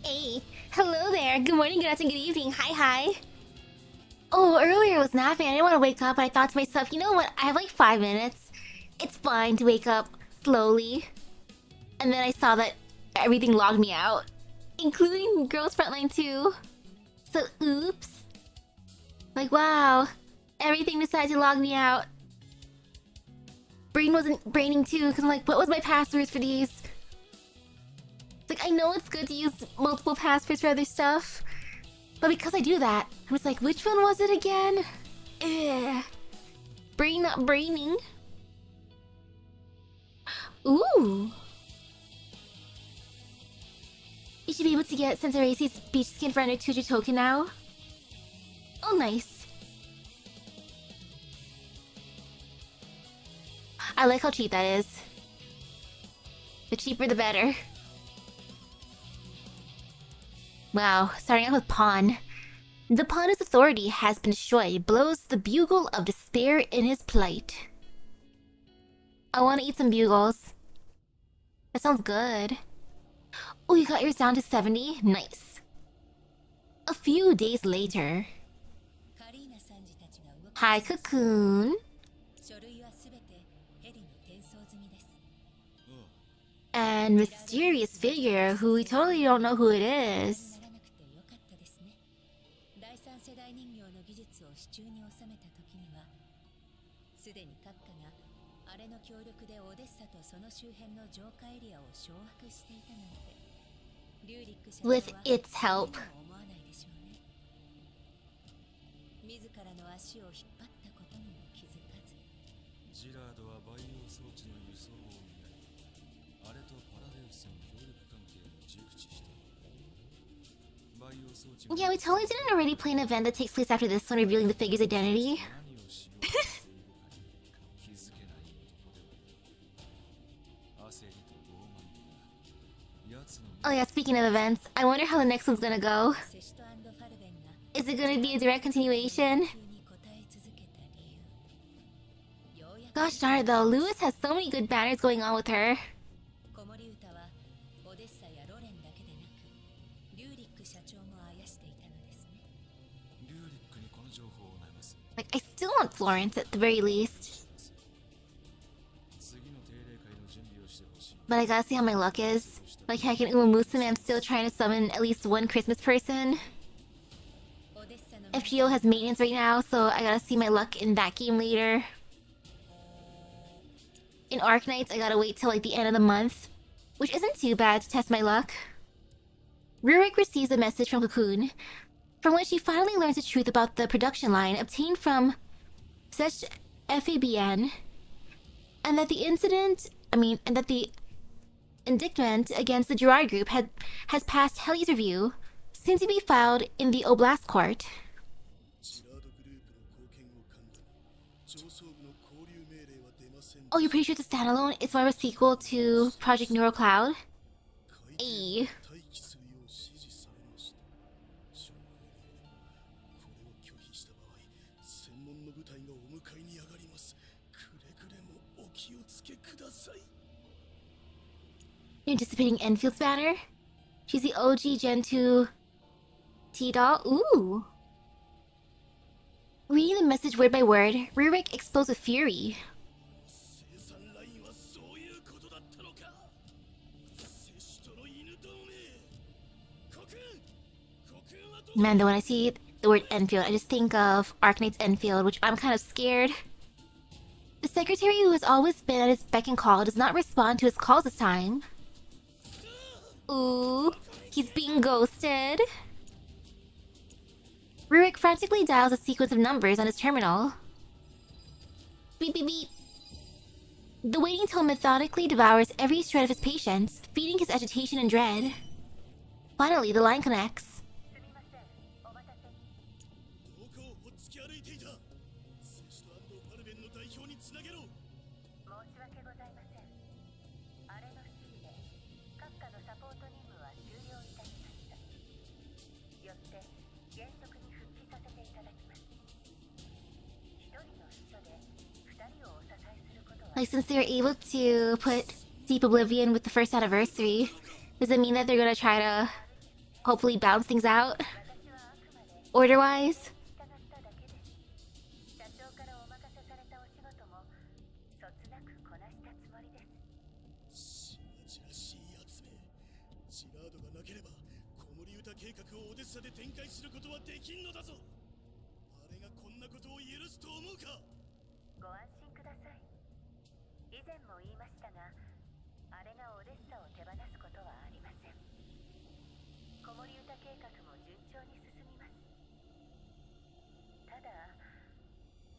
Hey, hello there. Good morning, good afternoon, good evening. Hi. Oh, earlier I was napping. I didn't want to wake up, but I thought to myself, you know what? I have like 5 minutes. It's fine to wake up slowly. And then I saw that everything logged me out, including Girls Frontline too. So, oops. Like, wow. Everything decided to log me out. Brain wasn't braining too, because I'm like, what was my passwords for these? It's like, I know it's good to use multiple passwords for other stuff, but because I do that, I'm just like, which one was it again? Ugh. Brain not braining. Ooh. You should be able to get Sensorace's beach skin for under 200 token now. Oh, nice. I like how cheap that is. The cheaper the better. Wow, starting out with Pawn. The pawn whose authority has been destroyed blows the bugle of despair in his plight. I want to eat some bugles. That sounds good. Oh, you got yours down to 70? Nice. A few days later. Hi, Cocoon. And mysterious figure who we totally don't know who it is. With its help. Yeah, we totally didn't already play an event that takes place after this one, revealing the figure's identity. Oh yeah, speaking of events, I wonder how the next one's gonna go. Is it gonna be a direct continuation? Gosh darn it though, Lewis has so many good banners going on with her. Like, I still want Florence at the very least. But I gotta see how my luck is. Like, heck, in Umamusume, I'm still trying to summon at least one Christmas person. FGO has maintenance right now, so I gotta see my luck in that game later. In Arknights, I gotta wait till like the end of the month, which isn't too bad to test my luck. Rurik receives a message from Cocoon, from which she finally learns the truth about the production line obtained from such FABN, and that the indictment against the Gerard Group has passed Helly's review, soon to be filed in the Oblast Court. Oh, you're pretty sure it's a standalone? It's more of a sequel to Project Neural Cloud? Ayy. You're anticipating Enfield's banner? She's the OG Gen 2 T-Doll? Ooh! Reading the message word by word, Rurik explodes with fury. Man, though, when I see the word Enfield, I just think of Arknight's Enfield, which I'm kind of scared. The secretary who has always been at his beck and call does not respond to his calls this time. Ooh, he's being ghosted. Rurik frantically dials a sequence of numbers on his terminal. Beep beep beep. The waiting tone methodically devours every shred of his patience, feeding his agitation and dread. Finally, the line connects. Like, since they were able to put Deep Oblivion with the first anniversary, does it mean that they're gonna try to hopefully balance things out order-wise.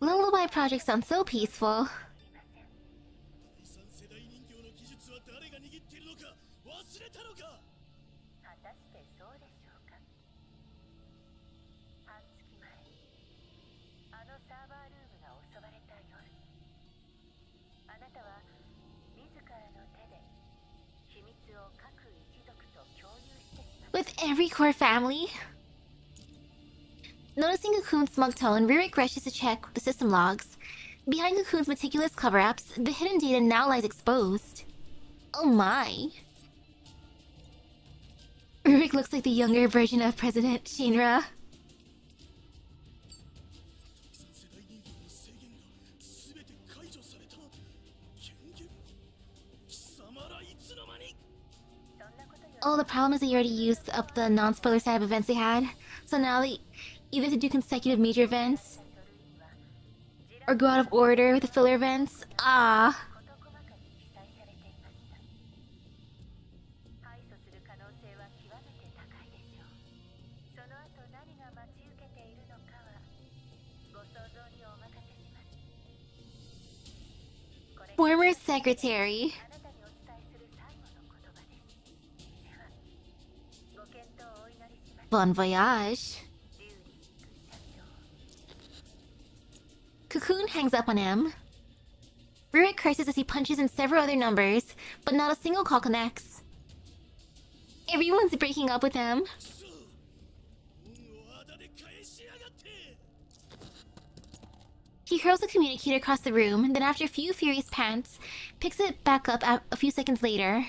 Lullaby project sounds so peaceful. With every core family? Noticing Cocoon's smug tone, Ririk rushes to check the system logs. Behind Cocoon's meticulous cover-ups, the hidden data now lies exposed. Oh my. Ririk looks like the younger version of President Shinra. Oh, the problem is they already used up the non-spoiler side of events they had. So now they either to do consecutive major events or go out of order with the filler events. Ah. Former secretary. Bon voyage. Cocoon hangs up on him. Ririk curses as he punches in several other numbers, but not a single call connects. Everyone's breaking up with him. He hurls the communicator across the room, then after a few furious pants, picks it back up a few seconds later.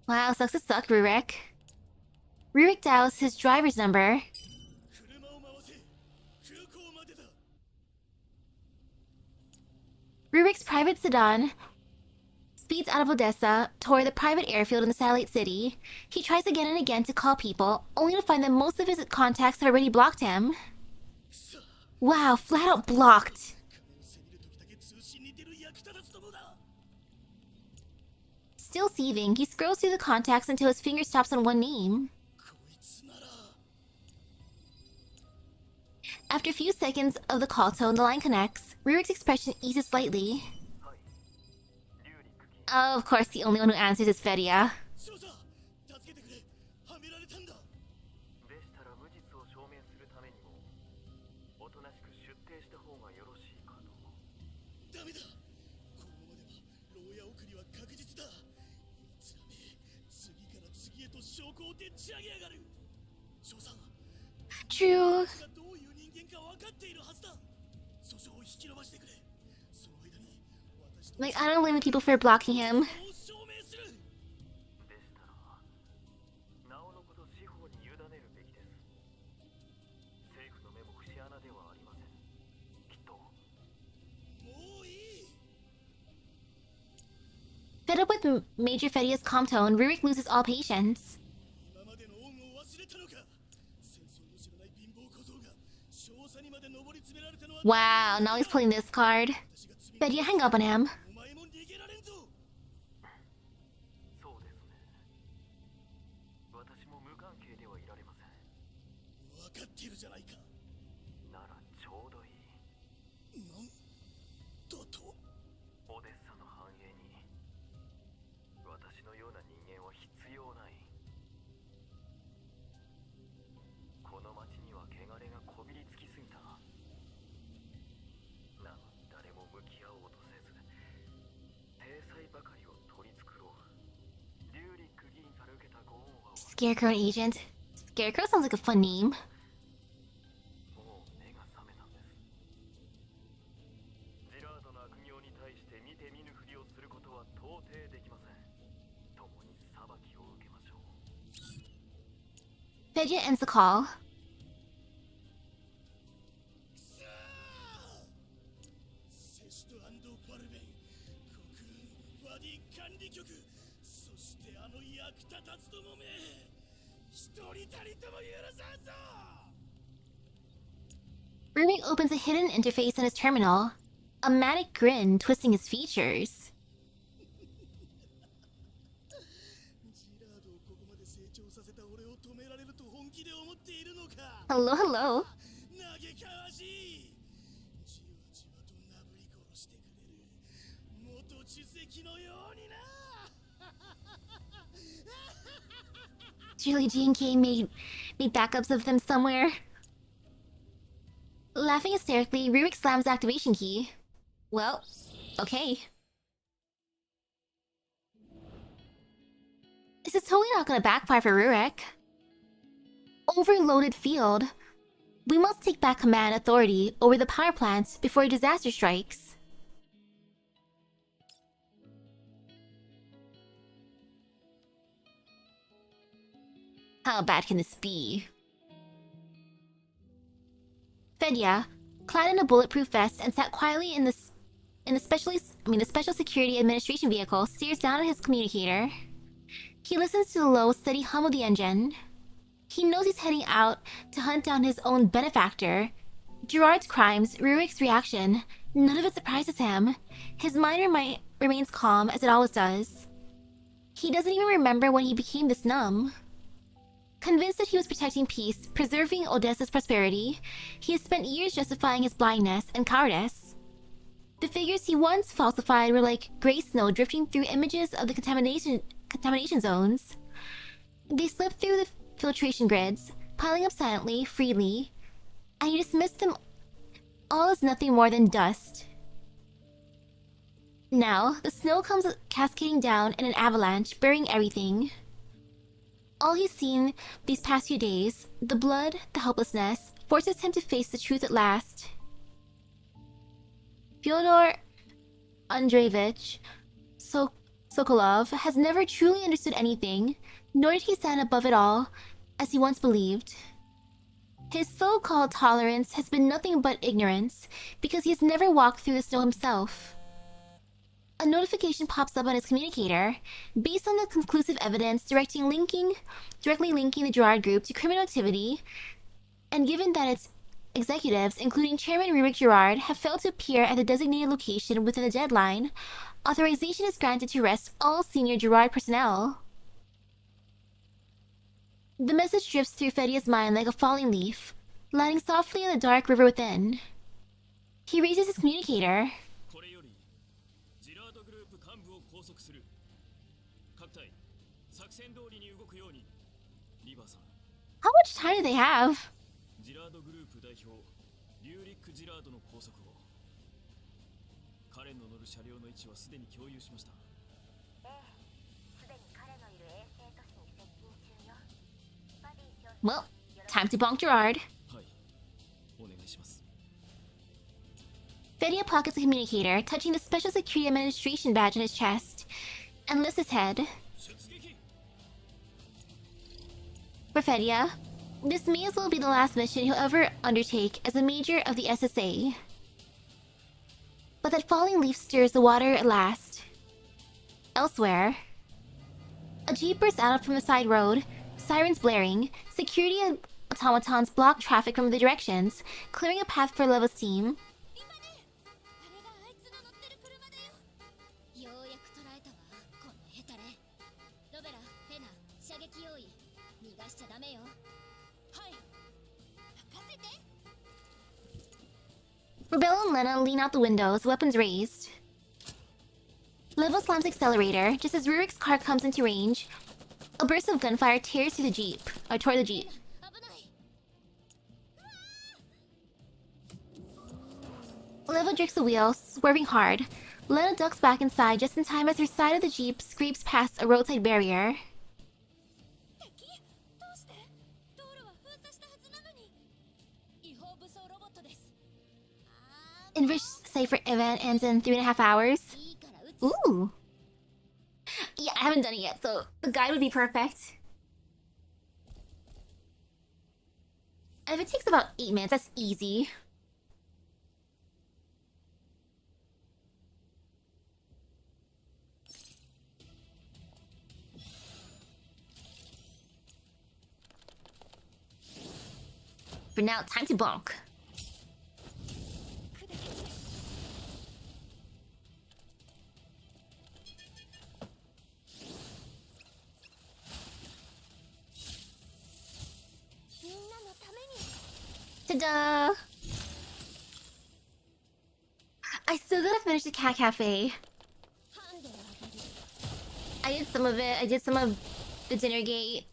Wow, sucks to suck, Ririk. Ririk dials his driver's number. Rurik's private sedan speeds out of Odessa toward the private airfield in the satellite city. He tries again and again to call people, only to find that most of his contacts have already blocked him. Wow, flat out blocked. Still seething, he scrolls through the contacts until his finger stops on one name. After a few seconds of the call tone, the line connects. Rurik's expression eases slightly. Oh, of course, the only one who answers is Fedia. True. Like, I don't blame the people for blocking him. Fed up with Major Fedia's calm tone, Rurik loses all patience. Wow, now he's pulling this card. Fedia, hang up on him. Scarecrow and Agent. Scarecrow sounds like a fun name. Fedya ends the call. Rubik opens a hidden interface in his terminal, a manic grin twisting his features. Hello, hello. Surely G&K made backups of them somewhere. Laughing hysterically, Rurik slams the activation key. Well, okay. This is totally not gonna backfire for Rurik. Overloaded field. We must take back command authority over the power plants before a disaster strikes. How bad can this be? Fedya, clad in a bulletproof vest and sat quietly in the special security administration vehicle, stares down at his communicator. He listens to the low, steady hum of the engine. He knows he's heading out to hunt down his own benefactor. Gerard's crimes, Rurik's reaction, none of it surprises him. His mind remains calm, as it always does. He doesn't even remember when he became this numb. Convinced that he was protecting peace, preserving Odessa's prosperity, he has spent years justifying his blindness and cowardice. The figures he once falsified were like gray snow drifting through images of the contamination zones. They slipped through the filtration grids, piling up silently, freely, and he dismissed them all as nothing more than dust. Now, the snow comes cascading down in an avalanche, burying everything. All he's seen these past few days, the blood, the helplessness, forces him to face the truth at last. Fyodor Andreevich Sokolov has never truly understood anything, nor did he stand above it all, as he once believed. His so-called tolerance has been nothing but ignorance, because he has never walked through the snow himself. A notification pops up on his communicator, based on the conclusive evidence directly linking the Gerard Group to criminal activity, and given that its executives, including Chairman Rurik Gerard, have failed to appear at the designated location within the deadline, authorization is granted to arrest all senior Gerard personnel. The message drifts through Fedya's mind like a falling leaf, landing softly in the dark river within. He raises his communicator. How much time do they have? Well, time to bonk Gerard. Fedya pockets the communicator, touching the Special Security Administration badge on his chest, and lifts his head. For Fedya, this may as well be the last mission he'll ever undertake as a major of the SSA. But that falling leaf stirs the water at last. Elsewhere, a jeep bursts out from the side road, sirens blaring, security automatons block traffic from the directions, clearing a path for Leva's team. Rebel and Lena lean out the windows, weapons raised. Leva slams accelerator just as Rurik's car comes into range. A burst of gunfire tears through the jeep, or toward the jeep. Leva jerks the wheel, swerving hard. Lena ducks back inside just in time as her side of the jeep scrapes past a roadside barrier. Inverse cipher event ends in 3.5 hours. Ooh. Yeah, I haven't done it yet, so the guide would be perfect. And if it takes about 8 minutes, that's easy. For now, time to bonk. Ta-da! I still gotta finish the cat cafe. I did some of it. I did some of the dinner gate.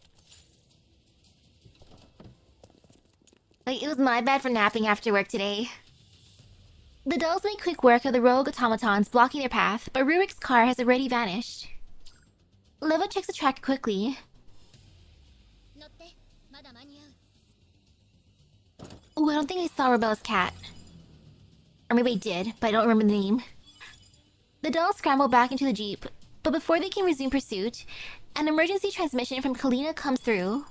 Like, it was my bad for napping after work today. The dolls make quick work of the rogue automatons blocking their path, but Rurik's car has already vanished. Leva checks the track quickly. Oh, I don't think I saw Rebella's cat. Or maybe I did, but I don't remember the name. The dolls scramble back into the jeep, but before they can resume pursuit, an emergency transmission from Kalina comes through.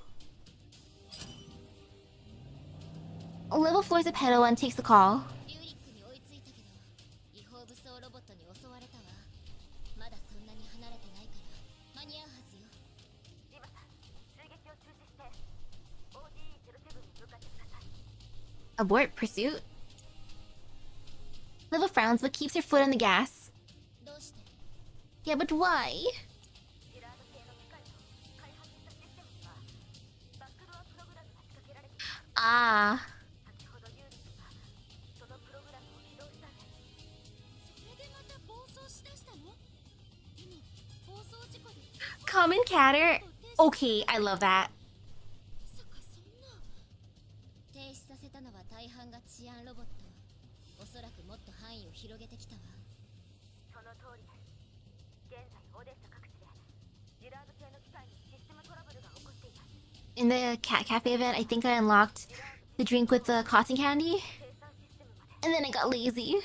Leva floors a pedal and takes the call. Abort pursuit? Leva frowns but keeps her foot on the gas. Yeah, but why? Ah. Common catter? Okay, I love that. In the cat cafe event, I think I unlocked the drink with the cotton candy. And then I got lazy.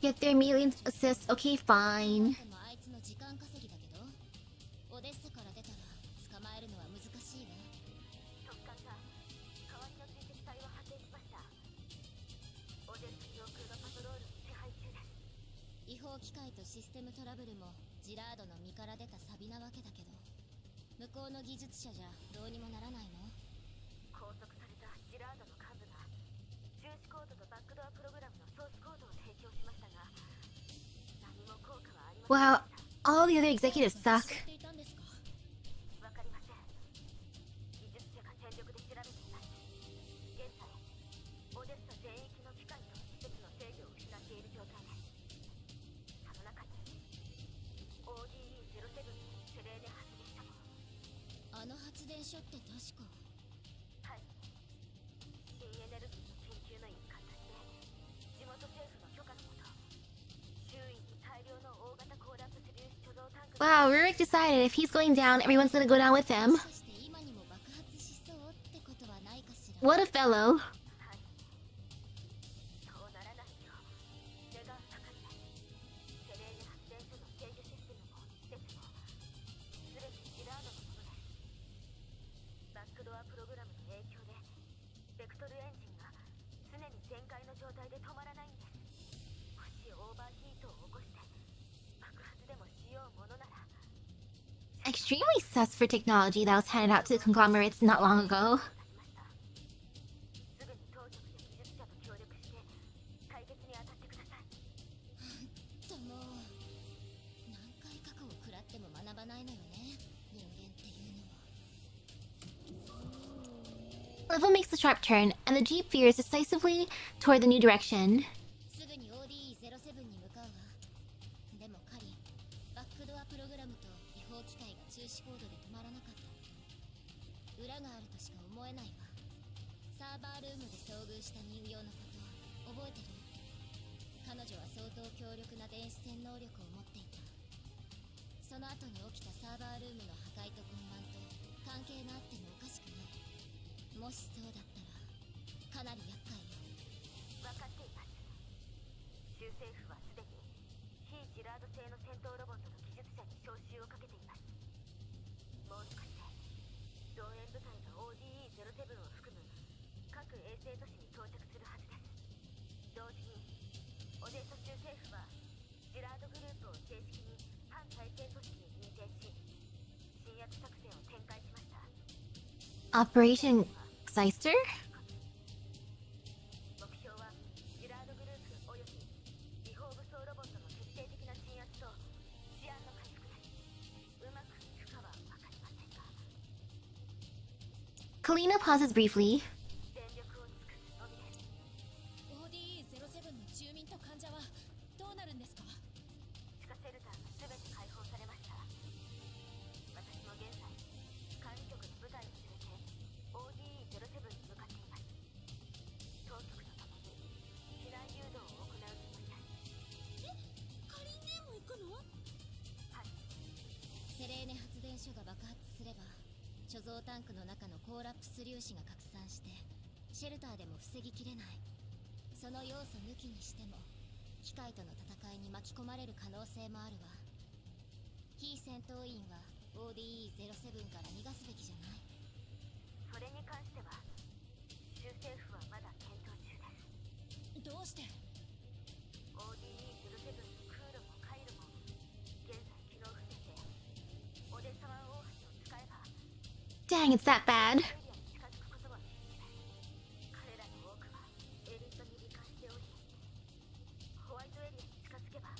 Get their immediate assist. Okay, fine. Wow, all the other executives suck. Wow, Rurik decided if he's going down, everyone's gonna go down with him. What a fellow. Extremely sus for technology that was handed out to conglomerates not long ago. Level makes the sharp turn, and the jeep veers decisively toward the new direction. 覚えてる？彼女は相当強力な電子戦能力を持っていた。その後に起きたサーバールームの破壊と混乱と関係があってもおかしくない。もしそうだったらかなり厄介よ。分かっています。州政府はすでに非ジラード製の戦闘ロボットの技術者に招集をかけています。もう少しで増援部隊が ODE-07 を含む各衛星都市に到着するはずです。同時にオデーサ州政府はジラードグループを正式に反体制組織に認定し、鎮圧作戦を展開しました。 Operation Zeister? 目標はジラードグループおよび違法武装ロボットの徹底的な鎮圧と治安の回復です。うまくいくかは分かりませんが、 Kalina pauses briefly. 全力を尽くすのみです。 ODE-07 の住民と患者はどうなるんですか？地下シェルターが全て解放されました。私も現在管理局の部隊を連れて ODE-07 に向かっています。当局と共に避難誘導を行うつもりです。カリン姉も行くの？はい。セレーネ発電所が爆発すれば貯蔵タンクの中のコーラップス粒子が拡散してシェルターでも防ぎきれない。その要素抜きにしても機械との戦いに巻き込まれる可能性もあるわ。非戦闘員は ODE-07 から逃がすべきじゃない？それに関しては州政府はまだ検討中です。どうして？ ODE-07 の空路も海路も現在機能不全で、オデッサ湾大橋を使えば Dang, it's that bad. エリアに近づくことはできます。彼らの多くはエリートに罹患しており、ホワイトエリアに近づけば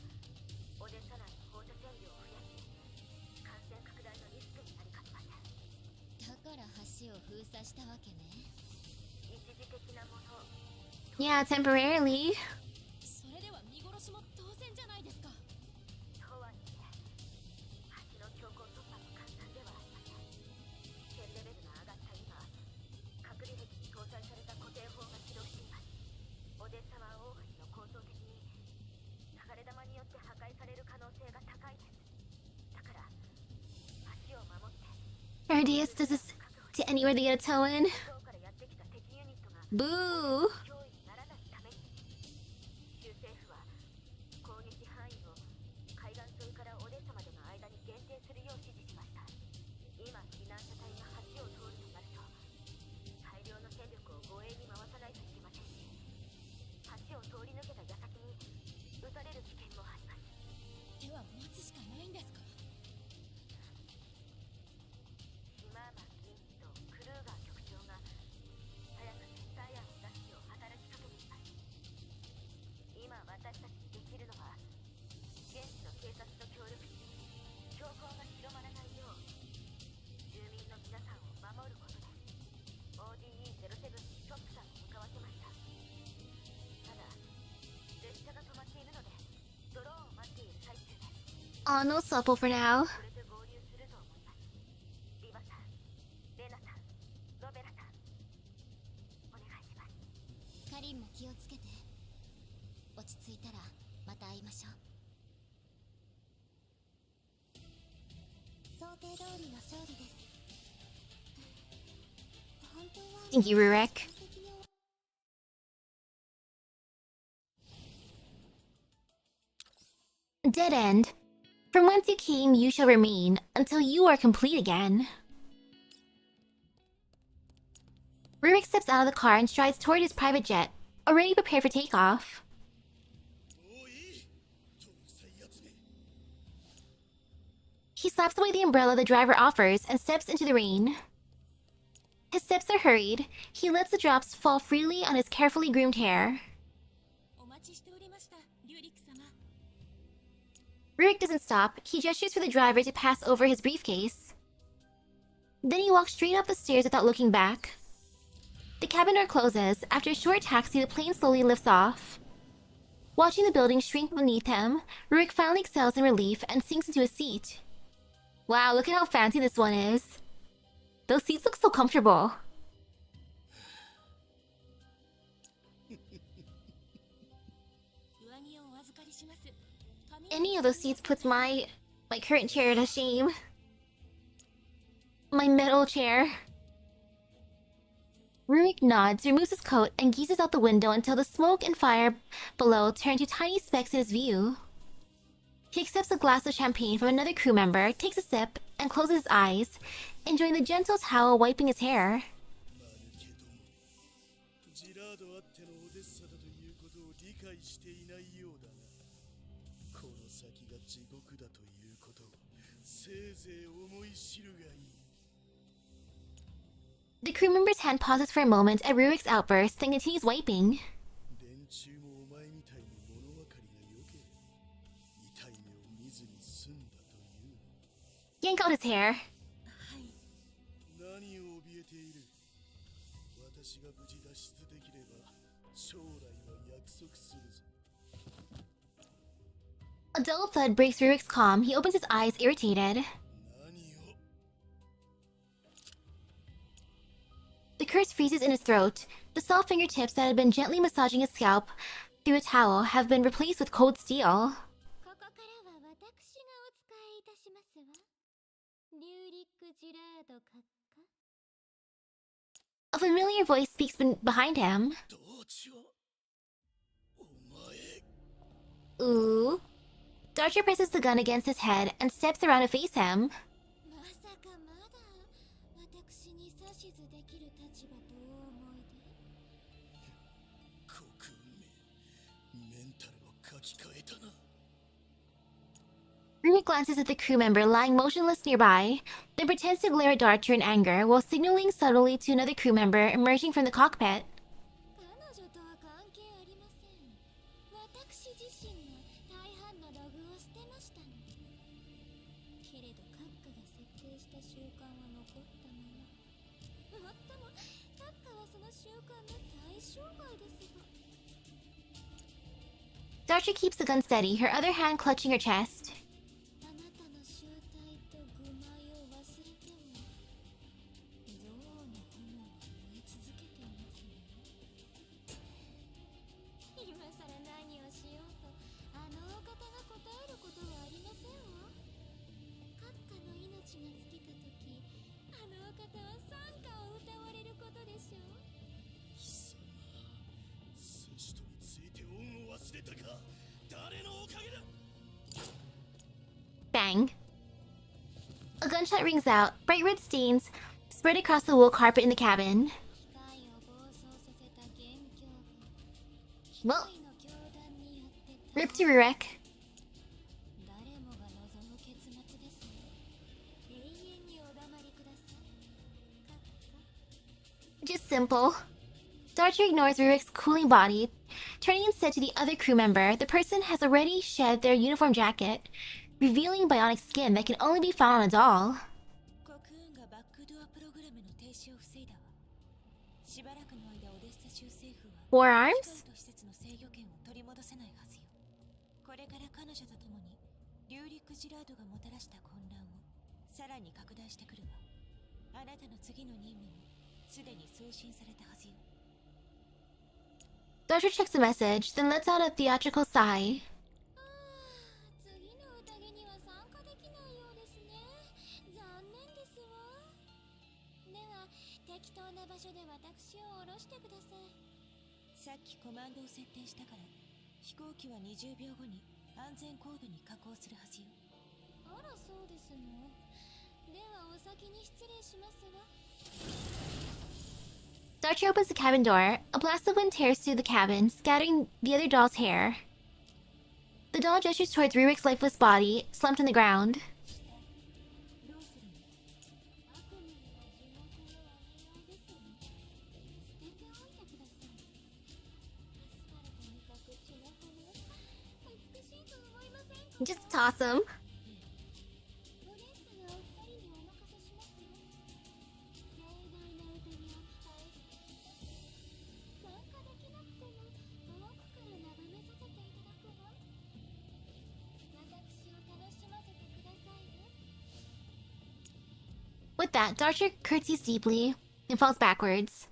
オデッサ内の放射線量を増やし感染拡大のリスクになりかねません。だから橋を封鎖したわけね。一時的なもの。 Yeah, temporarily. それでは見殺しも当然じゃないですか。とはいえ橋の強行突破も簡単ではありません。危険レベルが上がった今、隔離壁に搭載された固定砲が起動しています。オデッサ湾大橋の構造的に流れ弾によって破壊される可能性が高いです。だから橋を守って Ardius, does this to anywhere to get a toe in? 向こうからやってきた敵ユニットが Boo! 脅威にならないために、州政府は攻撃範囲を海岸沿いからオデッサまでの間に限定するよう指示しました。今避難者隊が橋を通るとなると大量の戦力を護衛に回さないといけませんし、橋を通り抜けた矢先に撃たれる危険もあります。では待つしかないんですか？島間議員とクルーガー局長が早く撤退案を出すよう働きかけています。今私たちにできるのは現地の警察と協力し、強行が広まらないよう住民の皆さんを守ることです。 ODE-07 にトップさんを向かわせました。ただ列車が止まっているのでドローンを待っている最中です。 Oh, no supple for now. これで合流すると思います。リバさん、レナさん、ロベラさん、お願いします。カリンも気をつけて。落ち着いたらまた会いましょう。想定通りの勝利です。本当は Thank you, Rurek. Dead end. From whence you came, you shall remain until you are complete again. Rurik steps out of the car and strides toward his private jet, already prepared for takeoff. He slaps away the umbrella the driver offers and steps into the rain. His steps are hurried. He lets the drops fall freely on his carefully groomed hair. お待ちしておりました、リュウリック様。 Rurik doesn't stop. He gestures for the driver to pass over his briefcase. Then he walks straight up the stairs without looking back. The cabin door closes. After a short taxi, the plane slowly lifts off. Watching the building shrink beneath him, Rurik finally exhales in relief and sinks into a seat. Wow, look at how fancy this one is. Those seats look so comfortable. Any of those seats puts my current chair to shame. My metal chair. Rurik nods, removes his coat, and gazes out the window until the smoke and fire below turn to tiny specks in his view. He accepts a glass of champagne from another crew member, takes a sip, and closes his eyes, enjoying the gentle towel wiping his hair. The crew member's hand pauses for a moment at Rurik's outburst, then continues wiping. Yank out his hair. A dull thud breaks Rurik's calm. He opens his eyes, irritated. The curse freezes in his throat. The soft fingertips that had been gently massaging his scalp through a towel have been replaced with cold steel. A familiar voice speaks behind him. Ooh. Darcher presses the gun against his head and steps around to face him. Rurik glances at the crew member lying motionless nearby, then pretends to glare at Darcher in anger while signaling subtly to another crew member emerging from the cockpit. Darcher keeps the gun steady, her other hand clutching her chest. Bang. A gunshot rings out, bright red stains spread across the wool carpet in the cabin. Well, rip to Rurik. Just simple. Darcher ignores Rurik's cooling body, turning instead to the other crew member. The person has already shed their uniform jacket, revealing bionic skin that can only be found on a doll. Forearms? Darcher checks the message, then lets out a theatrical sigh. Darcher opens the cabin door. A blast of wind tears through the cabin, scattering the other doll's hair. The doll gestures towards Rurik's lifeless body, slumped on the ground. Just toss him. With that, Darcher curtsies deeply and falls backwards.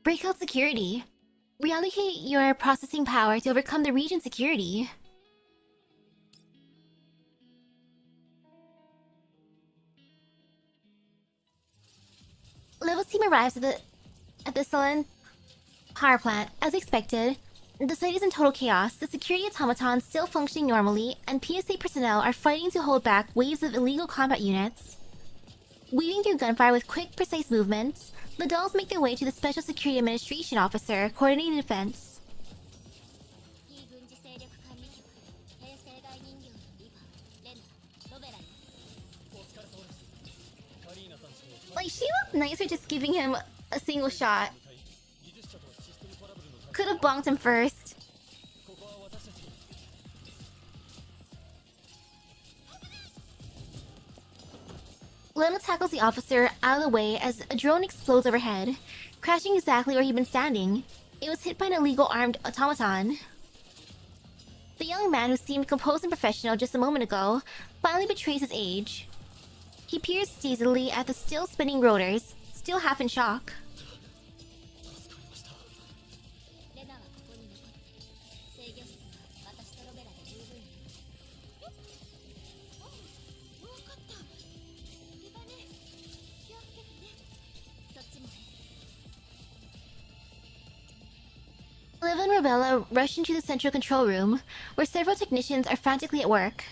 Breakout security. Reallocate your processing power to overcome the region's security. Level's team arrives at the Sullen power plant. As expected, the site is in total chaos, the security automatons still functioning normally, and PSA personnel are fighting to hold back waves of illegal combat units. Weaving through gunfire with quick, precise movements, the dolls make their way to the Special Security Administration Officer, coordinating defense. Like, she looks nice for just giving him a single shot. Could have bonked him first. Lena tackles the officer out of the way as a drone explodes overhead, crashing exactly where he'd been standing. It was hit by an illegal armed automaton. The young man, who seemed composed and professional just a moment ago, finally betrays his age. He peers dazedly at the still spinning rotors, still half in shock. Liv and Rebella rush into the central control room, where several technicians are frantically at work.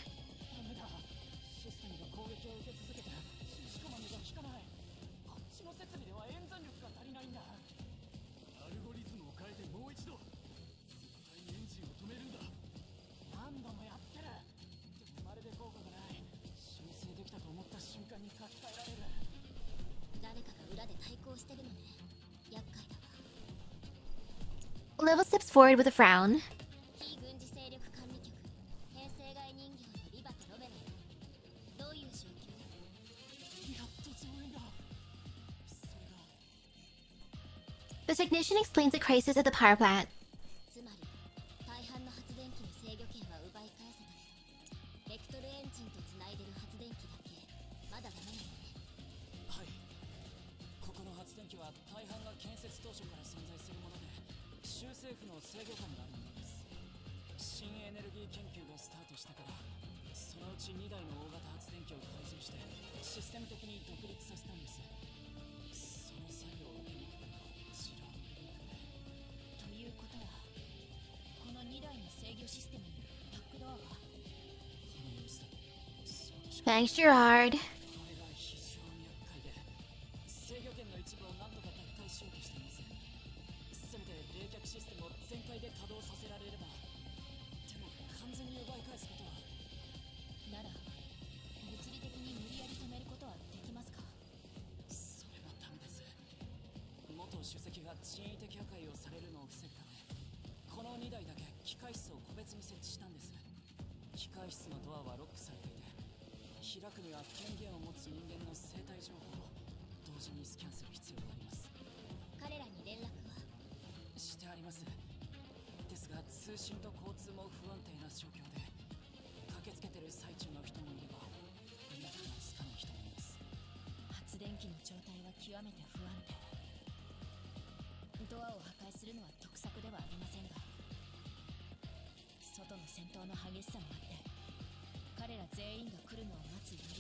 Leva steps forward with a frown. The technician explains the crisis at the power plant. Thanks, Gerard.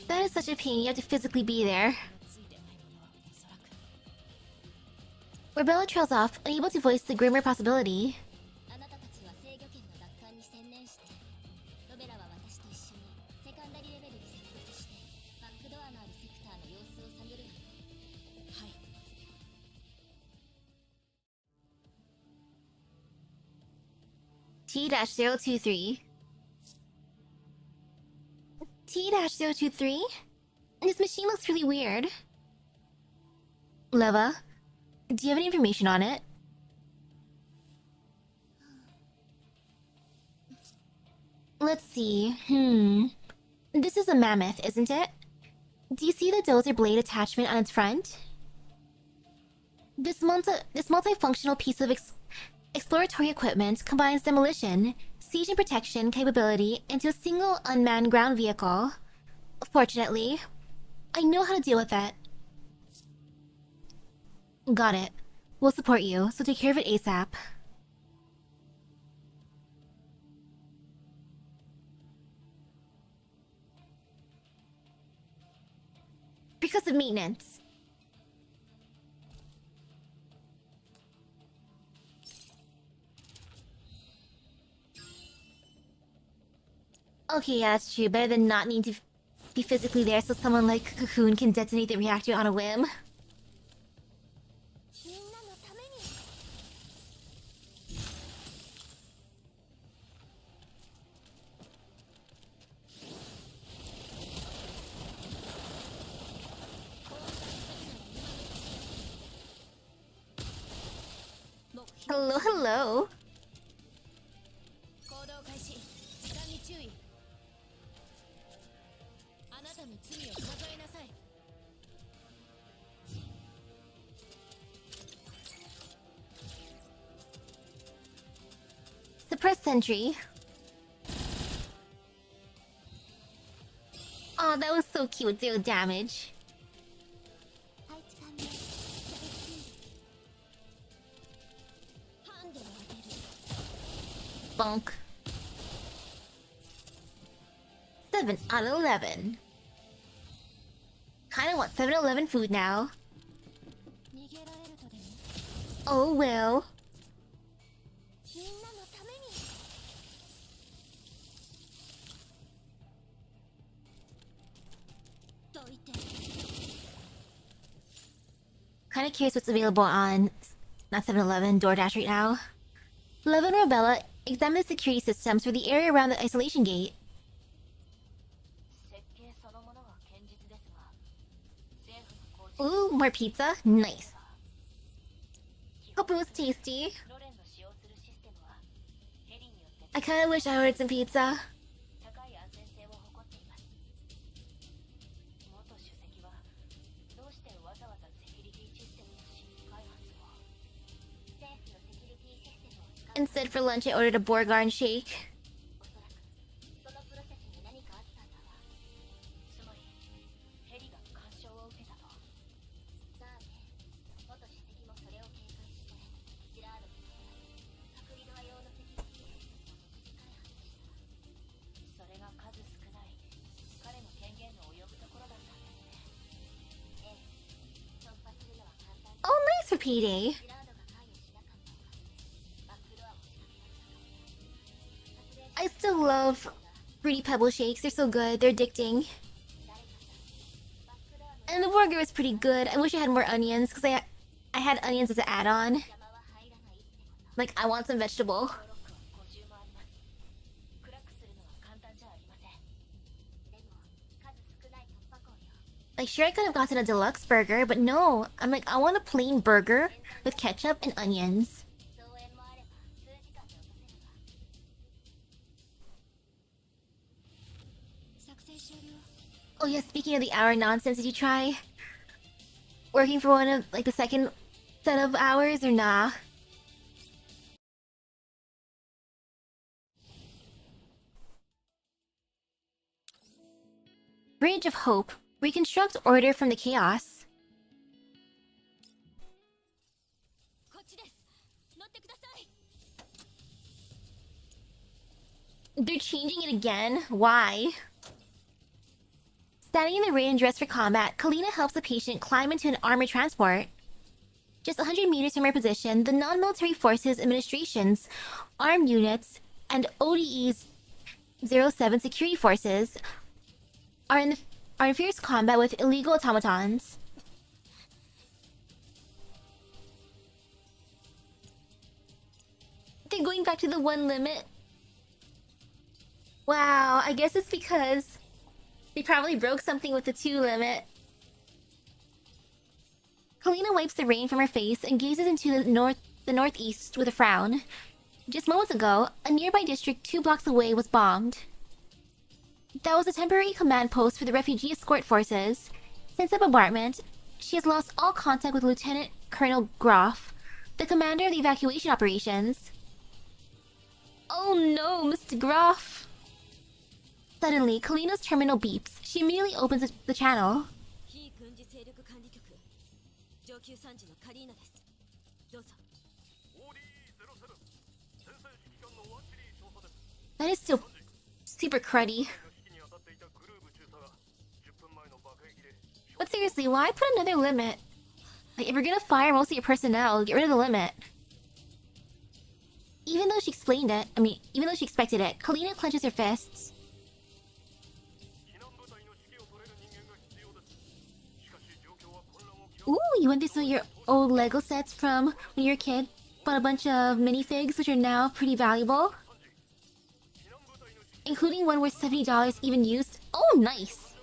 That is such a pain, you have to physically be there. Rebella trails off, unable to voice the grimmer possibility. T-023. T-023? This machine looks really weird. Leva, do you have any information on it? Let's see. This is a mammoth, isn't it? Do you see the dozer blade attachment on its front? This multifunctional piece of exploratory equipment combines demolition, siege and protection capability into a single unmanned ground vehicle. Fortunately, I know how to deal with that. Got it. We'll support you, so take care of it ASAP. Because of maintenance. Okay, yeah, that's true. Better than not need to be physically there so someone like Cocoon can detonate the reactor on a whim. みんなのために Hello, hello. 行動開始時間に注意あなたの罪を数えなさい Suppress sentry. Oh, that was so cute. 0 damage. 配置完了ハンデを当てる Bonk. 7 out of 11. Kinda want 7 out of 11 food now. 逃げられるとでも Oh well. みんなのために どいて Kinda curious what's available on not 7-Eleven, DoorDash right now. Love and Rebella examine the security systems for the area around the isolation gate. 設計そのものは堅実ですが政府の工事 Ooh, more pizza? Nice. Hope it was tasty. ロレンの使用するシステムはヘリによって I kinda wish I ordered some pizza. 高い安全性を誇っています元主席はどうしてわざわざセキュリティシステムの新規開発を政府のセキュリティシステムを使う Instead, for lunch, I ordered a Bourgogne shake. おそらくそのプロセスに何かあったんだわつまりヘリが干渉を受けたとさあね元主席もそれを警戒してジラードに隔離ドア用のセキュリティシステムを独自開発したそれが数少ない彼の権限の及ぶところだったんですねええ突破するのは簡単 Oh, nice for P-Day. ジラードが関与しなかったおかげでバックドアを仕掛けられたかも I still love Fruity Pebble shakes. They're so good. They're addicting. And the burger is pretty good. I wish I had more onions because I had onions as an add-on. Like, I want some vegetable. 登録は50もあります暗くするのは簡単じゃありませんでも数少ない突破口よ Like, sure, I could have gotten a deluxe burger, but no. I'm like, I want a plain burger with ketchup and onions. 増援もあれば数時間で落とせるわ 作戦終了 Oh yeah, speaking of the hour nonsense, did you try working for one of, like, the second set of hours or nah? Bridge of Hope. Reconstruct order from the chaos. こっちです乗ってください They're changing it again? Why? Standing in the rain dressed for combat, Kalina helps the patient climb into an armored transport. Just 100 meters from her position, the Non-Military Forces Administration's armed units and ODE's 07 security forces are in fierce combat with illegal automatons. They're going back to the 1 limit. Wow, I guess it's because they probably broke something with the 2 limit. Kalina wipes the rain from her face and gazes into the northeast with a frown. Just moments ago, a nearby district 2 blocks away was bombed. That was a temporary command post for the refugee escort forces. Since the bombardment, she has lost all contact with Lieutenant Colonel Groff, the commander of the evacuation operations. Oh no, Mr. Groff! Suddenly, Kalina's terminal beeps. She immediately opens the channel. 非軍事勢力管理局上級参事のカリーナですどうぞ。 That is still super cruddy. But seriously, why put another limit? Like, if you're gonna fire most of your personnel, get rid of the limit. Even though she explained it, even though she expected it, Kalina clenches her fists. Ooh, you went through some of your old Lego sets from when you were a kid. Bought a bunch of minifigs, which are now pretty valuable. Including one worth $70 even used. Oh, nice!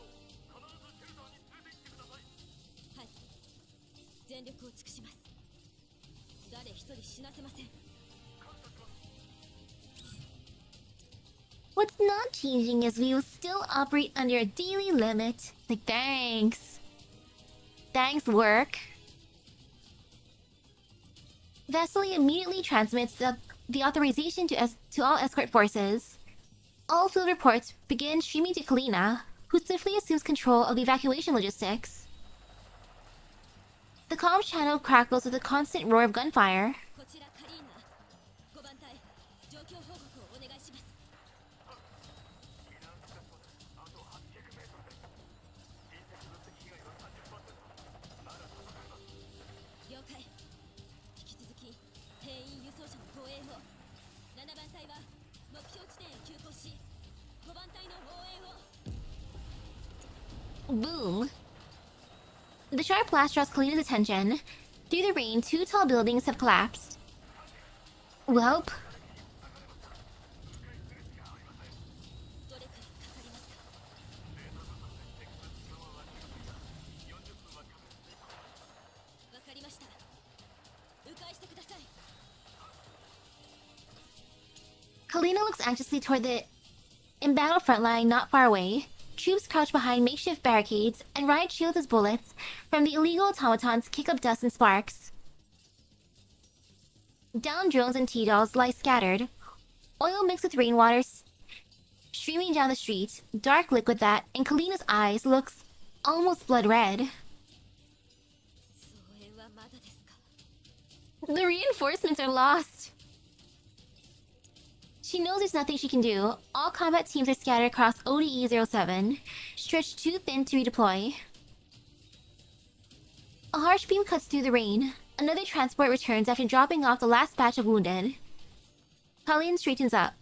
What's not changing is we will still operate under a daily limit. Like, thanks. Thanks, work. Vasily immediately transmits the authorization to all escort forces. All field reports begin streaming to Kalina, who swiftly assumes control of the evacuation logistics. The comm channel crackles with a constant roar of gunfire. Boom. The sharp blast draws Kalina's attention. Through the rain, two tall buildings have collapsed. Welp. Kalina looks anxiously toward the embattled front line not far away. Troops crouch behind makeshift barricades and riot shields as bullets from the illegal automatons kick up dust and sparks. Down drones and T-dolls lie scattered. Oil mixed with rainwater streaming down the street, dark liquid that, in Kalina's eyes, looks almost blood red. The reinforcements are lost. She knows there's nothing she can do. All combat teams are scattered across ODE-07, stretched too thin to redeploy. A harsh beam cuts through the rain. Another transport returns after dropping off the last batch of wounded. Kalina straightens up.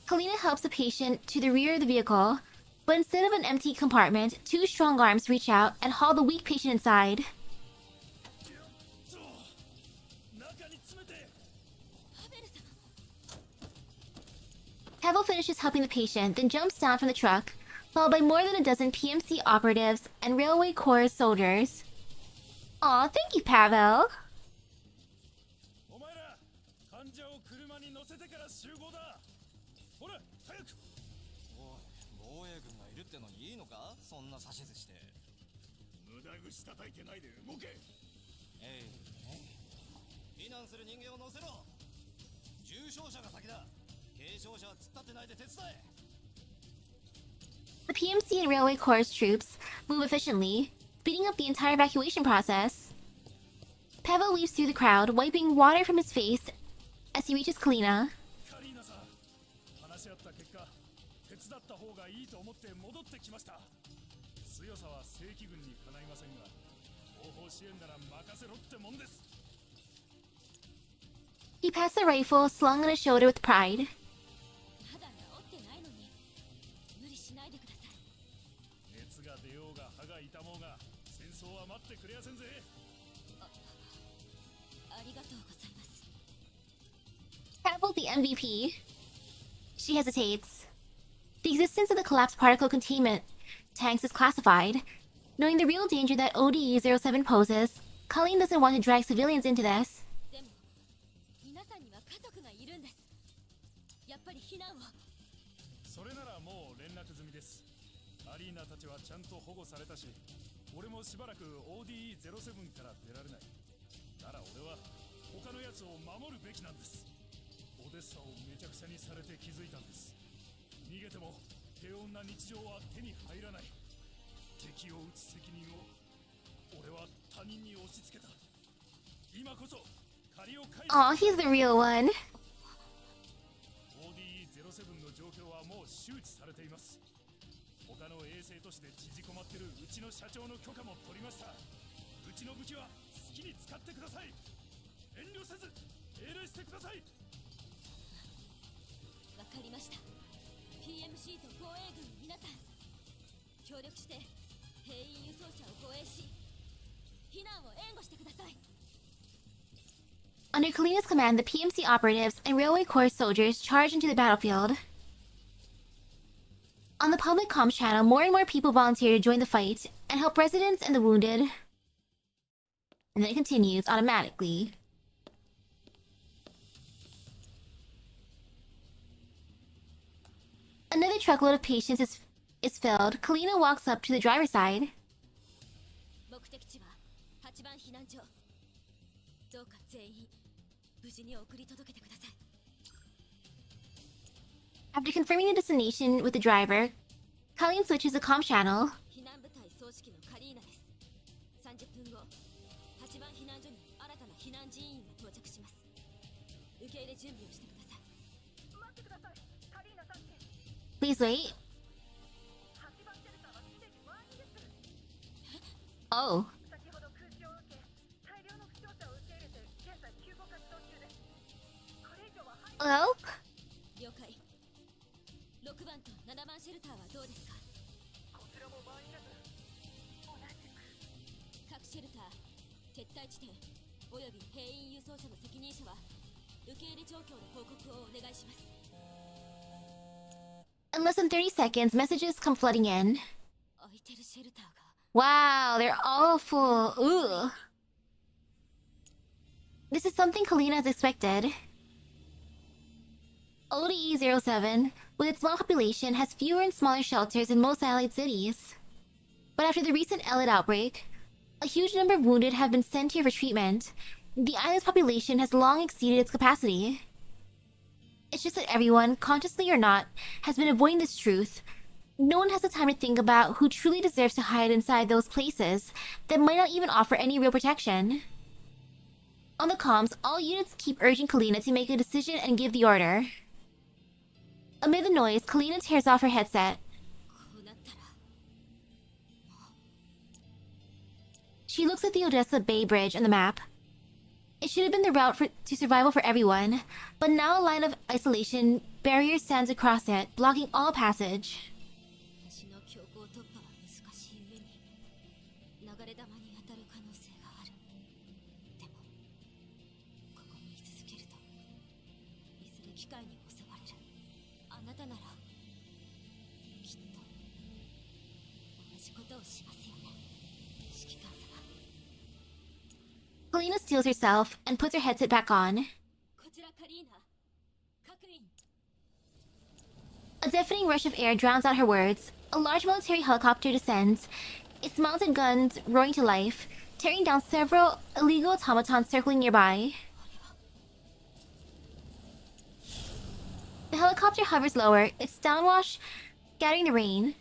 Kalina helps the patient to the rear of the vehicle, but instead of an empty compartment, two strong arms reach out and haul the weak patient inside. Pavel finishes helping the patient, then jumps down from the truck, followed by more than a dozen PMC operatives and Railway Corps soldiers. Aw, thank you, Pavel. The PMC and Railway Corps troops move efficiently, speeding up the entire evacuation process. Pavel weaves through the crowd, wiping water from his face as he reaches Kalina. He passed the rifle slung on his shoulder with pride. Pavel's the MVP. She hesitates. The existence of the collapsed particle containment tanks is classified. Knowing the real danger that ODE-07 poses, Colleen doesn't want to drag civilians into this. Aw, he's the real one. ODE07 の状況はもう周知されています。他の衛星都市で縮こまってるうちの社長の許可も取りました。うちの武器は好きに使ってください。遠慮せず命令してください。わかりました。 P.M.C. と護衛軍の皆さん、協力して兵員輸送車を護衛し避難を援護してください。 Under Kalina's command, the PMC operatives and Railway Corps soldiers charge into the battlefield. On the public comms channel, more and more people volunteer to join the fight and help residents and the wounded. And then it continues automatically. Another truckload of patients is filled. Kalina walks up to the driver's side. 目的地は8番避難所。どうか全員無事に送り届けてください。 After confirming the destination with the driver, Kalina switches the comm channel. 避難部隊総指揮のカリーナです。30分後、8番避難所に新たな避難人員が到着します。受け入れ準備をしてください。待ってください。カリーナさんに Please wait. 8番シェルターはすでに満員です。 Oh. 先ほど空襲を受け、大量の負傷者を受け入れて現在救護活動中です。これ以上は入 Hello? 了解。6番と7番シェルターはどうですか？こちらも満員です。同じく。各シェルター、撤退地点および兵員輸送車の責任者は受け入れ状況の報告をお願いします。 In less than 30 seconds, messages come flooding in. 空いてるシェルターが Wow, they're all full. Ooh. This is something Kalina has expected. ODE07, with its small population, has fewer and smaller shelters than most allied cities. But after the recent Elid outbreak, a huge number of wounded have been sent here for treatment. The island's population has long exceeded its capacity. It's just that everyone, consciously or not, has been avoiding this truth. No one has the time to think about who truly deserves to hide inside those places that might not even offer any real protection. On the comms, all units keep urging Kalina to make a decision and give the order. Amid the noise, Kalina tears off her headset. こうなったら She looks at the Odessa Bay Bridge on the map. It should have been the route to survival for everyone, but now a line of isolation barrier stands across it, blocking all passage. 橋の強行突破は難しい上に流れ弾に当たる可能性がある。でもここに居続けるといずれ機械に襲われる。あなたならきっと同じことをしますよね、指揮官様。 Kalina steels herself and puts her headset back on. こちらカリーナ、各員 A deafening rush of air drowns out her words. A large military helicopter descends, its mounted guns roaring to life, tearing down several illegal automatons circling nearby. The helicopter hovers lower, its downwash scattering the rain.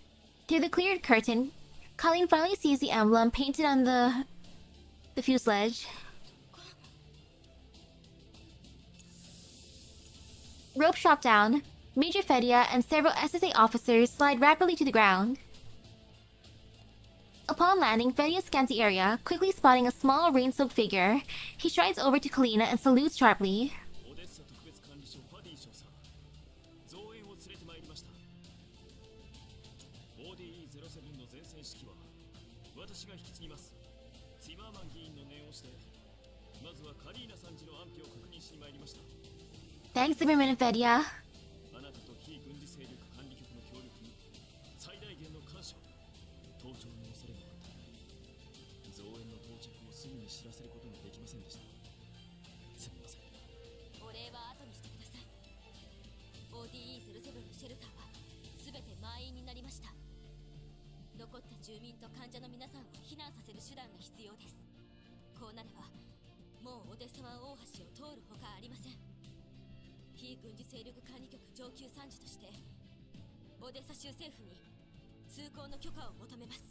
Through the cleared curtain, Colleen finally sees the emblem painted on the fuselage. Ropes drop down. Major Fedia and several SSA officers slide rapidly to the ground. Upon landing, Fedia scans the area, quickly spotting a small rain-soaked figure. He strides over to Kalina and salutes sharply. オデッサ特別管理所ファディ少佐、増援を連れてまいりました。 ODE07 の前線指揮は私が引き継ぎます。ツィマーマン議員の念をして、まずはカリーナさんちの安否を確認しに参りました。 Thanks, Zimmerman and Fedia. あなたと非軍事勢力管理局の協力に最大限の感謝を。登場の恐れもあった。増援の到着をすぐに知らせることができませんでした。すみません。お礼は後にしてください。 ODE07 のシェルターは全て満員になりました。残った住民と患者の皆さんを避難させる手段が必要です。こうなればもうオデッサ湾大橋を通るほかありません。非軍事勢力管理局上級参事としてオデッサ州政府に通行の許可を求めます。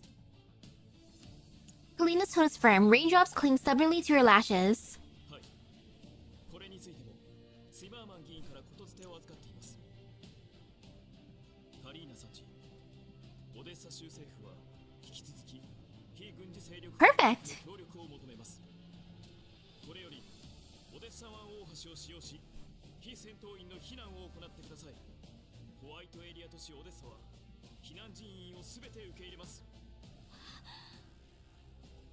Kalina's tone is firm. Raindrops cling stubbornly to her lashes. はい、これについてもスイマーマン議員からことづてを預かっています。カリーナ参事、オデッサ州政府は引き続き非軍事勢力 Perfect. 協力を求めます。これよりオデッサ湾大橋を使用し非戦闘員の避難を行ってください。ホワイトエリア都市オデッサは避難人員をすべて受け入れます。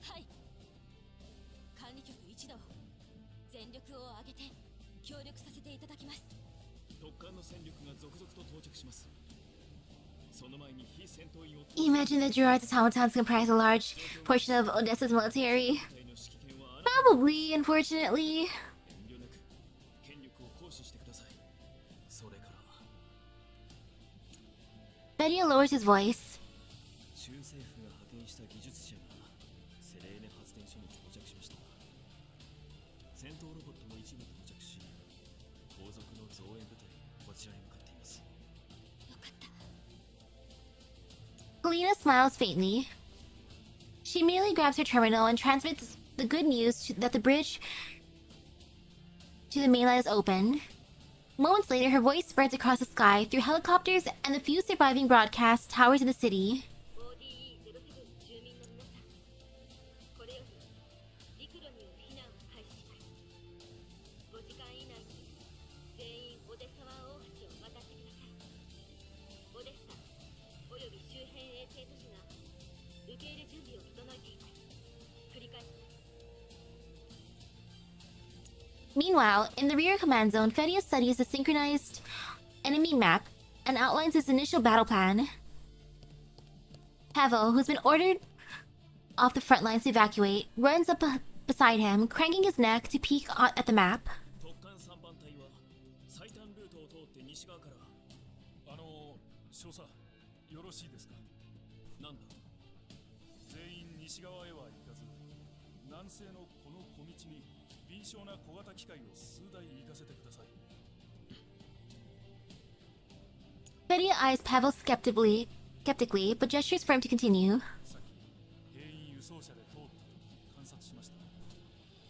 はい。管理局一同全力を挙げて協力させていただきます。特艦の戦力が続々と到着します。その前に非戦闘員を Imagine that Gerard's automatons comprise a large portion of Odessa's military. 隊の指揮権はあなた Probably, unfortunately. 遠慮なく権力を行使してください。それから Bedia lowers his voice. 州政府が派遣した技術者がセレーネ発電所に到着しました。戦闘ロボットも一部到着し、後続の増援部隊がこちらに向かっています。よかった。 Kalina smiles faintly. She immediately grabs her terminal and transmits the good news that the bridge to the mainland is open. Moments later, her voice spreads across the sky through helicopters and the few surviving broadcast towers in the city. ODE07 住民の皆さん、これより陸路による避難を開始します。5時間以内に全員オデッサ湾大橋を渡ってください。オデッサおよび周辺衛星都市が受け入れ準備を整えています。繰り返します。 Meanwhile, in the rear command zone, Fedia studies the synchronized enemy map and outlines his initial battle plan. Pavel, who's been ordered off the front lines to evacuate, runs up beside him, cranking his neck to peek at the map. 特艦3番隊は最短ルートを通って西側から。少佐よろしいですか。なんだ。全員西側へは行かず、南西のこの小道に敏捷な小型機械を数台行かせてください。 Fedia eyes Pavel skeptically, but gestures for him to continue. さっき兵員輸送車で通った時観察しました。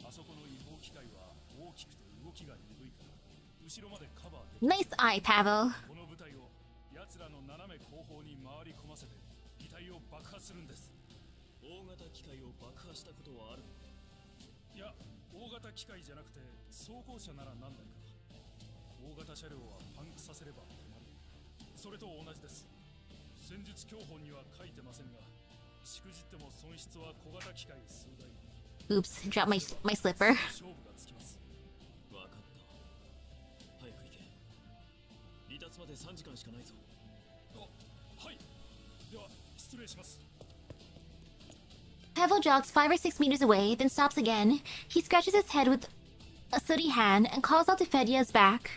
あそこの違法機械は大きくて動きが鈍いから後ろまでカバーできる。 Nice eye, Pavel. この部隊を奴らの斜め後方に回り込ませて機体を爆破するんです。大型機械を爆破したことはあるの？いや、大型機械じゃなくて装甲車なら何台か。大型車両はパンクさせれば止まる。それと同じです。戦術教本には書いてませんが、しくじっても損失は小型機械数台。 Oops, dropped my slipper. 勝負がつきます。わかった。早く行け。離脱まで3時間しかないぞ。はい。では失礼します。 Pavel jogs 5 or 6 meters away, then stops again. He scratches his head with a sooty hand and calls out to Fedia's back.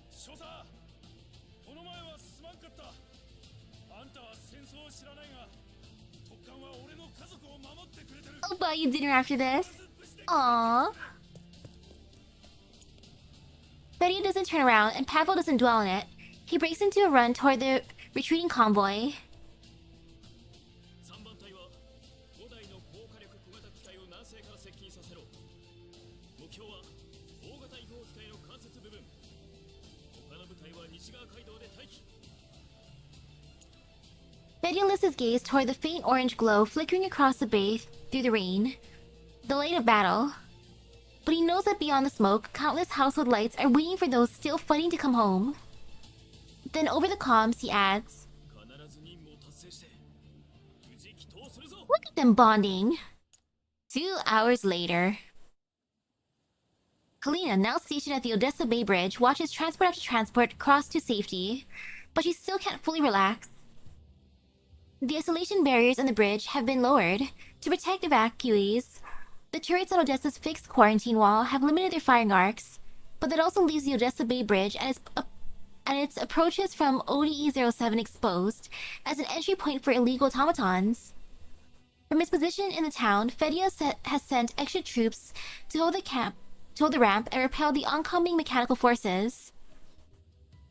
少佐、この前はすまんかった。あんたは戦争を知らないが、特艦は俺の家族を守ってくれてる。 I'll buy you dinner after this. Aww. Fedia doesn't turn around, and Pavel doesn't dwell on it. He breaks into a run toward the retreating convoy. 3番隊は5台の高火力小型機械を南西から接近させろ。目標は大型違法機械の関節部分。他の部隊は西側街道で待機。 Fedia lifts his gaze toward the faint orange glow flickering across the bay through the rain. The light of battle. But he knows that beyond the smoke, countless household lights are waiting for those still fighting to come home. Then over the comms, he adds, 必ず任務を達成して無事帰投するぞ。 Look at them bonding. 2 hours later. Kalina, now stationed at the Odessa Bay Bridge, watches transport after transport cross to safety, but she still can't fully relax. The isolation barriers on the bridge have been lowered to protect evacuees. The turrets on Odessa's fixed quarantine wall have limited their firing arcs, but that also leaves the Odessa Bay Bridge and its approaches from ODE07 exposed as an entry point for illegal automatons. From his position in the town, Fedia has sent extra troops to hold the ramp and repel the oncoming mechanical forces.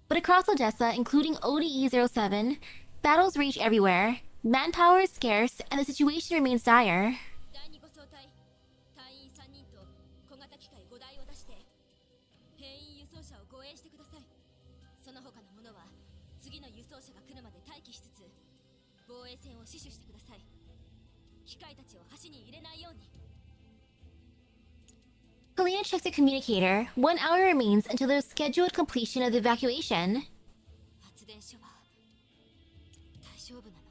But across Odessa, including ODE07, battles rage everywhere, Manpower is scarce, and the situation remains dire. 第2護送隊隊員3人と小型機械5台を出して兵員輸送車を護衛してください。その他の者は次の輸送車が来るまで待機しつつ防衛線を死守してください。機械たちを橋に入れないように。 Kalina checks her communicator. 1 hour remains until the scheduled completion of the evacuation. 発電所は大丈夫なの？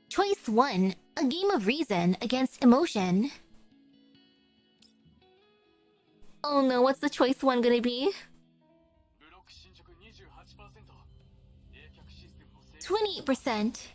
Choice 1. A game of reason against emotion. Oh no, what's the choice 1 gonna be? 28%.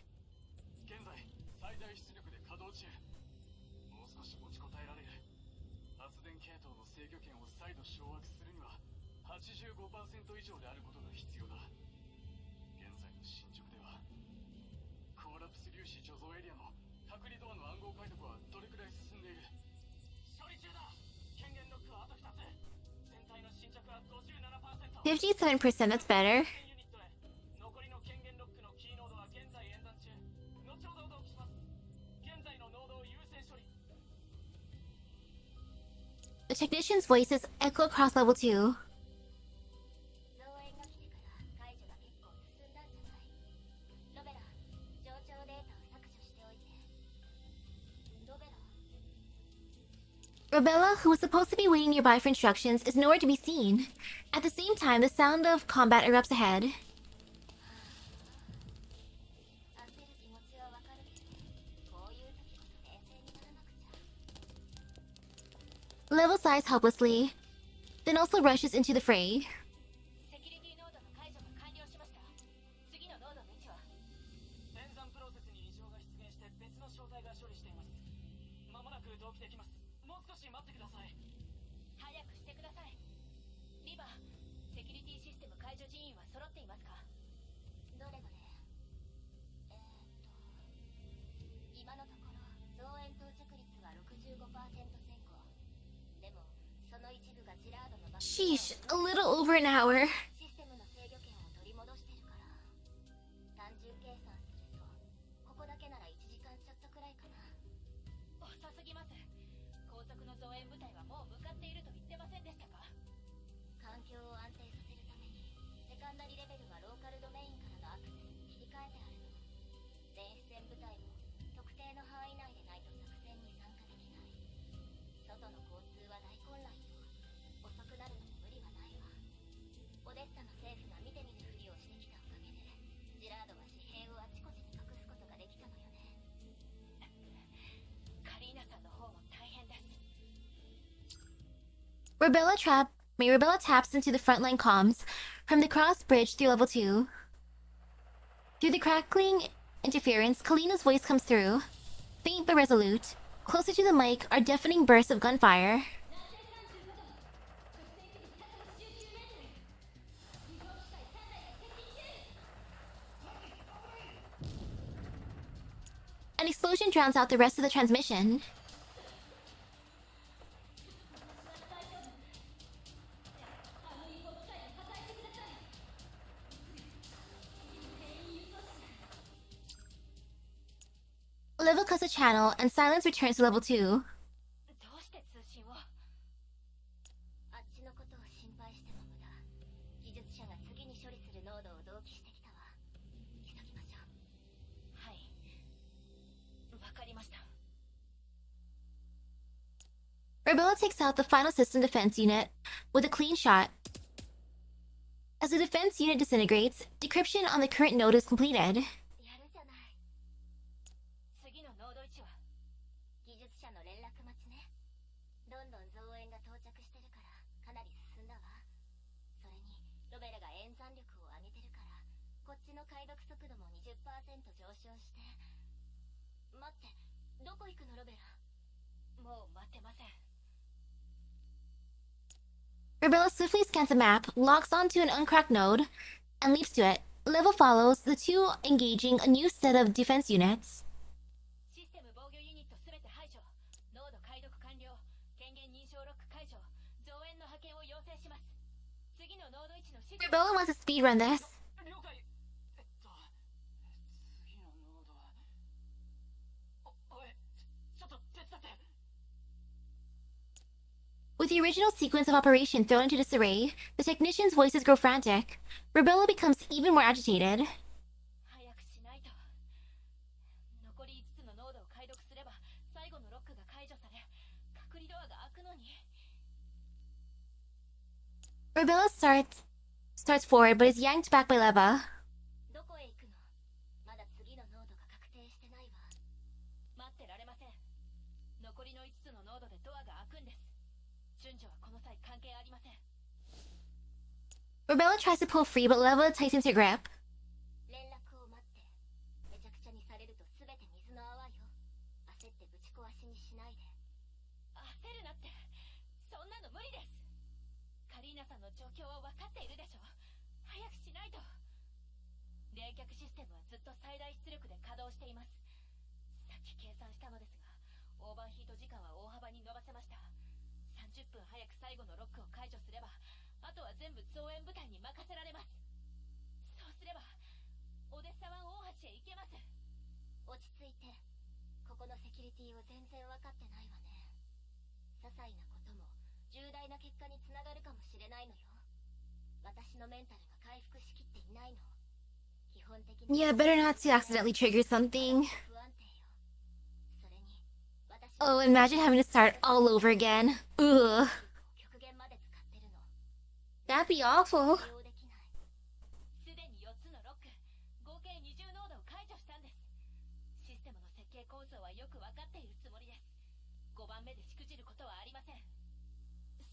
57%, that's better. The technician's voices echo across level 2. 増援が来てから解除が結構進んだんじゃない？ロベラ、上長データを削除しておいて。ロベラ Robella, who was supposed to be waiting nearby for instructions, is nowhere to be seen. At the same time, the sound of combat erupts ahead. 焦る気持ちはわかるけど、こういう時こそ冷静にならなくちゃ。 Level sighs helplessly, then also rushes into the fray. セキュリティノードの解除が完了しました。次のノードの位置は？電算プロセスに異常が出現して別の小隊が処理しています。まもなく同期できます。もう少し待ってください。早くしてください。リバ、セキュリティシステム解除人員は揃っていますか？どれどれ。今のところ増援到着率は 65% 前後。でもその一部がジラードのバック Sheesh, a little over an hour. システムの制御権を取り戻してるから。単純計算するとここだけなら1時間ちょっとくらいかな。遅すぎます。高速の増援部隊はもう向かっていると言ってませんでしたか？環境を安定させるためにセカンダリレベルはローカルドメインからのアクセスに切り替えてあるの。電子戦部隊も特定の範囲内でないと作戦に参加できない。外の交通は大混乱よ。遅くなるのも無理はないわ。オデッサの政府が見て見ぬふりをしてきたおかげでジラードは紙幣をあちこちに隠すことができたのよね。カリーナさんの方も大変です。 Robella taps into the frontline comms from the cross bridge through level 2. Through the crackling interference, Kalina's voice comes through, faint but resolute. Closer to the mic are deafening bursts of gunfire. An explosion drowns out the rest of the transmission. Level cuts a channel, and silence returns to level 2. どうして通信を？あっちのことを心配しても無駄。技術者が次に処理するノードを同期してきたわ。急ぎましょう。はい。わかりました。 Robella takes out the final system defense unit with a clean shot. As the defense unit disintegrates, decryption on the current node is completed. やるじゃない。次のノード位置は？技術者の連絡待ちね。どんどん増援が到着してるからかなり進んだわ。それにロベラが演算力を上げてるからこっちの解読速度も 20% 上昇して。待って、どこ行くのロベラ。もう待ってません。 Robella swiftly scans the map, locks onto an uncracked node, and leaps to it. Level follows, the two engaging a new set of defense units. システム防御ユニットすべて排除。ノード解読完了。権限認証ロック解除。増援の派遣を要請します。次のノード位置 Rebella wants to speedrun this. 了解。次の濃度は。おい、ちょっと手伝って。 With the original sequence of operation thrown into disarray, the technicians' voices grow frantic. Rebella becomes even more agitated. 早くしないと。残り5つの濃度を解読すれば最後のロックが解除され隔離ドアが開くのに。 Rebella starts forward but is yanked back by Leva. どこへ行くの？まだ次の濃度が確定してないわ。待ってられません。残りの5つの濃度でドアが開くんです。順序はこの際関係ありません。 Rebella tries to pull free but Leva tightens her grip. 連絡を待って。めちゃくちゃにされると全て水の泡よ。焦ってぶち壊しにしないで。焦るなって。そんなの無理です。カリーナさんの状況は分かっているでしょ。早くしないと。冷却システムはずっと最大出力で稼働しています。さっき計算したのですが、オーバーヒート時間は大幅に伸ばせました。30分早く最後のロックを解除すれば、あとは全部増援部隊に任せられます。そうすればオデッサ湾大橋へ行けます。落ち着いて。ここのセキュリティを全然分かってないわね。些細なことも重大な結果につながるかもしれないのよ。私のメンタルが回復しきっていないの。基本的に Yeah, better not to accidentally trigger something. 不安定よ。それに私 Oh, imagine having to start all over again. Ugh. 極限まで使ってるの。 That'd be awful. 利用できない。すでに4つのロック、合計20濃度を解除したんです。システムの設計構造はよく分かっているつもりです。5番目でしくじることはありません。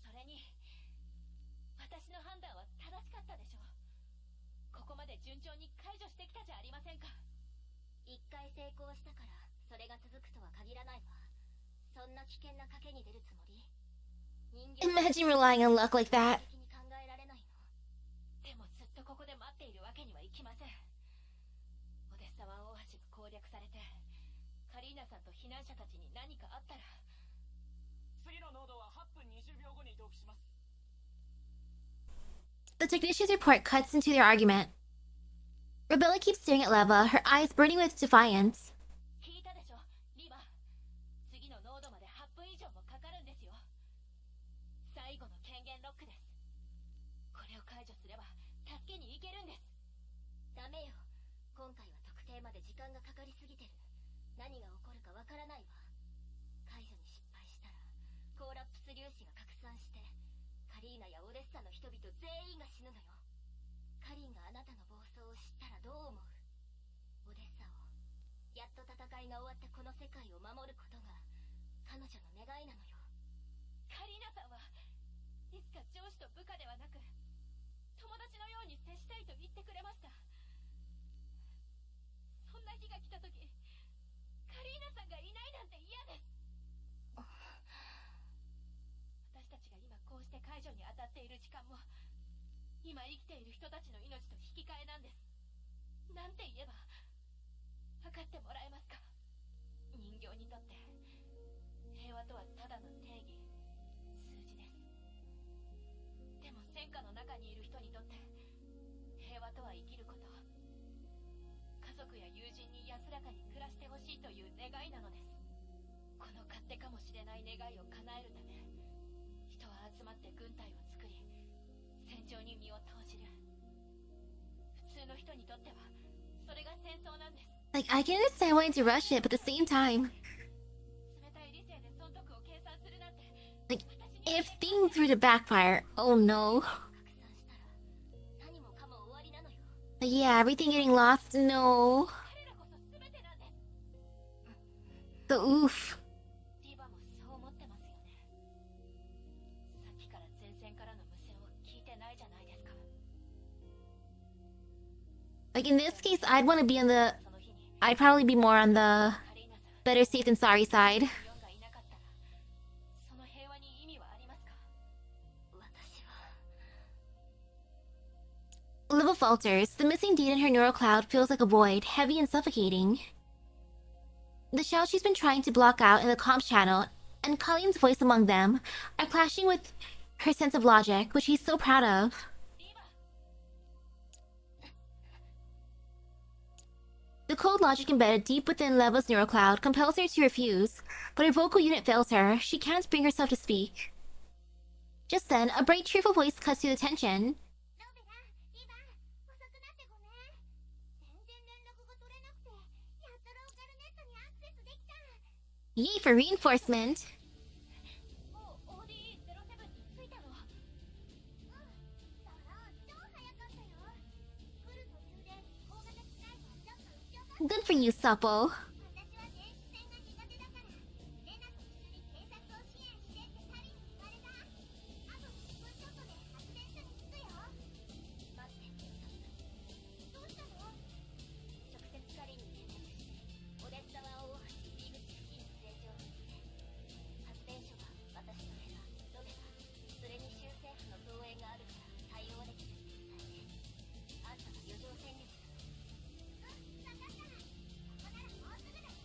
それに私の判断は正しかったでしょう。ここまで順調に解除してきたじゃありませんか。一回成功したからそれが続くとは限らないわ。そんな危険な賭けに出るつもり？人間 Imagine relying on luck like that. 的に考えられないの。でもずっとここで待っているわけにはいきません。オデッサ湾大橋が攻略されてカリーナさんと避難者たちに何かあったら。次の濃度は8分20秒後に同期します。 The technician's report cuts into their argument. Rebella keeps staring at Leva, her eyes burning with defiance. 聞いたでしょ、リバ。次の濃度まで8分以上もかかるんですよ。最後の権限ロックです。これを解除すれば助けに行けるんです。ダメよ。今回は特定まで時間がかかりすぎてる。何が起こるかわからないわ。解除に失敗したらコーラップス粒子が拡散してカリーナやオデッサの人々全員が死ぬのよ。カリンがあなたの暴走を知ったらどう思う？オデッサを、やっと戦いが終わったこの世界を守ることが彼女の願いなのよ。カリーナさんはいつか上司と部下ではなく友達のように接したいと言ってくれました。そんな日が来た時、カリーナさんがいないなんて嫌です。私たちが今こうして解除に当たっている時間も今生きている人たちの命と引き換えなんです。なんて言えば分かってもらえますか？人形にとって平和とはただの定義、数字です。でも戦火の中にいる人にとって平和とは生きること、家族や友人に安らかに暮らしてほしいという願いなのです。この勝手かもしれない願いを叶えるため、人は集まって軍隊を作り戦場に身を投じる。普通の人にとってはそれが戦争なんです。 Like, I can understand wanting to rush it, but at the same time, 冷たい理性で損得を計算するなんて。 like, if things were to backfire, oh no. 拡散したら何もかも終わりなのよ。 Like, yeah, everything getting lost, no. 彼らこそ全てなんです。 The oof. ディバもそう思ってますよね。さっきから前線からの無線を聞いてないじゃないですか。 Like, in this case, I'd want to be on the... その日に I'd probably be more on the カリーナさん、 better safe than sorry side. ヨンがいなかったらその平和に意味はありますか？私は。 Liva falters. The missing data in her neural cloud feels like a void, heavy and suffocating. The shouts she's been trying to block out in the comms channel, and Colleen's voice among them, are clashing with her sense of logic, which she's so proud of. リバ、cold logic embedded deep within Leva's neural cloud compels her to refuse, but her vocal unit fails her. She can't bring herself to speak. Just then, a bright, cheerful voice cuts through the tension. ロベラ、リバ、遅くなってごめん。全然連絡が取れなくて、やっとローカルネットにアクセスできた。Yay for reinforcement! もう OD07 に着いたの。だから超早かったよ。来る途中で大型機械がちょっと後ろが。 Good for you, Supple. 私は電子戦が苦手だから、レナと一緒に警察を支援してってカリンに言われた。あと10分ちょっとで発電所に着くよ。待って、どうしたの？直接カリンに連絡して、オデッサ湾大橋入り口付近の正常に行って、発電所は私とレナ、ロベラ、それに州政府の増援があるから対応できるって伝えて、あんたが余剰戦力だ。分かった。ここならもうすぐだよ。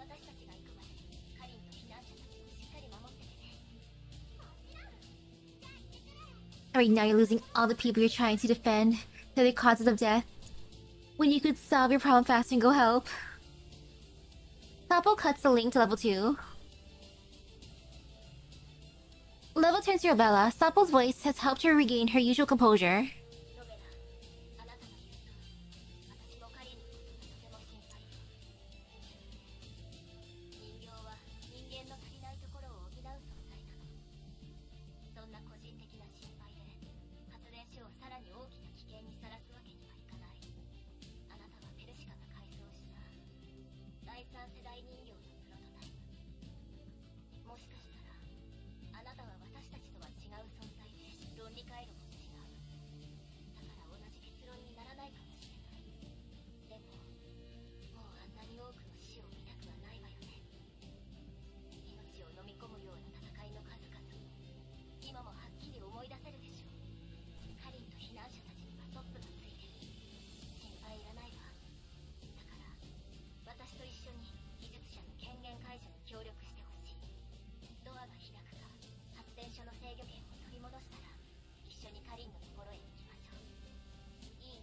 私たちが行くまでカリンと避難者たちをしっかり守っててね。もちろん。じゃあ行ってくる。 Right now you're losing all the people you're trying to defend. They're the causes of death. When you could solve your problem faster and go help. Supple cuts the link to level 2. Level turns to Rebella. Supple's voice has helped her regain her usual composure. ロベラ、あなたの言う通り、私もカリンのことがとても心配よ。人形は人間の足りないところを補う存在なの。そんな個人的な心配で、発電所をさらに大きな危険にさらすわけにはいかない。あなたはペルシカが改造した第三世代人形のプロトタイプ。もしかしたら、あなたは私たちとは違う存在で論理回路も違う。だから同じ結論にならないかもしれない。でも、もうあんなに多くの死を見たくはないわよね。命を飲み込むような戦いの数々を今もはっきり思い出せるでしょう。カリンと避難者たちにはトップがついてる。心配いらないわ。だから私と一緒に技術者の権限解除に協力してほしい。ドアが開くか発電所の制御権を取り戻したら一緒にカリンのところへ行きましょう。いい？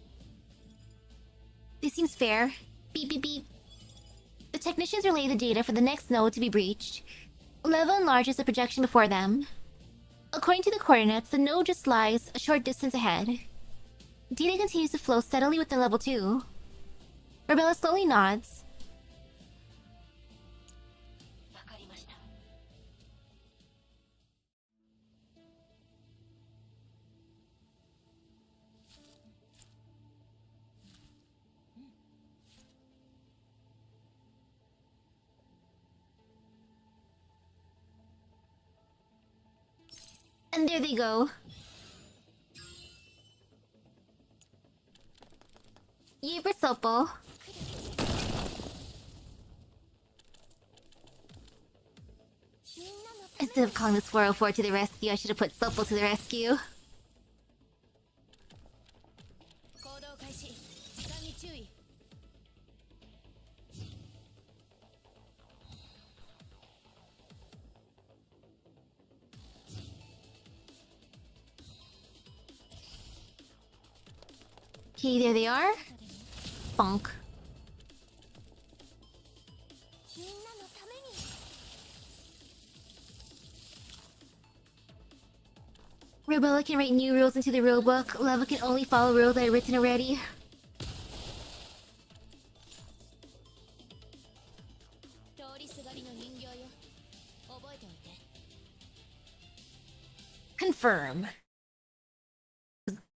This seems fair. Beep beep beep. The technicians relay the data for the next node to be breached. Leva enlarges the projection before them. According to the coordinates, the node just lies a short distance ahead. Data continues to flow steadily within level 2. Rebella slowly nods. わかりました。And there they go. Yay for Supple. Instead of calling this 404 to the rescue, I should have put Supple to the rescue. 行動開始。時間に注意。Okay, there they are. Bonk. みんなのために。 Rebella can write new rules into the rulebook. Leva can only follow rules that are written already. 通りすがりの人形よ。覚えておいて。 Confirm.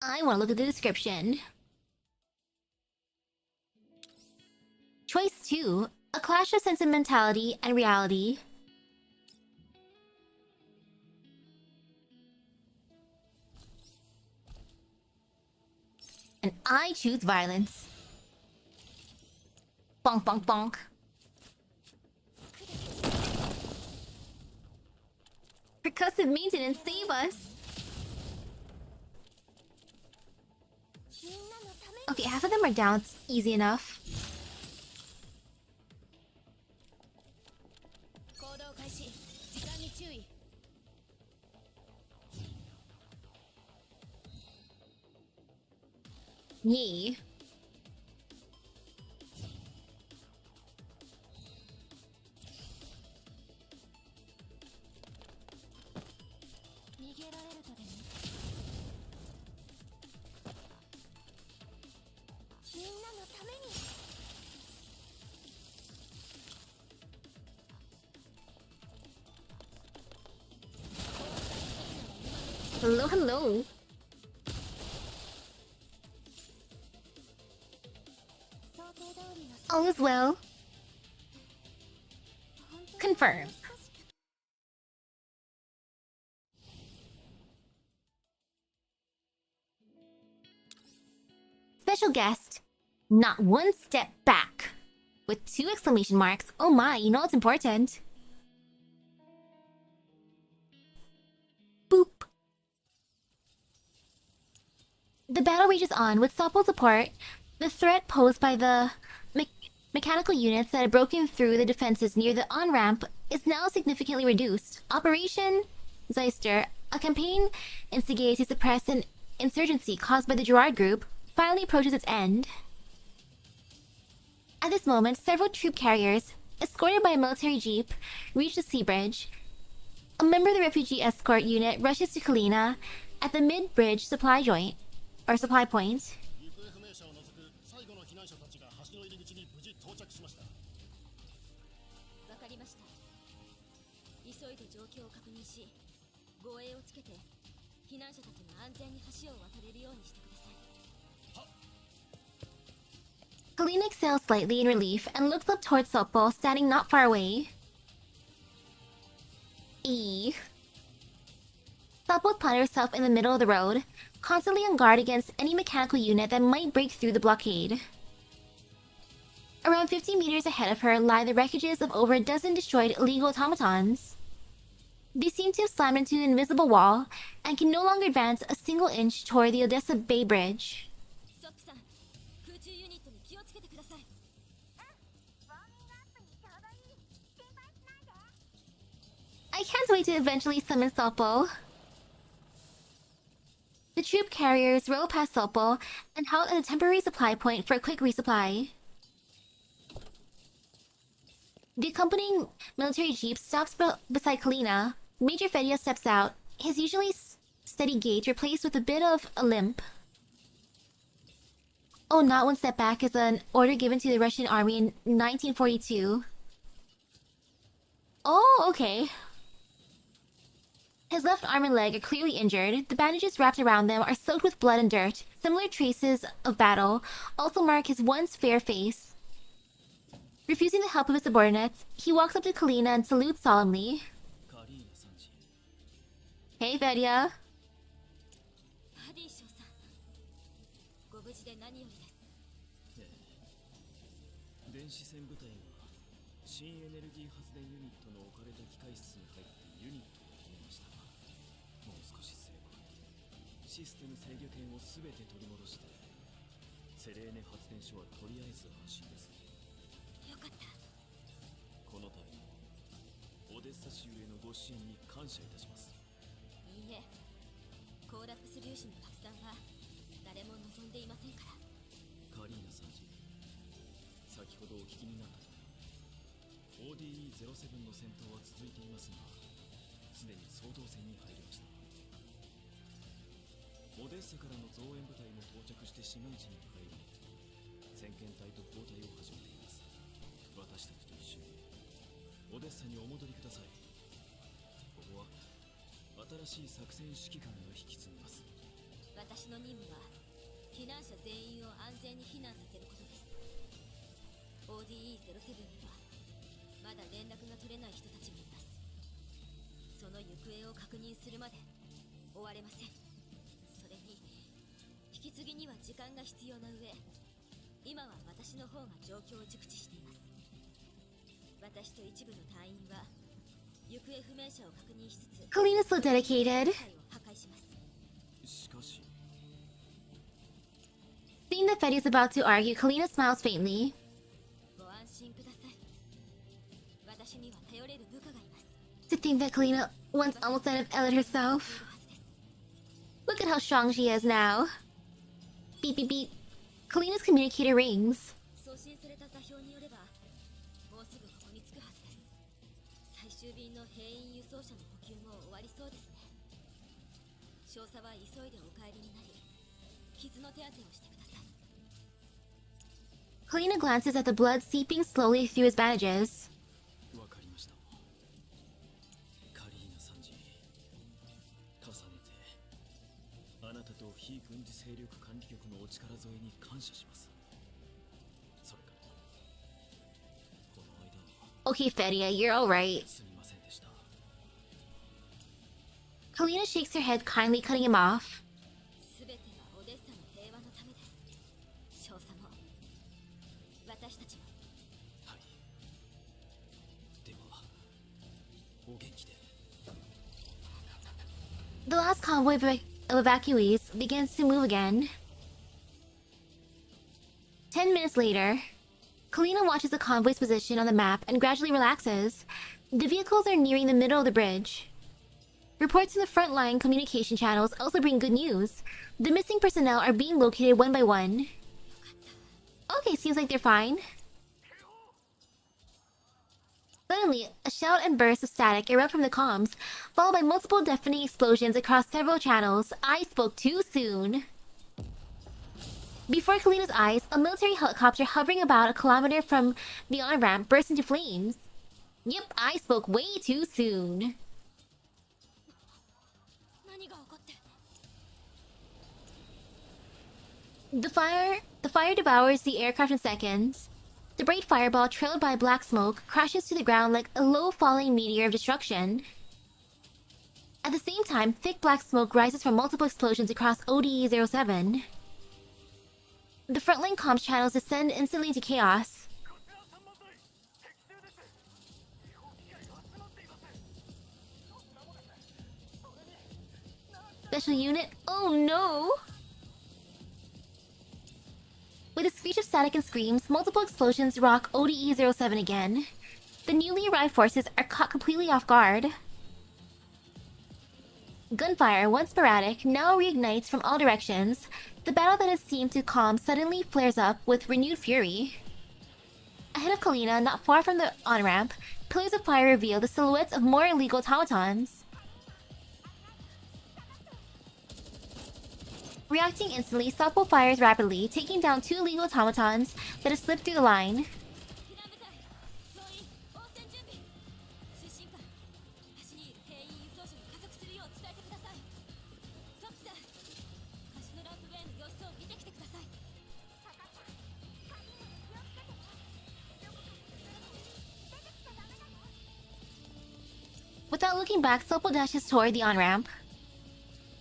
I want to look at the description. Choice 2. A clash of sentimentality and reality. And I choose violence. Bonk, bonk, bonk. Percussive maintenance, save us! みんなのために。 Okay, half of them are down. It's easy enough. 行動開始。時間に注意。 Yee. Hello, hello. All is well. Confirm. Special guest. Not one step back. With 2 exclamation marks. Oh my, you know it's important. Boop. The battle rages on with Sopple's support. The threat posed by the mechanical units that had broken through the defenses near the on-ramp is now significantly reduced. Operation Zeister, a campaign instigated to suppress an insurgency caused by the Gerard Group, finally approaches its end. At this moment, several troop carriers, escorted by a military jeep, reach the sea bridge. A member of the refugee escort unit rushes to Kalina at the mid-bridge supply point. 行方不明者を除く最後の避難者たちが橋の入り口に無事到着しました。わかりました。急いで状況を確認し、護衛をつけて避難者たちが安全に橋を渡れるようにしてください。 Kalina exhales slightly in relief and looks up towards Soppo, standing not far away. Soppo planted herself in the middle of the road, constantly on guard against any mechanical unit that might break through the blockade. Around 50 meters ahead of her lie the wreckages of over a dozen destroyed illegal automatons. They seem to have slammed into an invisible wall and can no longer advance a single inch toward the Odessa Bay Bridge. I can't wait to eventually summon Soppo. The troop carriers roll past Soppo and halt at a temporary supply point for a quick resupply. The accompanying military jeep stops beside Kalina. Major Fedia steps out, his usually steady gait replaced with a bit of a limp. Oh, not one step back is an order given to the Russian army in 1942. Oh, okay. His left arm and leg are clearly injured. The bandages wrapped around them are soaked with blood and dirt. Similar traces of battle also mark his once fair face. Refusing the help of his subordinates, he walks up to Kalina and salutes solemnly. Hey, Fedia. システム制御権をすべて取り戻してセレーネ発電所はとりあえず安心です。よかった。この度オデッサ州へのご支援に感謝いたします。いいえ、コーラプス粒子の拡散は誰も望んでいませんから。カリーナさんじ、先ほどお聞きになったとおり ODE-07 の戦闘は続いていますが、すでに総動戦に入りました。オデッサからの増援部隊も到着して市街地に入り、先遣隊と交代を始めています。私たちと一緒にオデッサにお戻りください。ここは新しい作戦指揮官が引き継ぎます。私の任務は避難者全員を安全に避難させることです。 ODE-07 にはまだ連絡が取れない人たちがいます。その行方を確認するまで終われません。引き継ぎには時間が必要な上、今は私の方が状況を熟知しています。私と一部の隊員は行方不明者を確認しつつ Kalina's so dedicated. 破壊します。しかし Seeing that Fedia's about to argue, Kalina smiles faintly. ご安心ください。私には頼れる部下がいます。 To think that Kalina once almost out of Elliot herself. Look at how strong she is now. Beep beep beep. Kalina's communicator rings. 送信された座標によれば、もうすぐここに着くはずです。最終便の兵員輸送車の補給も終わりそうですね。少佐は急いでお帰りになり、傷の手当てをしてください。 Kalina glances at the blood seeping slowly through his bandages. わかりました。カリーナさんじ、重ねてに感謝します。それからこの間は Okay, Feria, you're alright. すみませんでした。 Kalina shakes her head, kindly cutting him off. 全てはオデッサの平和のためです。少佐も私たちも。はい。ではお元気で。 The last convoy of evacuees begins to move again. 10 minutes later, Kalina watches the convoy's position on the map and gradually relaxes. The vehicles are nearing the middle of the bridge. Reports from the Frontline communication channels also bring good news. The missing personnel are being located one by one. Okay, seems like they're fine. Suddenly, a shout and burst of static erupt from the comms, followed by multiple deafening explosions across several channels. I spoke too soon. Before Kalina's eyes, a military helicopter hovering about a kilometer from the on-ramp burst into flames. Yep, I spoke way too soon. 何が起こって。 The fire devours the aircraft in seconds. The bright fireball, trailed by black smoke, crashes to the ground like a low-falling meteor of destruction. At the same time, thick black smoke rises from multiple explosions across ODE-07. The frontline comms channels descend instantly into chaos. Special unit? Oh no! With a screech of static and screams, multiple explosions rock ODE-07 again. The newly arrived forces are caught completely off guard. Gunfire, once sporadic, now reignites from all directions. The battle that has seemed to calm suddenly flares up with renewed fury. Ahead of Kalina, not far from the on-ramp, pillars of fire reveal the silhouettes of more illegal automatons. Reacting instantly, Supple fires rapidly, taking down 2 illegal automatons that have slipped through the line. 避難部隊総員応戦準備。推進官橋にいる兵員輸送車に加速するよう伝えてください。ソップさん橋のランプウェイの様子を見てきてください。 Without looking back, Supple dashes toward the on-ramp.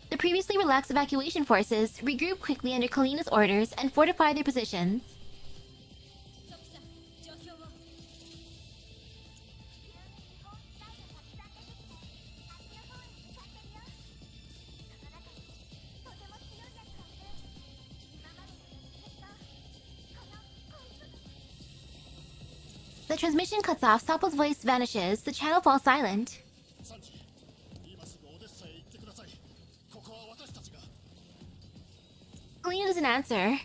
The previously relaxed evacuation forces regroup quickly under Kalina's orders and fortify their positions. ソップさん状況を。 The transmission cuts off, Supple's voice vanishes, the channel falls silent. サンジ、今すぐオデッサへ行ってください。ここは私たちが。 Kalina doesn't answer.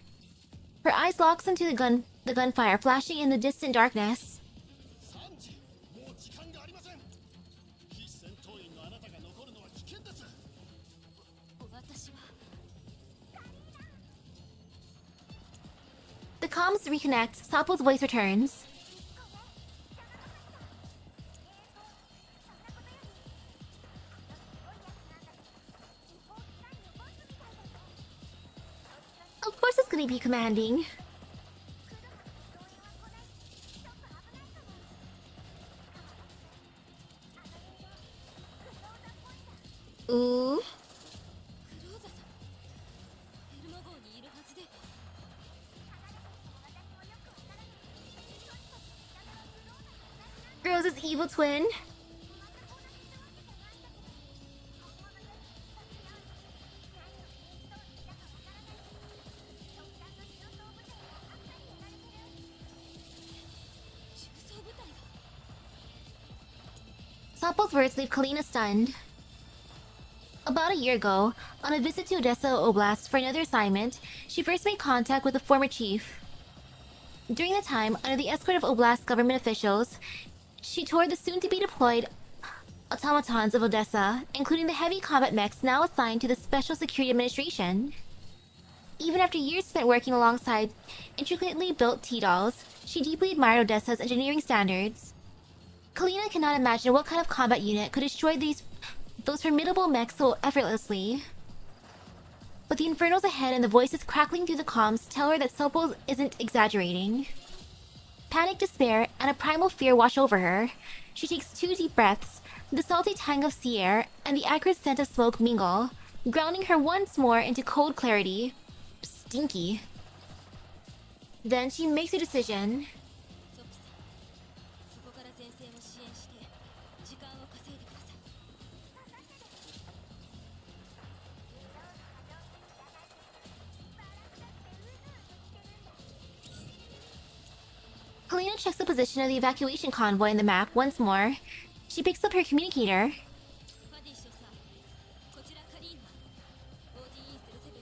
Her eyes locks onto the gunfire flashing in the distant darkness. サンジ、もう時間がありません。非戦闘員のあなたが残るのは危険です。私は。 The comms reconnect, Supple's voice returns. Of course it's gonna be commanding. Ooh. クローザさんエルマ号にいるはずで。 Roses' evil twin. Sopple's words leave Kalina stunned. About a year ago, on a visit to Odessa Oblast for another assignment, she first made contact with a former chief. During the time, under the escort of Oblast government officials, she toured the soon-to-be-deployed automatons of Odessa, including the heavy combat mechs now assigned to the Special Security Administration. Even after years spent working alongside intricately built T-dolls, she deeply admired Odessa's engineering standards. Kalina cannot imagine what kind of combat unit could destroy those formidable mechs so effortlessly. But the infernos ahead and the voices crackling through the comms tell her that Sopo isn't exaggerating. Panic, despair, and a primal fear wash over her. She takes 2 deep breaths. The salty tang of sea air and the acrid scent of smoke mingle, grounding her once more into cold clarity. Stinky. Then she makes a decision. そこから前線を支援して時間を稼いでください。 Helena checks the position of the evacuation convoy in the map once more. She picks up her communicator. ファディ少佐、こちらカリーナ ODE07 で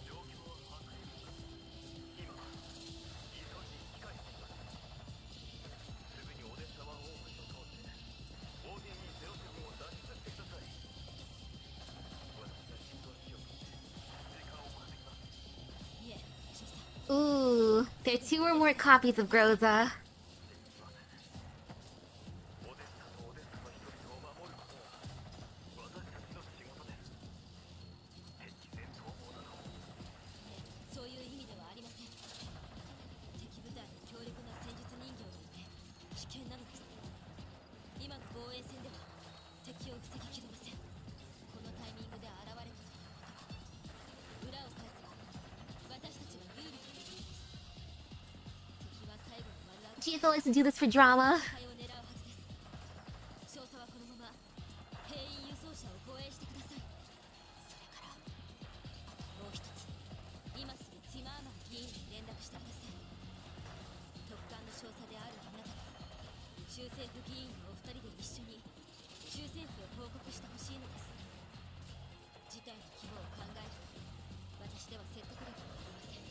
状況は把握しています。今イソジに控えています。すぐにオデッサ湾大橋を通って ODE07 を脱出してください。私が陣頭指揮を取って時間を稼ぎます。いえ少佐 Ooh, there are 2 or more copies of Groza. オデッサとオデッサの人々を守ることは私たちの仕事です。敵戦逃亡などそういう意味ではありません。敵部隊の強力な戦術人形にいて危険なのです。今の防衛戦では敵を防ぎきれません。このタイミングで現れたということは裏を返せば私たちが有利ということです。敵は最後に丸揚げ Chico likes to do this for drama. を狙うはずです。少佐はこのまま兵員輸送車を護衛してください。それからあともう一つ、今すぐティマーマン議員に連絡してください。特艦の少佐であるあなたが州政府議員のお二人で一緒に州政府へ報告してほしいのです。事態の規模を考えると私では説得力がありません。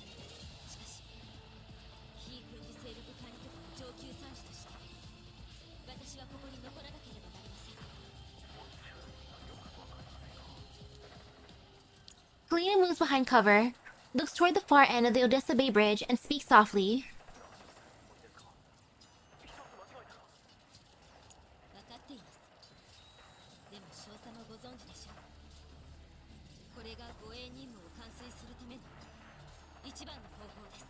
しかし非軍事勢力管理局の上級参事として私はここに残らなければなりません。 Helena moves behind cover, looks toward the far end of the Odessa Bay Bridge, and speaks softly. 分かっています。でも少佐もご存知でしょう。これが護衛任務を完遂するための一番の方法です。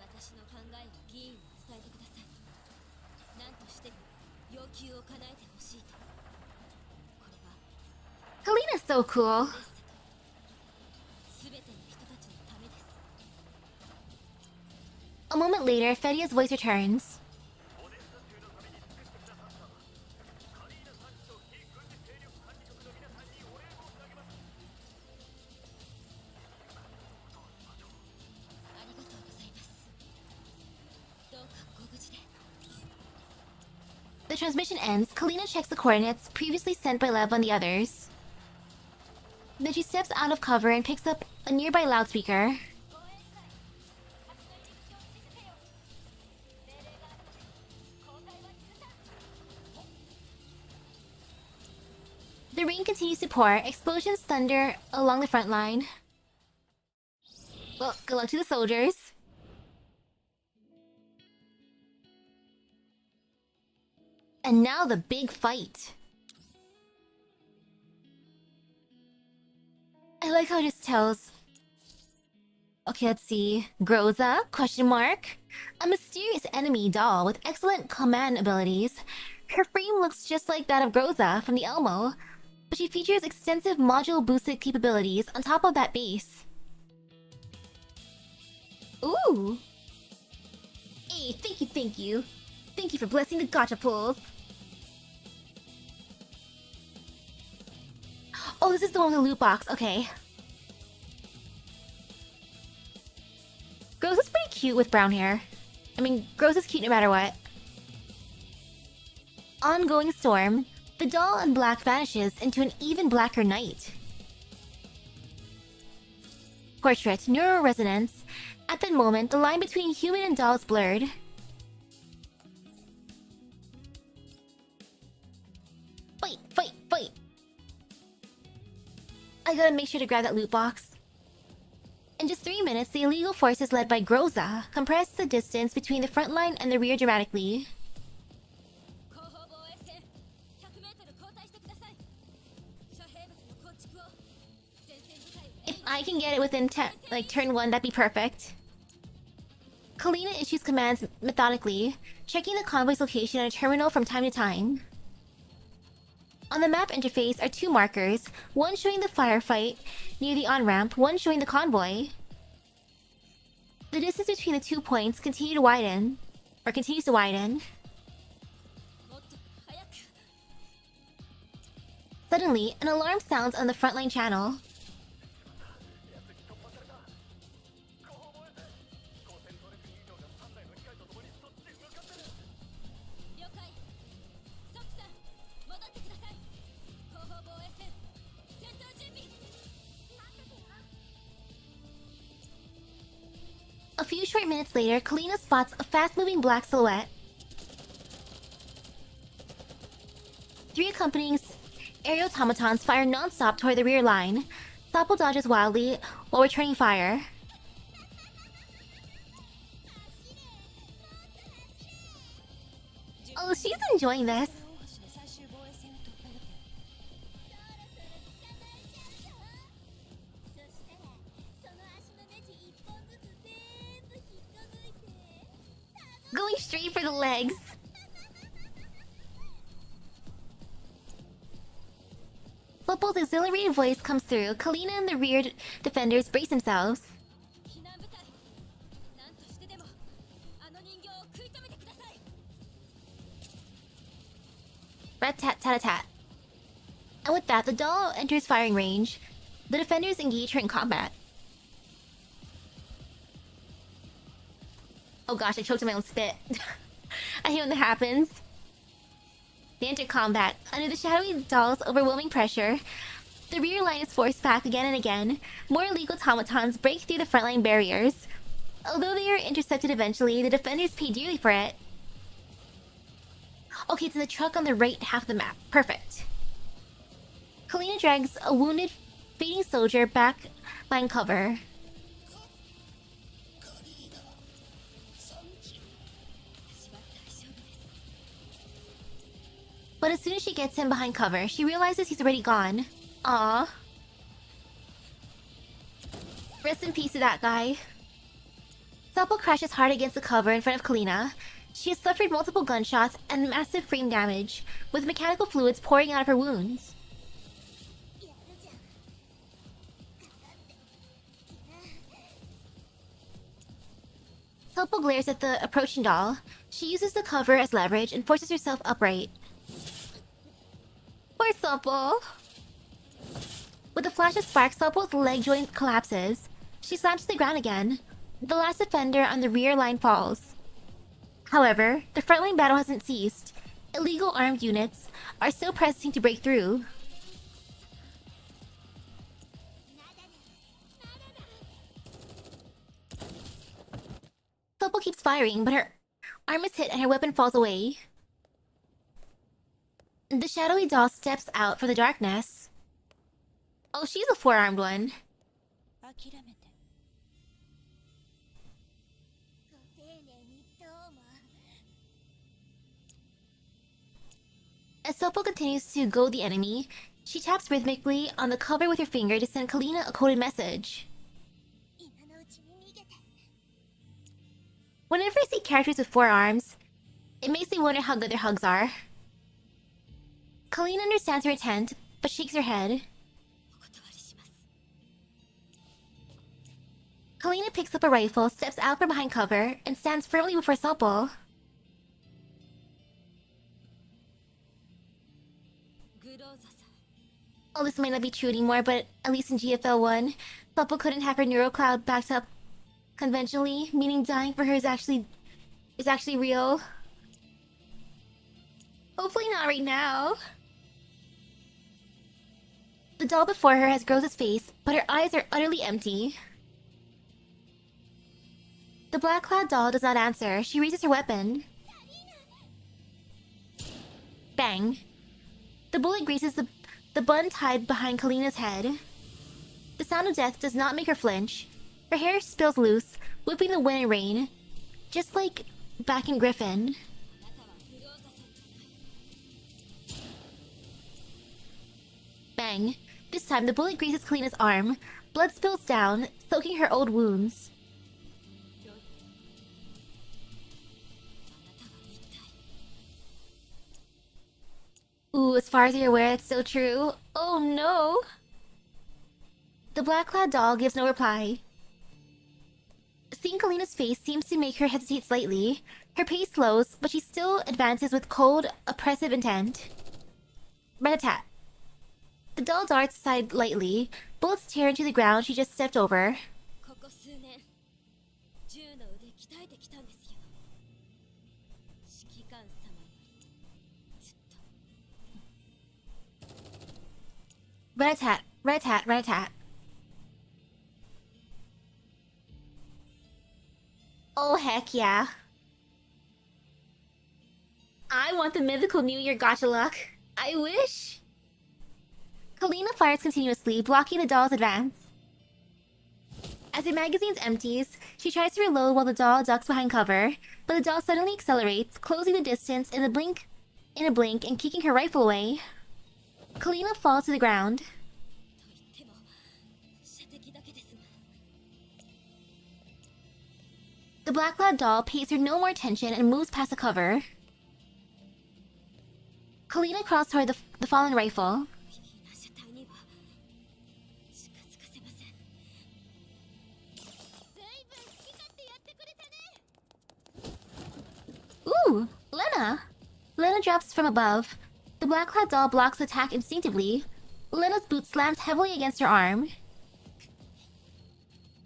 私の考えを議員に伝えてください。何としても要求を叶えてほしいと。これは Helena's so cool. 全ての人たちのためです。 A moment later, Fedia's voice returns. オデッサ州のために尽くしてくださったカリーナ参事と非軍事勢力管理局の皆さんにお礼申し上げます。ありがとうございます。どうかご無事で。 The transmission ends. Kalina checks the coordinates previously sent by Lev on the others. Then she steps out of cover and picks up a nearby loudspeaker. The rain continues to pour, explosions thunder along the front line. Well, good luck to the soldiers. And now the big fight. I like how it just tells. Okay, let's see. Groza? Question mark. A mysterious enemy doll with excellent command abilities. Her frame looks just like that of Groza from the Elmo, but she features extensive module boosted capabilities on top of that base. Ooh! Hey, thank you, thank you. Thank you for blessing the gacha pulls. Oh, this is the one with the loot box. Okay. Gross is pretty cute with brown hair. I mean, Gross is cute no matter what. Ongoing storm. The doll in black vanishes into an even blacker night. Portrait. Neural resonance. At that moment, the line between human and doll is blurred. Fight! Fight! Fight! I gotta make sure to grab that loot box. In just 3 minutes, the illegal forces led by Groza compressed the distance between the front line and the rear dramatically. 後方防衛線 100m 後退してください。遮蔽物の構築を前線部隊を I can get it within turn 1, that'd be perfect. Kalina issues commands methodically, checking the convoy's location at a terminal from time to time. On the map interface are 2 markers, one showing the firefight near the on-ramp, one showing the convoy. The distance between the 2 points continues to widen. Suddenly, an alarm sounds on the Frontline channel. A few short minutes later, Kalina spots a fast-moving black silhouette. 3 accompanying aerial automatons fire non-stop toward the rear line. Sopple dodges wildly while returning fire. Oh, she's enjoying this. Going straight for the legs. Sopple's exhilarated voice comes through. Kalina and the rear defenders brace themselves. Rat-tat-tat-tat-tat. And with that, the doll enters firing range. The defenders engage her in combat. Oh gosh, I choked on my own spit. I hate when that happens. They enter combat. Under the shadowy doll's overwhelming pressure, the rear line is forced back again and again. More illegal automatons break through the frontline barriers. Although they are intercepted eventually, the defenders pay dearly for it. Okay, it's in the truck on the right half of the map. Perfect. Kalina drags a wounded, fading soldier back behind cover. But as soon as she gets him behind cover, she realizes he's already gone. Aww. Rest in peace to that guy. Sopple crashes hard against the cover in front of Kalina. She has suffered multiple gunshots and massive frame damage, with mechanical fluids pouring out of her wounds. Sopple glares at the approaching doll. She uses the cover as leverage and forces herself upright. Poor Sopple. With a flash of sparks, Sopple's leg joint collapses. She slams to the ground again. The last defender on the rear line falls. However, the frontline battle hasn't ceased. Illegal armed units are still pressing to break through. Sopple keeps firing, but her arm is hit and her weapon falls away. The shadowy doll steps out from the darkness. Oh, she's a 4-armed one. As Sopple continues to goad the enemy, she taps rhythmically on the cover with her finger to send Kalina a coded message. Whenever I see characters with 4 arms, it makes me wonder how good their hugs are. Kalina understands her intent, but shakes her head. Kalina picks up a rifle, steps out from behind cover, and stands firmly before Sopple. Oh, this might not be true anymore, but at least in GFL 1, Sopple couldn't have her neural cloud backed up conventionally, meaning dying for her is actually real. Hopefully not right now. The doll before her has Grose's face, but her eyes are utterly empty. The black-clad doll does not answer. She raises her weapon. Bang. The bullet grazes the bun tied behind Kalina's head. The sound of death does not make her flinch. Her hair spills loose, whipping the wind and rain, just like back in Griffin. Bang. This time, the bullet grazes Kalina's arm, Blood spills down, soaking her old wounds. ロイ、あなたは一体。 Ooh, as far as you're aware, it's still true. Oh no! The black-clad doll gives no reply. Seeing Kalina's face seems to make her hesitate slightly. Her pace slows, but she still advances with cold, oppressive intent. Rat-a-tat. The doll darts aside lightly. Bullets tear into the ground she just stepped over. ここ数年、銃の腕鍛えてきたんですよ。指揮官様よりずっと。 Rat-a-tat, rat-a-tat, rat-a-tat. Oh heck yeah. I want the mythical New Year gacha luck. I wish. Kalina fires continuously, blocking the doll's advance. As the magazine empties, she tries to reload while the doll ducks behind cover, but the doll suddenly accelerates, closing the distance in a blink and kicking her rifle away. Kalina falls to the ground. と言っても射的だけですが。 The black-clad doll pays her no more attention and moves past the cover. Kalina crawls toward the fallen rifle. 危険な車体には近づかせません。ずいぶん好き勝手やってくれたね。 Ooh! Lena! Lena drops from above. The black-clad doll blocks the attack instinctively. Lena's boot slams heavily against her arm.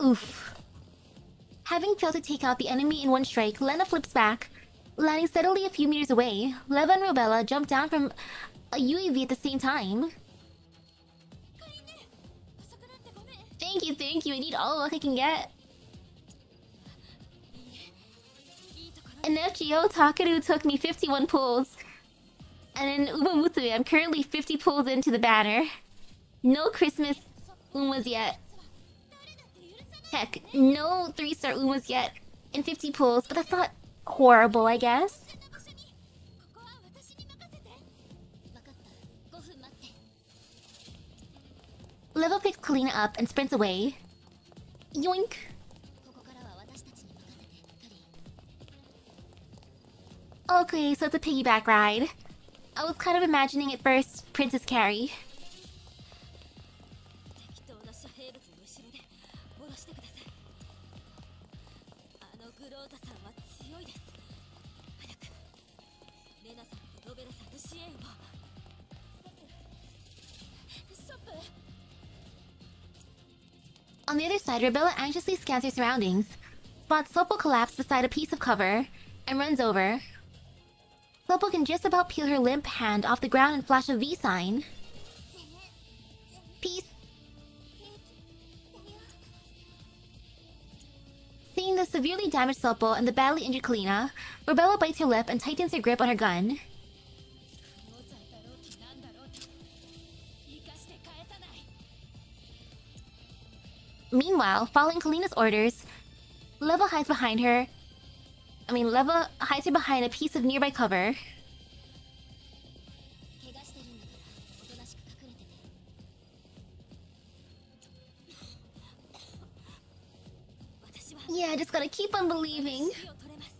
Oof. Having failed to take out the enemy in one strike, Lena flips back. Landing steadily a few meters away, Leva and Robella jump down from a UAV at the same time. Thank you, I need all the luck I can get. In FGO, Takaru took me 51 pulls. And in Uma Musume, I'm currently 50 pulls into the banner. No Christmas Umas yet. Heck, no 3-star Umas yet. And 50 pulls, but that's not horrible, I guess. ここは私に任せて。分かった。5分待って。 Leva picks Kalina up and sprints away. Yoink. ここからは私たちに任せて、カリー。 Okay, so it's a piggyback ride. I was kind of imagining at first Princess Carrie. 適当な遮蔽物の後ろで下ろしてください。あのグロータさんは強いです。早くレナさんとロベラさんの支援を。ストップ。 On the other side, Rebella anxiously scans her surroundings, spots Sopo collapse beside a piece of cover, and runs over. Sopo can just about peel her limp hand off the ground and flash a V sign. Peace. Seeing the severely damaged Sopo and the badly injured Kalina, Rebella bites her lip and tightens her grip on her gun. 不能罪だろうとなんだろうと生かして返さない。 Meanwhile, following Kalina's orders, Leva hides behind her. Leva hides her behind a piece of nearby cover. 怪我してるんだからおとなしく隠れてね。私は Yeah, I just gotta keep on believing. 指揮を取れます。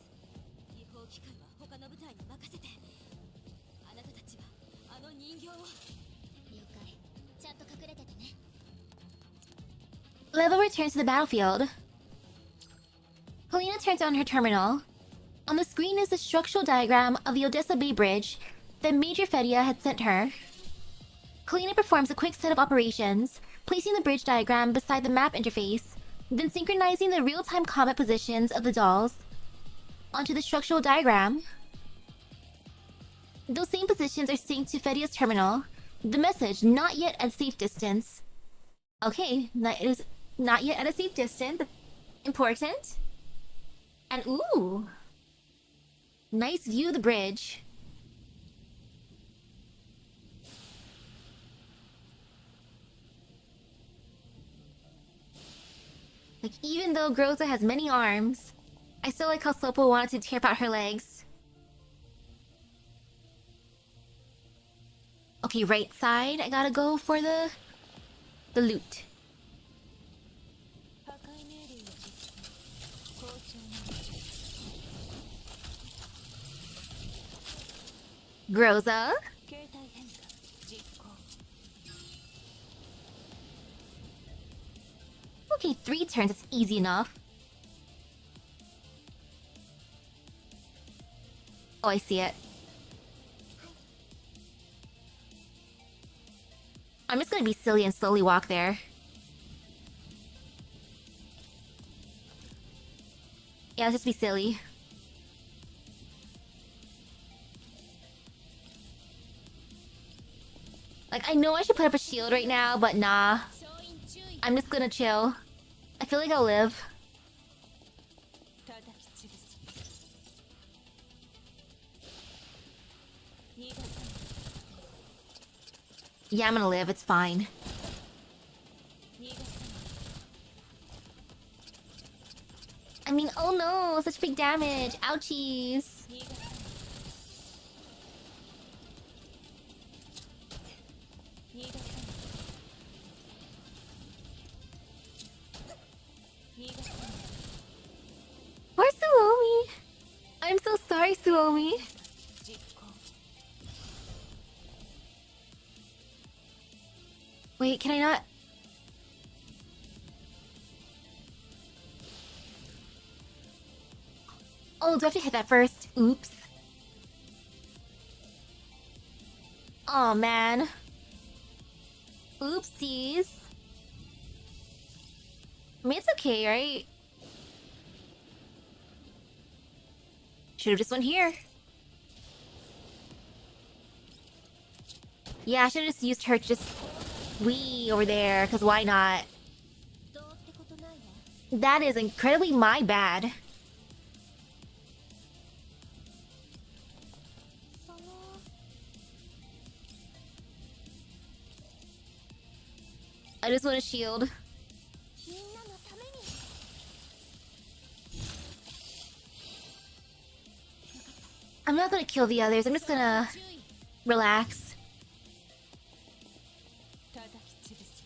違法機関は他の部隊に任せて。あなたたちはあの人形を。了解。ちゃんと隠れててね。 Leva returns to the battlefield. Kalina turns on her terminal. On the screen is the structural diagram of the Odessa Bay Bridge that Major Fedia had sent her. Kalina performs a quick set of operations, placing the bridge diagram beside the map interface, then synchronizing the real-time combat positions of the dolls onto the structural diagram. Those same positions are synced to Fedia's terminal. The message, not yet at safe distance. Okay, that is not yet at a safe distance. Important. And ooh, nice view of the bridge. Like, even though Groza has many arms, I still like how Sopo wanted to tear apart her legs. Okay, right side, I gotta go for the loot. Groza. 携帯変化実行 Okay, 3 turns, it's easy enough. Oh, I see it. I'm just gonna be silly and slowly walk there. Yeah, let's just be silly. Like, I know I should put up a shield right now, but nah. 総員注意 I'm just gonna chill. I feel like I'll live. 叩き潰す逃がさない Yeah, I'm gonna live, it's fine. 逃がさない I mean, oh no, such big damage. Ouchies. 逃がさない逃がさない逃がさない Where's Suomi? I'm so sorry, Suomi. 実行 Wait, can I not? Oh, do I have to hit that first? Oops. Oh man. Oopsies. I mean, it's okay, right? Should've just went here. Yeah, I should've just used her to just wee over there, because why not? どうってことないわ That is incredibly my bad. その I just want a shield. みんなのために I'm not gonna kill the others, I'm just gonna 注意 relax. 叩き潰す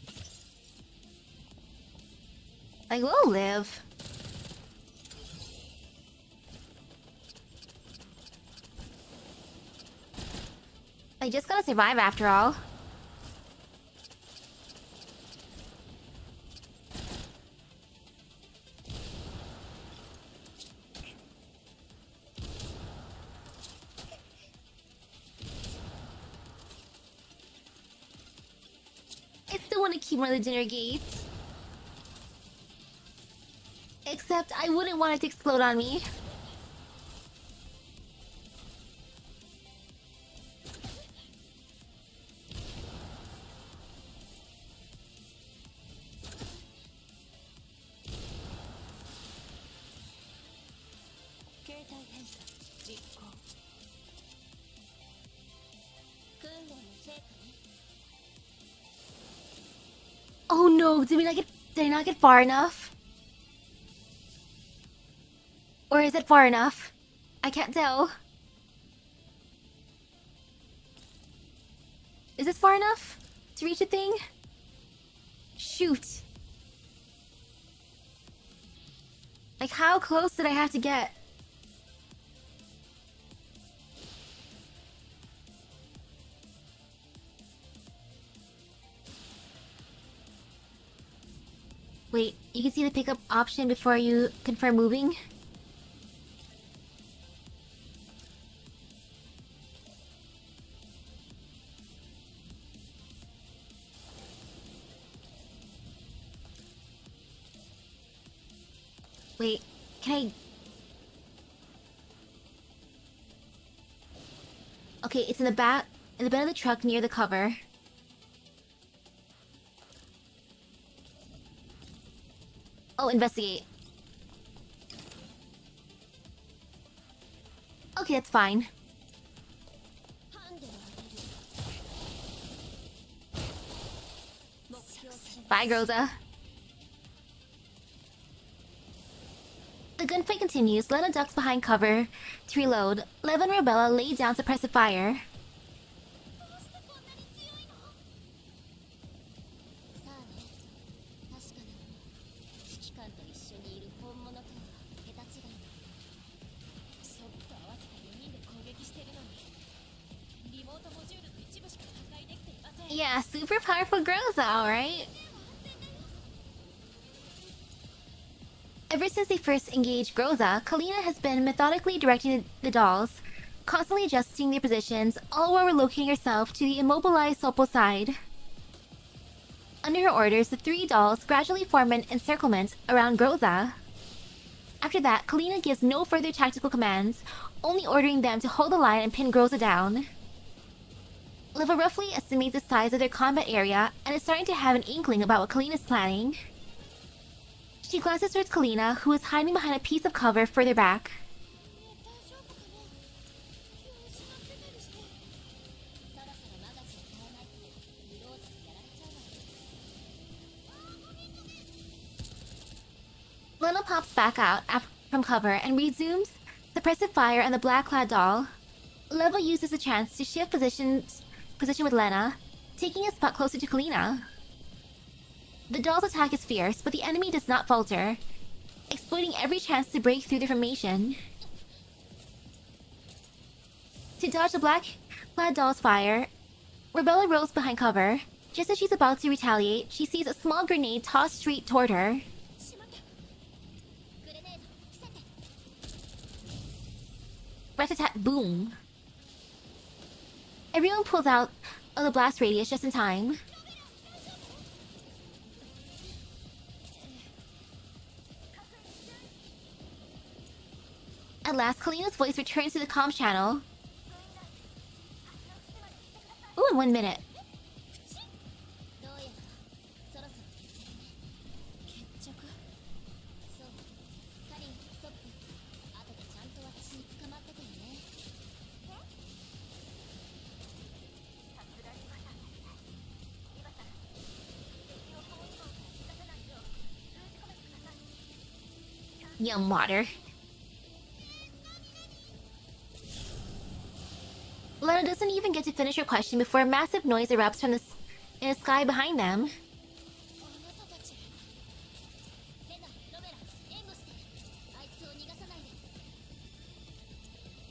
Like, we'll live. I just gotta survive after all. I still want to keep one of the dinner gates. Except I wouldn't want it to explode on me. Oh no, did I not get far enough? Or is it far enough? I can't tell. Is this far enough to reach a thing? Shoot. Like, how close did I have to get? Wait, you can see the pickup option before you confirm moving? Wait, can I... Okay, it's in the back of the truck near the cover. Oh, investigate. Okay, that's fine. ハンデを上げる目標線 Bye, Groza. The gunfight continues. Lena ducks behind cover to reload. Lev and Rebella lay down suppressive fire. どうしてこんなに強いのさあね確かなの指揮官と一緒にいる本物とは桁違いなそっと合わせて4人で攻撃してるのに Yeah, super powerful girls, alright? Ever since they first engaged Groza, Kalina has been methodically directing the dolls, constantly adjusting their positions, all while relocating herself to the immobilized Sopo side. Under her orders, the three dolls gradually form an encirclement around Groza. After that, Kalina gives no further tactical commands, only ordering them to hold the line and pin Groza down. Leva roughly estimates the size of their combat area and is starting to have an inkling about what Kalina's planning. She glances towards Kalina, who is hiding behind a piece of cover further back. Lena pops back out from cover and resumes suppressive fire on the black-clad doll. Leva uses the chance to shift position with Lena, taking a spot closer to Kalina. The doll's attack is fierce, but the enemy does not falter, exploiting every chance to break through the formation. To dodge the black-clad doll's fire, Rebella rolls behind cover. Just as she's about to retaliate, she sees a small grenade tossed straight toward her. Rat-a-tat, boom. Everyone pulls out of the blast radius just in time. At last, Kalina's voice returns to the comms channel. Ooh, in 1 minute. Yum water. Lena doesn't even get to finish her question before a massive noise erupts from in the sky behind them.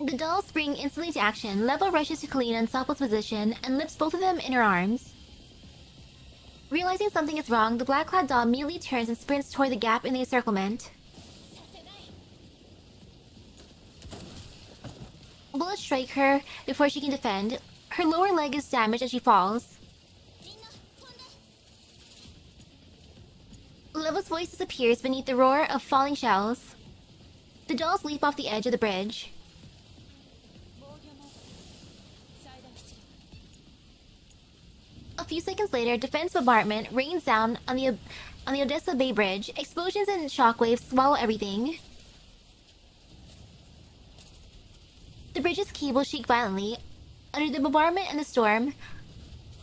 The dolls spring instantly to action. Leva rushes to Kalina and Sopo's position and lifts both of them in her arms. Realizing something is wrong, the black-clad doll immediately turns and sprints toward the gap in the encirclement. Bullets strike her before she can defend. Her lower leg is damaged as she falls. Leva's voice disappears beneath the roar of falling shells. The dolls leap off the edge of the bridge. A few seconds later, defense bombardment rains down on the Odessa Bay Bridge. Explosions and shockwaves swallow everything. The bridge's cables shake violently. Under the bombardment and the storm,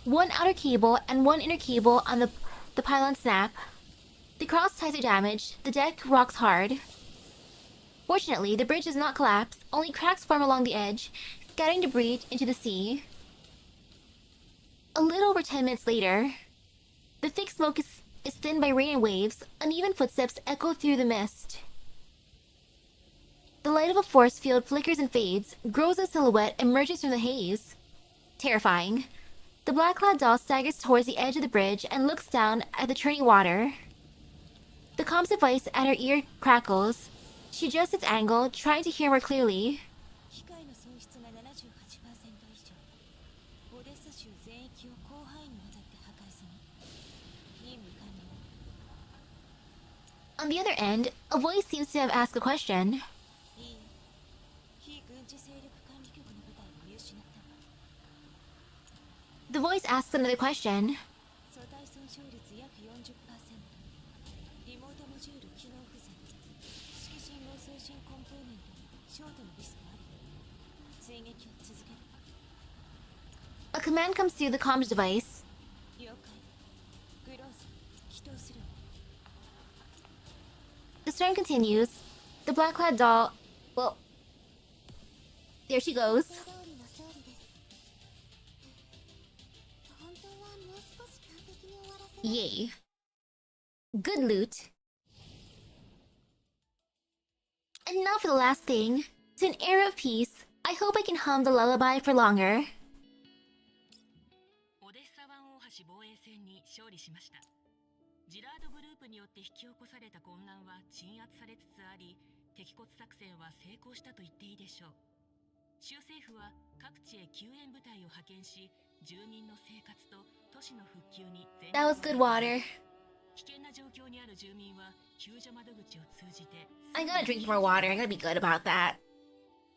one outer cable and one inner cable on the pylon snap. The cross ties are damaged. The deck rocks hard. Fortunately, the bridge does not collapse. Only cracks form along the edge, scattering debris into the sea. A little over 10 minutes later, the thick smoke is thinned by rain and waves. Uneven footsteps echo through the mist. The light of a force field flickers and fades. Groza's silhouette emerges from the haze. Terrifying. The black-clad doll staggers towards the edge of the bridge and looks down at the churning water. The comms device at her ear crackles. She adjusts its angle, trying to hear more clearly. On the other end, a voice seems to have asked a question. The voice asks another question. A command comes through the comms device. The storm continues. The black-clad doll... Well... There she goes. Yay. Good loot. And now for the last thing. To an era of peace, I hope I can hum the lullaby for longer. 勝利しました。ジラードグループによって引き起こされた混乱は鎮圧されつつあり、敵骨作戦は成功したと言っていいでしょう。州政府は各地へ救援部隊を派遣し、住民の生活と都市の復旧に全力 That was good water. 危険な状況にある住民は救助窓口を通じて I gotta drink more water. I gotta be good about that.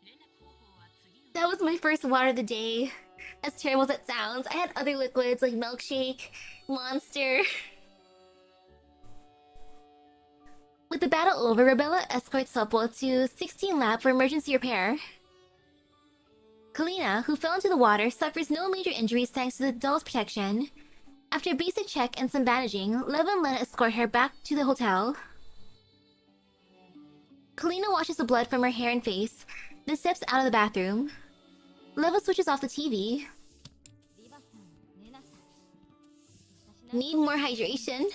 連絡方法は次の That was my first water of the day. As terrible as it sounds, I had other liquids like milkshake, Monster. With the battle over, Rebella escorts Supple to 16 Lab for emergency repair. Kalina, who fell into the water, suffers no major injuries thanks to the doll's protection. After a basic check and some bandaging, Leva and Lena escort her back to the hotel. Kalina washes the blood from her hair and face, then steps out of the bathroom. Leva switches off the TV. リバさん、レナさん、私なんか Need more hydration.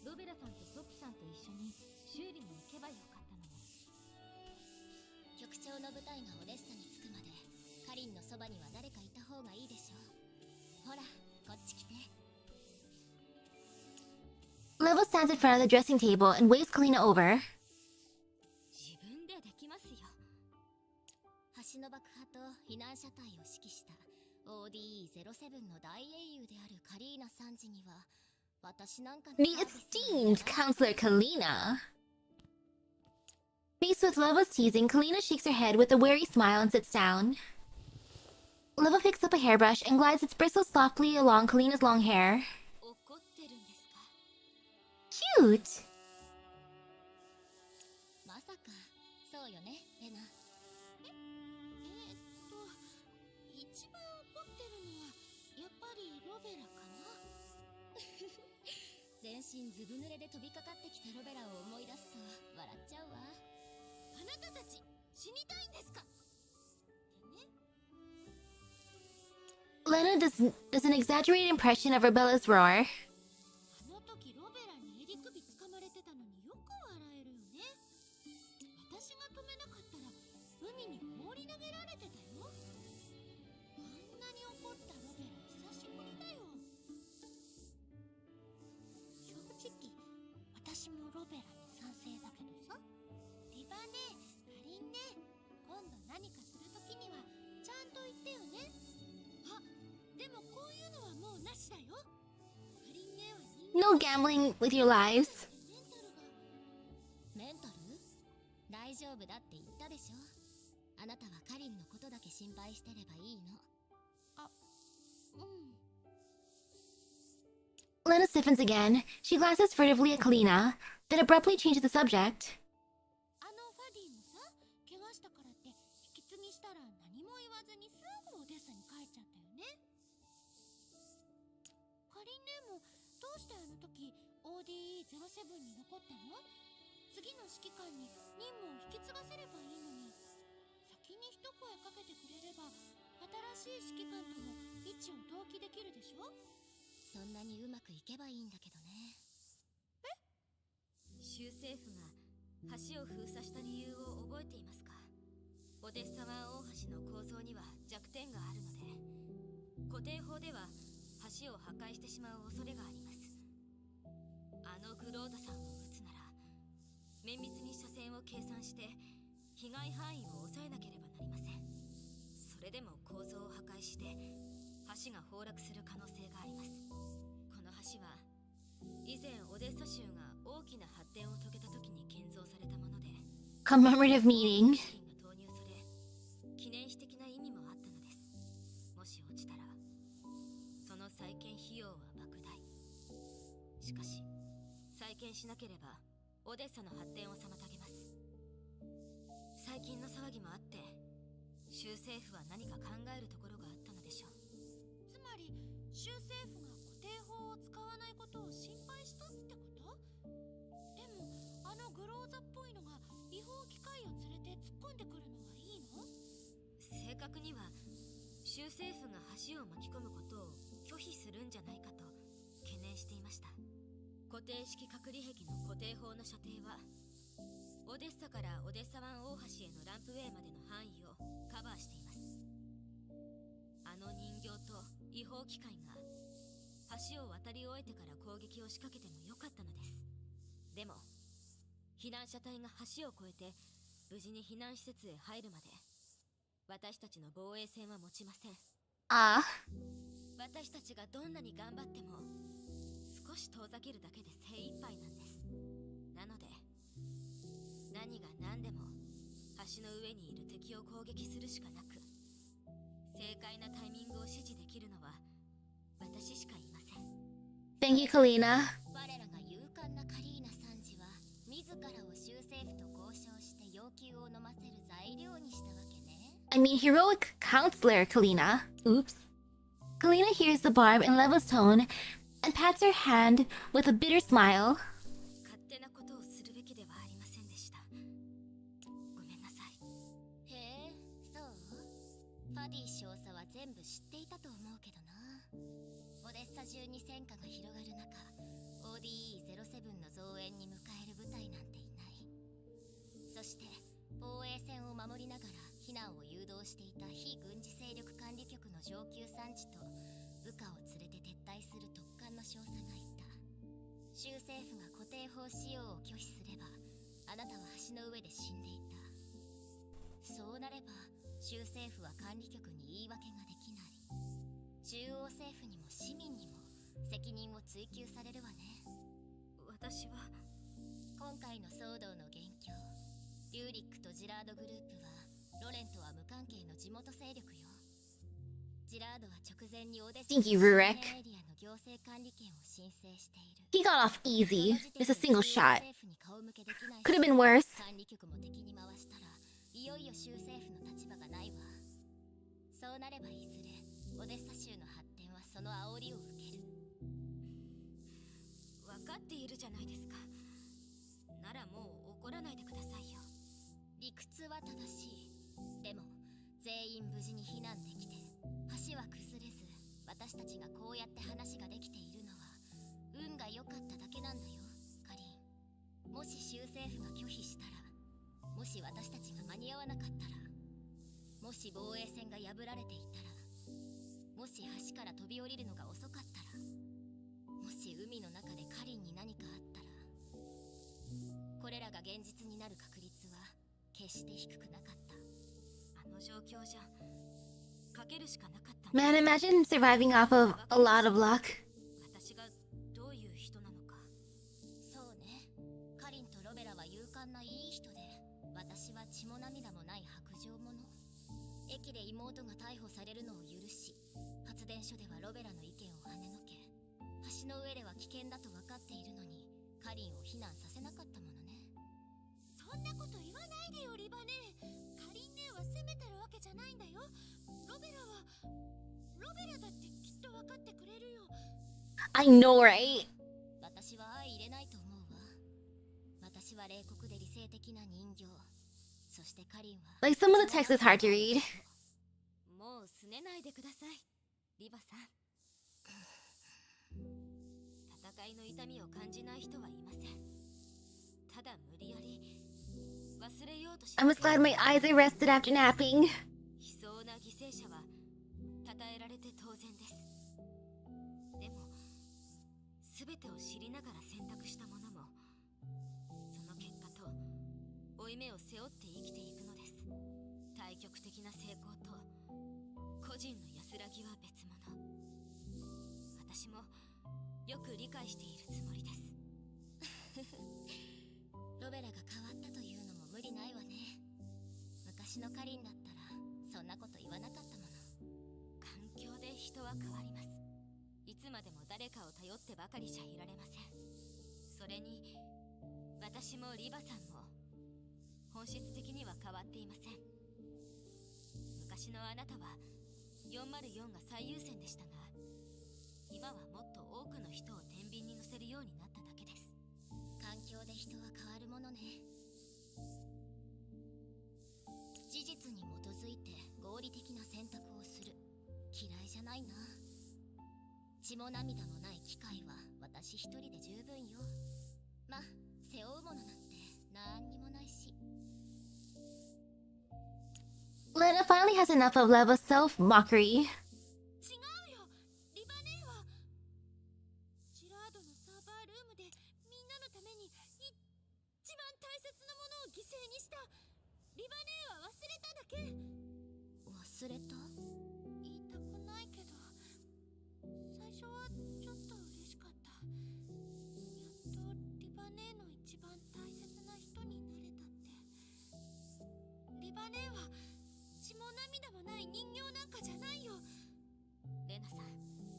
ロベラさんとソプさんと一緒に修理に行けばよかったのに。局長の部隊がオデッサに着くまでカリンのそばには誰かいた方がいいでしょう。ほら、こっち来て。 Leva stands in front of the dressing table and waves Kalina over. 自分でできますよ。橋の爆破と避難者隊を指揮した ODE07 の大英雄であるカリーナ参事には私なんかの The esteemed Counselor Kalina. Faced with Leva's teasing, Kalina shakes her head with a weary smile and sits down. Leva picks up a hairbrush and glides its bristles softly along Kalina's long hair. 怒ってるんですか？ Cute! まさかそうよね、レナ。一番怒ってるのはやっぱりロベラかな。全身ずぶ濡れで飛びかかってきたロベラを思い出すと笑っちゃうわ。あなたたち死にたいんですか？ってね。 Lena does an exaggerated impression of Rebella's roar. あの時ロベラに襟首掴まれてたのによく笑えるよね。私が止めなかったら海に放り投げられてたよ。あんなに怒ったロベラ久しぶりだよ。正直私もロベラに賛成だけどさ。リバね、カリンね、今度何かする時にはちゃんと言ってよね。あ、でもこういうのはもうなしだよ。カリンねは人間 No gambling with your lives. メンタル？大丈夫だって言ったでしょ。あなたはカリンのことだけ心配してればいいの。あ、うん。 Lena stiffens again. She glances furtively at Kalina, then abruptly changes the subject. あのファディもさ、怪我したからって引き継ぎしたら何も言わずにすぐオデッサに帰っちゃったよね。カリンねもどうしてあの時 ODE07 に残ったの？次の指揮官に任務を引き継がせればいいのに。先に一声かけてくれれば新しい指揮官とも位置を同期できるでしょ。そんなにうまくいけばいいんだけどね。州政府が橋を封鎖した理由を覚えていますか？オデッサ湾大橋の構造には弱点があるので、固定法では橋を破壊してしまう恐れがあります。あのグローザさんを撃つなら綿密に車線を計算して被害範囲を抑えなければなりません。それでも構造を破壊して橋が崩落する可能性があります。この橋は以前オデッサ州が大きな発展を遂げた時に建造されたもので、 Commemorative meeting. 資金が投入され記念碑的な意味もあったのです。もし落ちたらその再建費用は莫大。しかし再建しなければオデッサの発展を妨げます。最近の騒ぎもあって州政府は何か考えるところがあったのでしょう。つまり州政府が固定法を使わないことを心配したってこと？でもあのグローザっぽいのが違法機械を連れて突っ込んでくるのはいいの？正確には州政府が橋を巻き込むことを拒否するんじゃないかと懸念していました。固定式隔離壁の固定法の射程はオデッサからオデッサ湾大橋へのランプウェイまでの範囲をカバーしています。あの人形と違法機械が橋を渡り終えてから攻撃を仕掛けてもよかったのです。でも避難者隊が橋を越えて無事に避難施設へ入るまで私たちの防衛線は持ちません。Ah. 私たちがどんなに頑張っても少し遠ざけるだけで精一杯なんです。なので何が何でも橋の上にいる敵を攻撃するしかなく、正解なタイミングを指示できるのは私しかいません。 Thank you, Kalina. 我らが勇敢なカリーナ参事は自らを州政府と交渉して要求を飲ませる材料にしたわけね。 I mean, heroic counselor, Kalina. Oops. Kalina hears the barb in Leva's tone and pats her hand with a bitter smile. 勝手なことをするべきではありませんでした。ごめんなさい。へえ、そう？ファディ少佐は全部知っていたと思うけどな。オデッサ中に戦火が広がる中、ODE-07 の増援に迎える部隊なんていない。そして防衛線を守りながら避難を誘導していた非軍事勢力管理局の上級参事と部下を連れて撤退する特艦の少佐がいた。州政府が固定砲使用を拒否すればあなたは橋の上で死んでいた。そうなれば州政府は管理局に言い訳ができない。中央政府にも市民にも責任を追及されるわね。私は今回の騒動の元凶リューリックとジラードグループはロレンとは無関係の地元勢力よ。ジラードは直前にオデッサ Thank you, Rurek. エリアの行政管理権を申請している。 He got off easy. Just a single shot. 政府に顔向けできないし Could have been worse. 管理局も敵に回したらいよいよ州政府の立場がないわ。そうなればいずれオデッサ州の発展はその煽りを受ける。分かっているじゃないですか。ならもう怒らないでくださいよ。理屈は正しい。でも全員無事に避難できて橋は崩れず私たちがこうやって話ができているのは運が良かっただけなんだよ、カリン。もし州政府が拒否したら、もし私たちが間に合わなかったら、もし防衛線が破られていたら、もし橋から飛び降りるのが遅かったら、もし海の中でカリンに何かあったら、これらが現実になる確率は決して低くなかった。あの状況じゃかけるしかなかった。 Man, imagine surviving off of a lot of luck. 私がどういう人なのか。そうね、カリンとロベラは勇敢ないい人で、私は血も涙もない薄情者。駅で妹が逮捕されるのを許し、発電所ではロベラの意見を跳ねのけ、橋の上では危険だと分かっているのにカリンを避難させなかったものね。そんなこと言わないでよ、リバネ。カリン姉は責めてるわけじゃないんだよ。ロベラだってきっと分かってくれるよ。 I know, right? 私は相入れないと思うわ。私は冷酷で理性的な人形。そしてカリンは Like, some of the text is hard to read. もうすねないでください、リバさん。戦いの痛みを感じない人はいません。ただ無理やり忘れようとし I was glad my eyes are rested after napping. 悲壮な犠牲者は称えられて当然です。でも全てを知りながら選択したものもその結果と負い目を背負って生きていくのです。対極的な成功と個人の安らぎは別物。私もよく理解しているつもりです。ロベラが変わったというのも無理ないわね。昔のカリンだったらそんなこと言わなかったもの。環境で人は変わります。いつまでも誰かを頼ってばかりじゃいられません。それに私もリバさんも本質的には変わっていません。昔のあなたは404が最優先でしたが、今はもっと多くの人を天秤に乗せるようになっただけです。環境で人は変わるものね。事実に基づいて合理的な選択をする。嫌いじゃないな。血も涙もない機会は私一人で十分よ。ま、背負うものなんてなんにもないし。 Lena finally has enough of Leva's self-mockery. 違うよ、リバ姉は。姉は血も涙もない人形なんかじゃないよ。レナさん、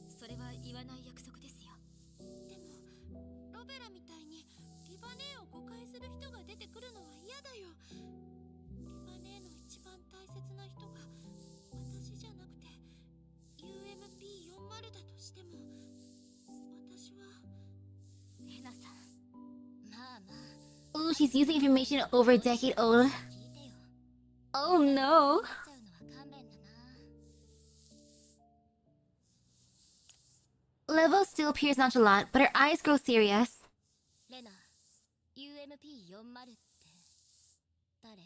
それは言わない約束ですよ。でもロベラみたいにリバネーを誤解する人が出てくるのは嫌だよ。リバネーの一番大切な人が私じゃなくて UMP40 だとしても、私はレナさん、まあまあ。Ooh, she's using information over a decade old. Oh no. Levo still appears nonchalant, but her eyes grow serious. レナ、UMP40 って誰？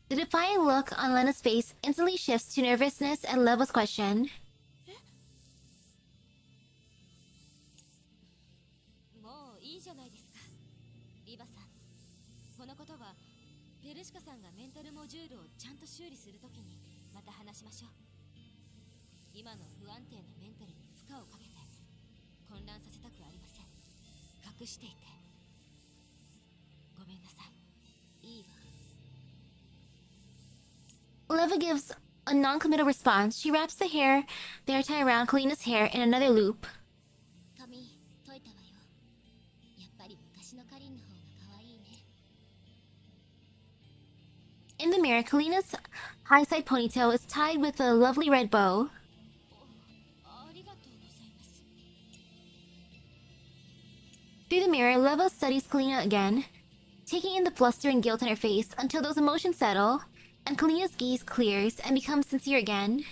The defiant look on Lena's face instantly shifts to nervousness at Levo's question. もういいじゃないですか。リバさん、このことはペルシカさんがメンタルモジュールをちゃんと修理するときにまた話しましょう。今の不安定なメンタルに負荷をかけて混乱させたくありません。隠していてごめんなさい。いいわ。Levo gives a non-committal response. She wraps the hair tie around Kalina's hair in another loop. 髪解いたわよ。やっぱり昔のカリンの方が可愛いね。 In the mirror, Kalina's high-side ponytail is tied with a lovely red bow. ありがとうございます。 Through the mirror, Levo studies Kalina again, taking in the fluster and guilt on her face until those emotions settle, and Kalina's gaze clears and becomes sincere again.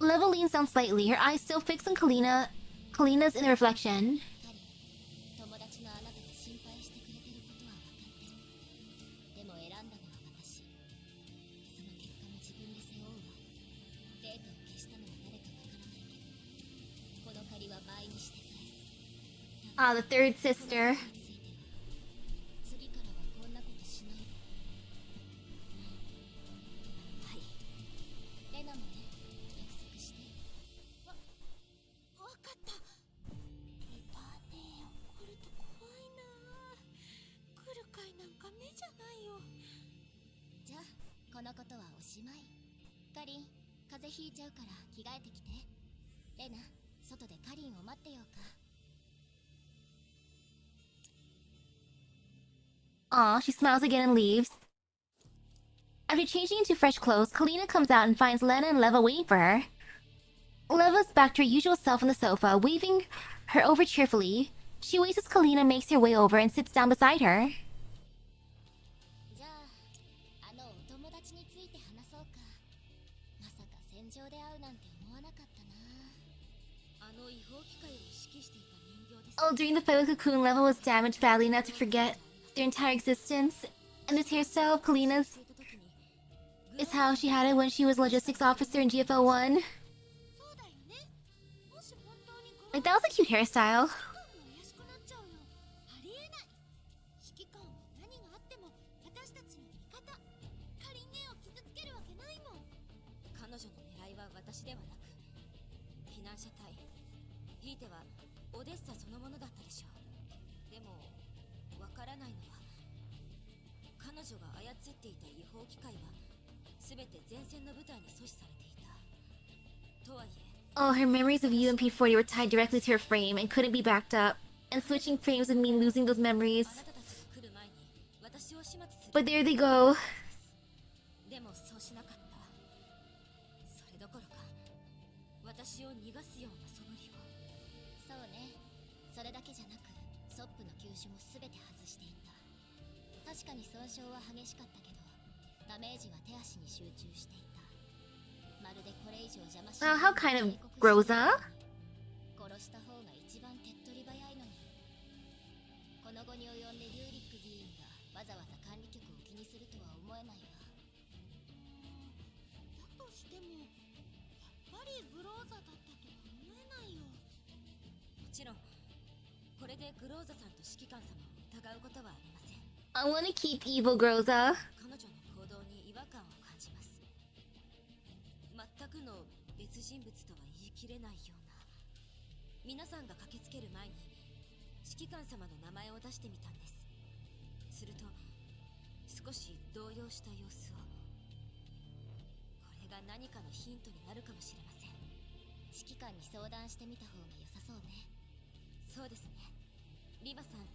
Levo leans down slightly, her eyes still fixed on Kalina's in the reflection. 友達のあなたが心配してくれてることは分かってる。でも選んだのは私。その結果も自分で背負うわ。データを消したのは誰かわからないけど、この借りは倍にして返す。 Ah, the third sister. 次からはこんなことしないで。はい。レナもね、約束して。わかった。リバネー怒ると怖いな。来るかいなんか目じゃないよ。じゃあこのことはおしまい。カリン、風邪ひいちゃうから着替えてきて。レナ、外でカリンを待ってようか。 Aw, she smiles again and leaves. After changing into fresh clothes, Kalina comes out and finds Lena and Leva waiting for her. Leva's back to her usual self on the sofa, waving her over cheerfully. She waits as Kalina makes her way over and sits down beside her. じゃあ、あのお友達について話そうか。まさか戦場で会うなんて思わなかったな。あの違法機械を指揮していた人形です。 Oh, during the fight with Cocoon, Leva was damaged badly enough to forget their entire existence. And this hairstyle of Kalina's is how she had it when she was logistics officer in GFL1. Like, that was a cute hairstyle. 彼女の狙いは私ではなく、避難者隊、ひいてはオデッサそのものだったでしょう。でもわからないのは、彼女が操っていた違法機械は全て前線の部隊に阻止されていた。とはいえ、 Oh, her memories of UMP40 were tied directly to her frame and couldn't be backed up. And switching frames would mean losing those memories. あなたたちが来る前に私を始末する。 But there they go. でもそうしなかった。それどころか、私を逃がすような素振りを。そうね。それだけじゃなく、ソップの球種も全て外していた。確かに損傷は激しかったけど、ダメージは手足に集中していた。まるでこれ以上邪魔しない。 How kind of Groza? 殺した方が一番手っ取り早いのに。この後に及んでリューリック議員がわざわざ管理局を気にするとは思えないわ。だとしても、やっぱりグローザだったとは思えないよ。もちろん、これでグローザさんと指揮官様を疑うことはありません。 I want to keep evil Groza. 彼女の行動に違和感を感じます。全くの別人物とは言い切れないような。皆さんが駆けつける前に指揮官様の名前を出してみたんです。すると少し動揺した様子を。これが何かのヒントになるかもしれません。指揮官に相談してみた方が良さそうね。そうですね。リバさん、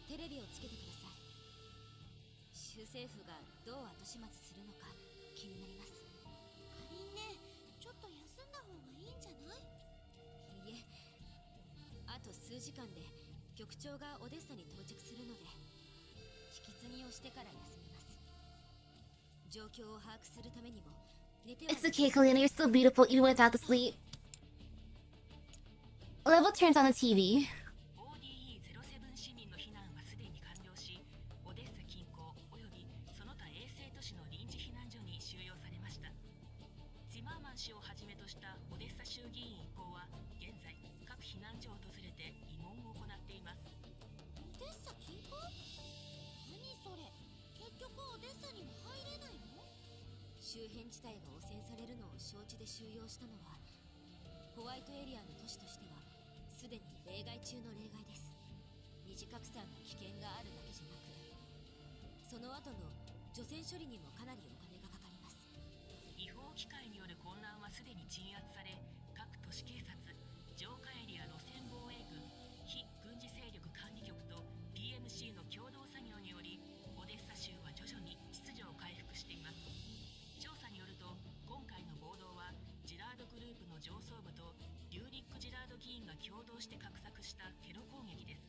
テレビをつけてください。州政府がどう後始末するのか気になります。かりんね、ちょっと休んだ方がいいんじゃない？いいえ、あと数時間で局長がオデッサに到着するので、引き継ぎをしてから休みます。状況を把握するためにも寝ては。 It's okay, Kalina. You're still beautiful even without the sleep. Level turns on the TV. ODE-07 市民の避難はすでに完了し、オデッサ近郊およびその他衛星都市の臨時避難所に収容されました。ティマーマン氏をはじめとしたオデッサ州議員一行は現在各避難所を訪れて慰問を行っています。オデッサ近郊？何それ？結局オデッサにも入れないの？周辺地帯が汚染されるのを承知で収容したのは、ホワイトエリアの都市としてはすでに例外中の例外です。二次拡散の危険があるだけじゃなく、その後の除染処理にもかなりお金がかかります。違法機械による混乱はすでに鎮圧され、各都市警察、浄化エリア路線防衛軍、非軍事勢力管理局と P-MD の共同作業により、オデッサ州は徐々に秩序を回復しています。調査によると、今回の暴動はジラードグループの上層部とリューリック・ジラード議員が共同して画策したテロ攻撃です。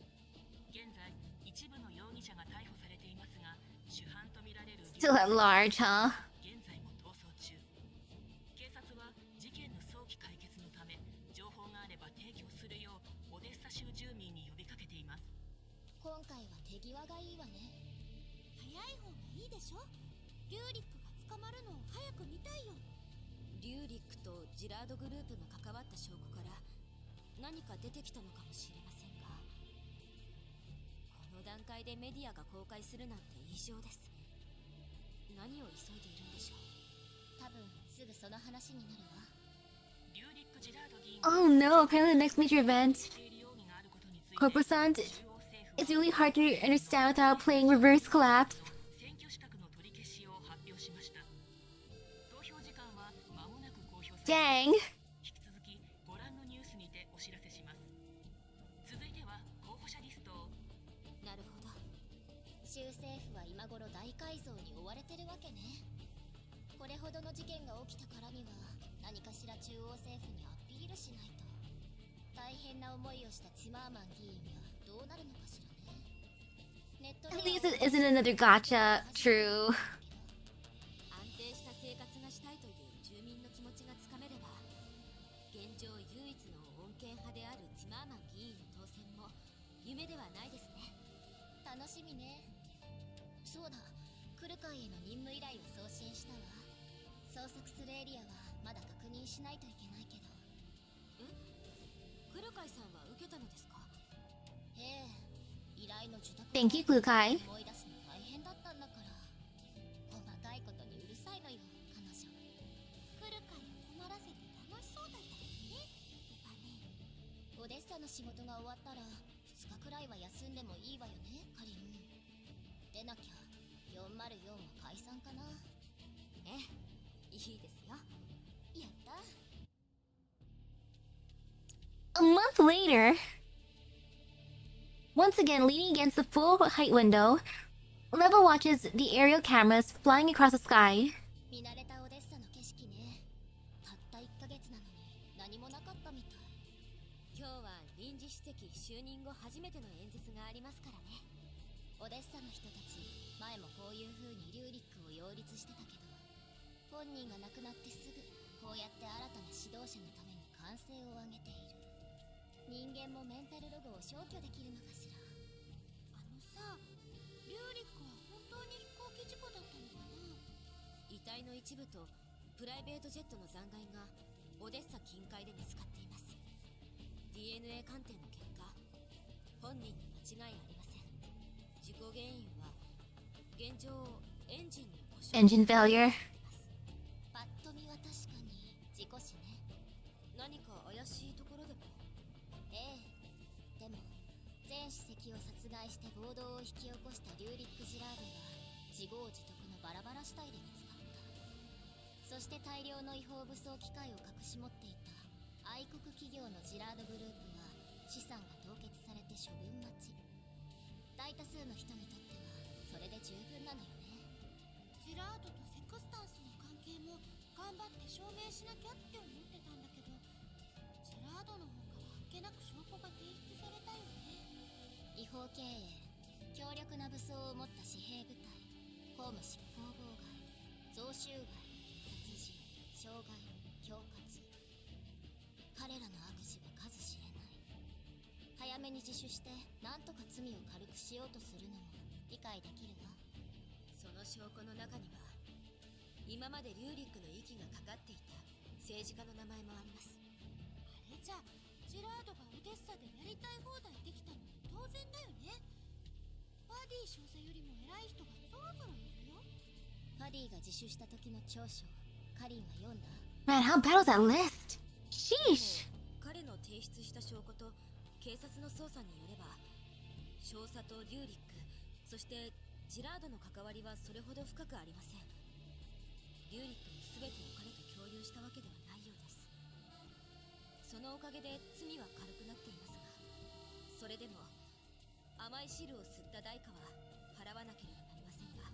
現在、一部の容疑者が逮捕されていますが、主犯とみられる Still at large, huh? 現在も逃走中。警察は事件の早期解決のため、情報があれば提供するようオデッサ州住民に呼びかけています。今回は手際がいいわね。早い方がいいでしょ？リューリックが捕まるのを早く見たいよ。リューリックとジラードグループが関わった証拠から何か出てきたのかもしれませんが、この段階でメディアが公開するなんて異常です。何を急いでいるんでしょう。多分すぐその話になるわ。リューリック・ジラード議員 Oh no, apparently the next major event, している容疑があることについて、 Corposant, 中央政府 it's really hard to understand without playing Reverse Collapse. 選挙資格の取り消しを発表しました。投票時間は間もなく公表され、 Dang. 引き続きご覧のニュースにてお知らせします。続いては候補者リストを。なるほど。州政府は今頃大改造に追われてるわけね。これほどの事件が起きたからには何かしら中央政府にアピールしないと。大変な思いをしたチマーマン議員はどうなるのかしらね。ネット At で least it isn't another gotcha. True. 安定した生活がしたいという住民の気持ちがつかめれば、現状唯一の穏健派であるチマーマン議員の当選も夢ではないですね。楽しみね。そうだ、クルカイへの任務依頼を送信したわ。捜索するエリアはまだ確認しないといけないけど。クルカイさんは受けたのですか？ええ、依頼の受託 Thank you, Kukai. 思い出すの大変だったんだから。細かいことにうるさいのよ、彼女。来るかいを困らせて楽しそうだったのね。オデッサの仕事が終わったら2日くらいは休んでもいいわよね、カリン。でなきゃ404は解散かな。ええ、いいですよ。やった。 A month later, once again leaning against the full height window, Level watches the aerial cameras flying across the sky. 見慣れたオデッサの景色ね。たった1ヶ月なのに何もなかったみたい。今日は臨時主席就任後初めての演説がありますからね。オデッサの人たち、前もこういう風にリューリックを擁立してたけど、本人が亡くなってすぐこうやって新たな指導者のために歓声を上げている。人間もメンタルログを消去できるのかしら。さ、リューリックは本当に飛行機事故だったのかな。遺体の一部とプライベートジェットの残骸がオデッサ近海で見つかっています。 DNA 鑑定の結果、本人に間違いありません。事故原因は現状エンジンの故障。 Engine failure. パッと見は確かに事故死ね。何か怪しいところでも。ええ、でも前主席を殺害して暴動を引き起こしたリューリック・ジラードは自業自バラバラ死体で見つかった。そして大量の違法武装機械を隠し持っていた愛国企業のジラードグループは資産が凍結されて処分待ち。大多数の人にとってはそれで十分なのよね。ジラードとセクスタンスの関係も頑張って証明しなきゃって思ってたんだけど、ジラードの方からあっけなく証拠が提出されたよね。違法経営、強力な武装を持った私兵部隊、公務執行妨害、贈収賄、殺人、傷害、恐喝。彼らの悪事は数知れない。早めに自首してなんとか罪を軽くしようとするのも理解できるわ。その証拠の中には今までリューリックの息がかかっていた政治家の名前もあります。あれじゃジラードがオデッサでやりたい放題できたの当然だよね。ファディ少佐よりも偉い人がそろそろいるよ。ファディが自首した時の調書、カリンは読んだ？ Man, how bad was that list? Sheesh. 彼の提出した証拠と警察の捜査によれば、少佐とリューリック、そしてジラードの関わりはそれほど深くありません。リューリックも全てを彼と共有したわけではないようです。そのおかげで罪は軽くなっていますが、それでも甘い汁を吸った代価は払わなければなりませんが。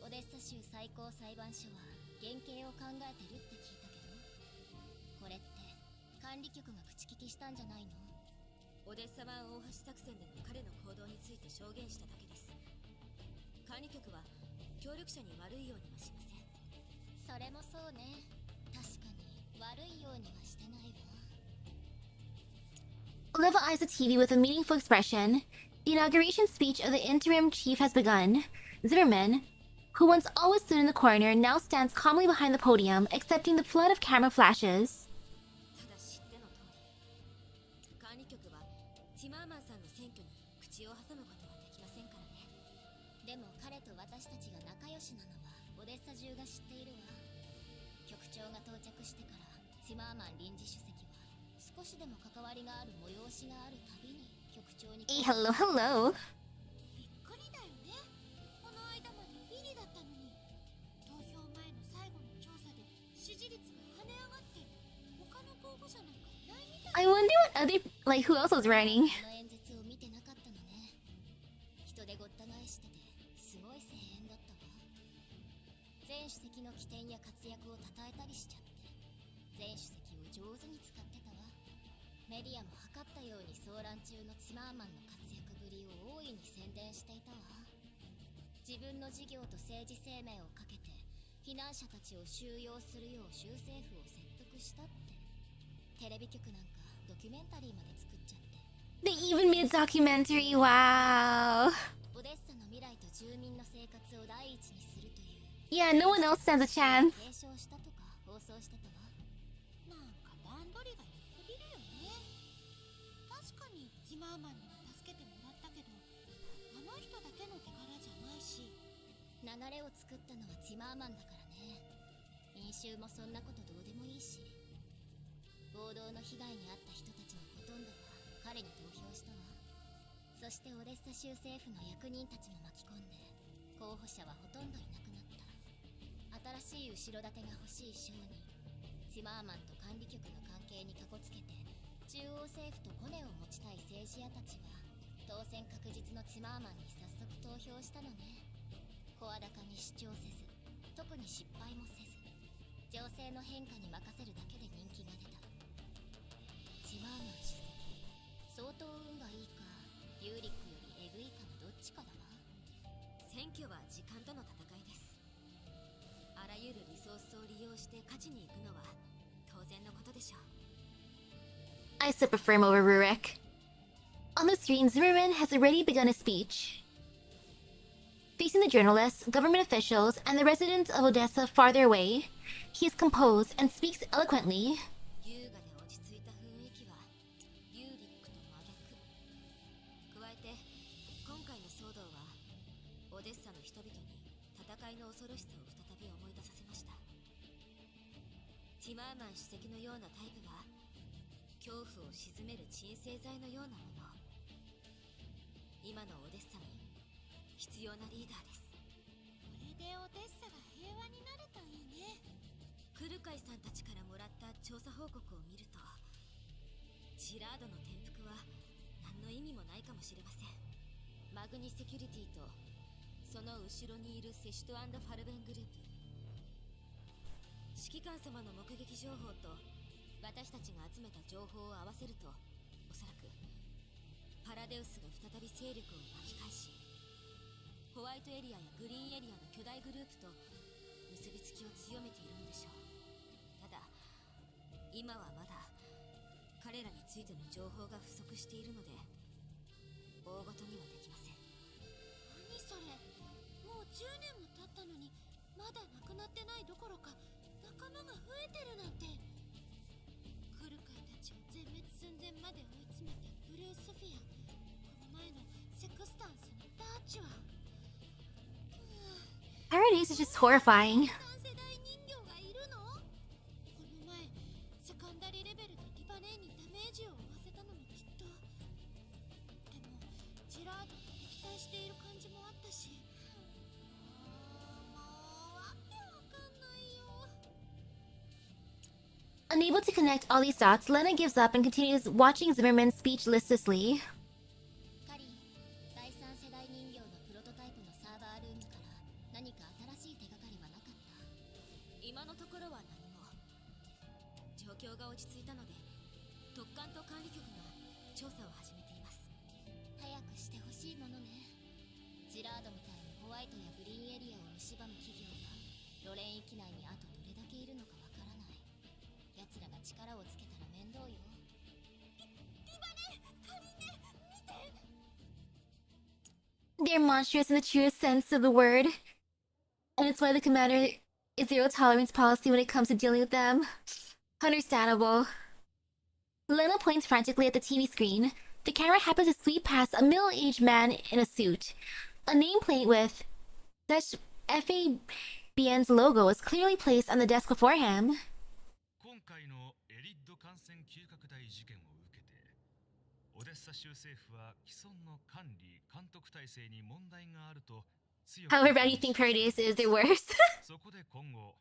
オデッサ州最高裁判所は減刑を考えてるって聞いたけど、これって管理局が口利きしたんじゃないの？オデッサ湾大橋作戦での彼の行動について証言しただけです。管理局は協力者に悪いようにはしません。それもそうね。確かに悪いようにはしてないわ。Olivia eyes the TV with a meaningful expression. The inauguration speech of the interim chief has begun. Zimmerman, who once always stood in the corner, now stands calmly behind the podium, accepting the flood of camera flashes. ただ知っての通り、管理局はティマーマンさんの選挙に口を挟むことはできませんからね。でも彼と私たちが仲良しなのはオデッサ中が知っているわ。局長が到着してからティマーマン臨時主席は少しでも関わりがある催しがあるたびに局長に Hey, hello, hello. びっくりだよね。この間までビリだったのに、投票前の最後の調査で支持率が跳ね上がって、他の候補者なんかいないみたい。 I wonder what other, like, who else was running? この演説を見てなかったのね。人でごった返しててすごい声援だったわ。前主席の起点や活躍を称えたりしちゃって、前主席を上手に使ってたわ。メディアも測ったように騒乱中のツマーマンの活躍ぶりを大いに宣伝していたわ。自分の事業と政治生命をかけて避難者たちを収容するよう州政府を説得したって。テレビ局なんかドキュメンタリーまで作っちゃって。 They even made a documentary, wow. オデッサの未来と住民の生活を第一にするという Yeah, no one else stands a chance. 提唱したとか放送してたわ。なんか段取りが良すぎるよね。確かにジマーマンには助けてもらったけど、あの人だけの手柄じゃないし。流れを作ったのはティマーマンだからね。民衆もそんなことどうでもいいし。暴動の被害に遭った人たちのほとんどは彼に投票したわ。そしてオデッサ州政府の役人たちも巻き込んで、候補者はほとんどいなくなった。新しい後ろ盾が欲しい省に、ティマーマンと管理局の関係にかこつけて中央政府とコネを持ちたい政治家たちは当選確実のティマーマンに早速投票したのね。声高に主張せず、特に失敗もせず、情勢の変化に任せるだけで人気が出た。ティマーマン主席、相当運がいいかリューリックよりエグいかのどっちかだわ。選挙は時間との戦いです。あらゆるリソースを利用して勝ちに行くのは当然のことでしょう。 I sip a firm over Rurik. On the screen, Zimmerman has already begun his speech. Facing the journalists, government officials, and the residents of Odessa farther away, he is composed and speaks eloquently. 優雅で落ち着いた雰囲気はリューリックと真逆。加えて今回の騒動はオデッサの人々に戦いの恐ろしさを再び思い出させました。ティマーマン主席のようなタイプは恐怖を鎮める鎮静剤のようなもの。今のオデッサに必要なリーダーです。これでオデッ調査報告を見ると、ジラードの転覆は何の意味もないかもしれません。マグニセキュリティとその後ろにいるセシュト&ファルベングループ、指揮官様の目撃情報と私たちが集めた情報を合わせると、おそらくパラデウスが再び勢力を巻き返し、ホワイトエリアやグリーンエリアの巨大グループと結びつきを強めているのでしょう。ただ今はまだ彼らについての情報が不足しているので大ごとにはできません。何それ、もう10年も経ったのにまだなくなってないどころか仲間が増えてるなんて。クルカイたちを全滅寸前まで追い詰めたブルースフィア、この前のセクスタンスのダーチュア、Paradise is just horrifying. 3世代人形がいるの？この前セカンダリレベルでリバネーにダメージを負わせたのもきっと。でもジラードと敵対している感じもあったし、もうわけわかんないよ。 Unable to connect all these dots, Lena gives up and continues watching Zimmerman's speech listlessly. カリン、第3世代人形のプロトタイプのサーバールームから何か新しい手がかりはなかった？今のところは何も。状況が落ち着いたので特管と管理局が調査を始めています。早くしてほしいものね。ジラードみたいにホワイトやグリーンエリアを蝕む企業がロレン域内にあとどれだけいるのかわからない。奴らが力をつけたら面倒よ。リバネ、カリネ、見て。 They're monstrous in the truest sense of the word. And it's why the commander is zero tolerance policy when it comes to dealing with them. Understandable. Lena points frantically at the TV screen. The camera happens to sweep past a middle-aged man in a suit. A nameplate with FABN's logo is clearly placed on the desk before him. 今回のエリッド感染急拡大事件を受けて、オデッサ州政府は既存の管理監督体制に問題があると強く。 However, anything Paradise is, they're worse. そこで今後、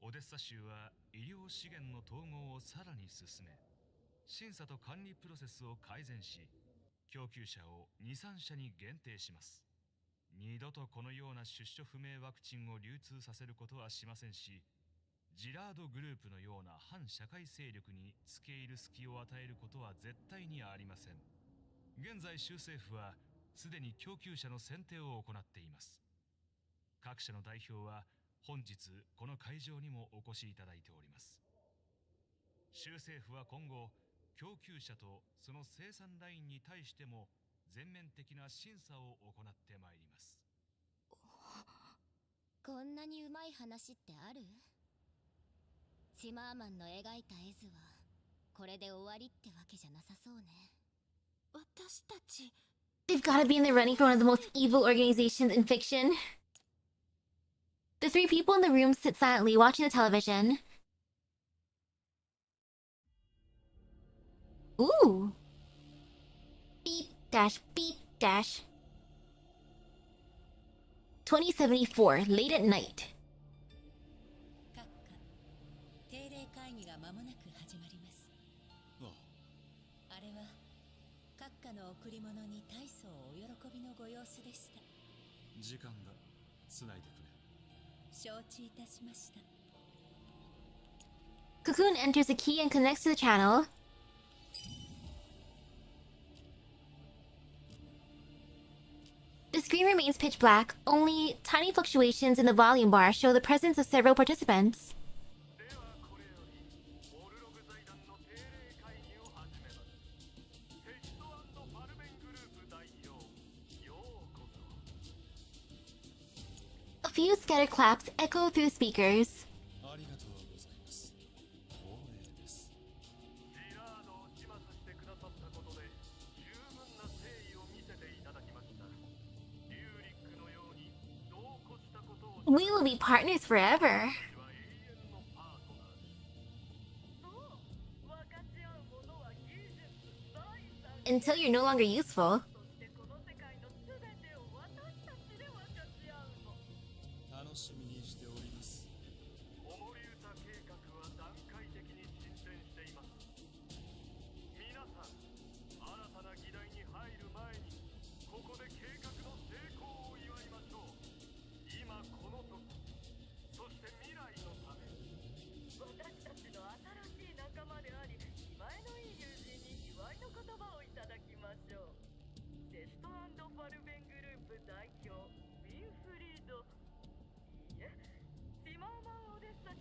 オデッサ州は医療資源の統合をさらに進め、審査と管理プロセスを改善し、供給者を2、3社に限定します。二度とこのような出所不明ワクチンを流通させることはしませんし、ジラードグループのような反社会勢力に付け入る隙を与えることは絶対にありません。現在州政府はすでに供給者の選定を行っています。各社の代表は本日この会場にもお越しいただいております。州政府は今後、供給者とその生産ラインに対しても全面的な審査を行ってまいります。こんなにうまい話ってある？チマーマンの描いた絵図はこれで終わりってわけじゃなさそうね。私たち They've gotta be in the running for one of the most evil organizations in fiction. The three people in the room sit silently, watching the television. Ooh. Beep dash beep dash. 2074, late at night. 閣下、定例会議が間もなく始まります。あれは閣下の贈り物に大層お喜びのご様子でした。時間だ。つないでくれ。承知いたしました。 Cocoon enters a key and connects to the channel. The screen remains pitch black, only tiny fluctuations in the volume bar show the presence of several participants. ではこれよりオルログ財団の定例会議を始めます。セシト&ファルベングループ代表、ようこそ。 A few scattered claps echo through the speakers. ありがとうございます。光栄です。ジラードを始末してくださったことで十分な誠意を見せていただきました。リューリックのように度を越したことを。 We will be partners forever. 私は永遠のパートナーです。そう、分かち合うものは技術、財産、 Until you're no longer useful. そしてこの世界の全てを私たちで分かち合うの。楽しみにしております。子守歌計画は段階的に進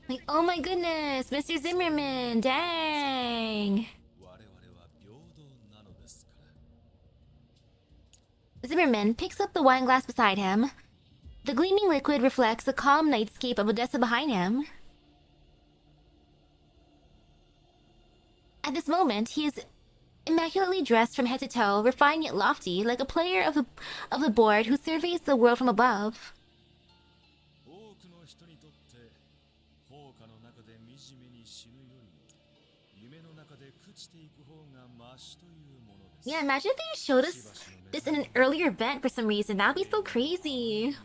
Like, oh my goodness, Mr. Zimmerman, dang. Zimmerman picks up the wine glass beside him. The gleaming liquid reflects the calm nightscape of Odessa behind him. At this moment, he is immaculately dressed from head to toe, refined yet lofty, like a player of the board who surveys the world from above. Yeah, imagine if they showed us this in an earlier event for some reason. That would be so crazy.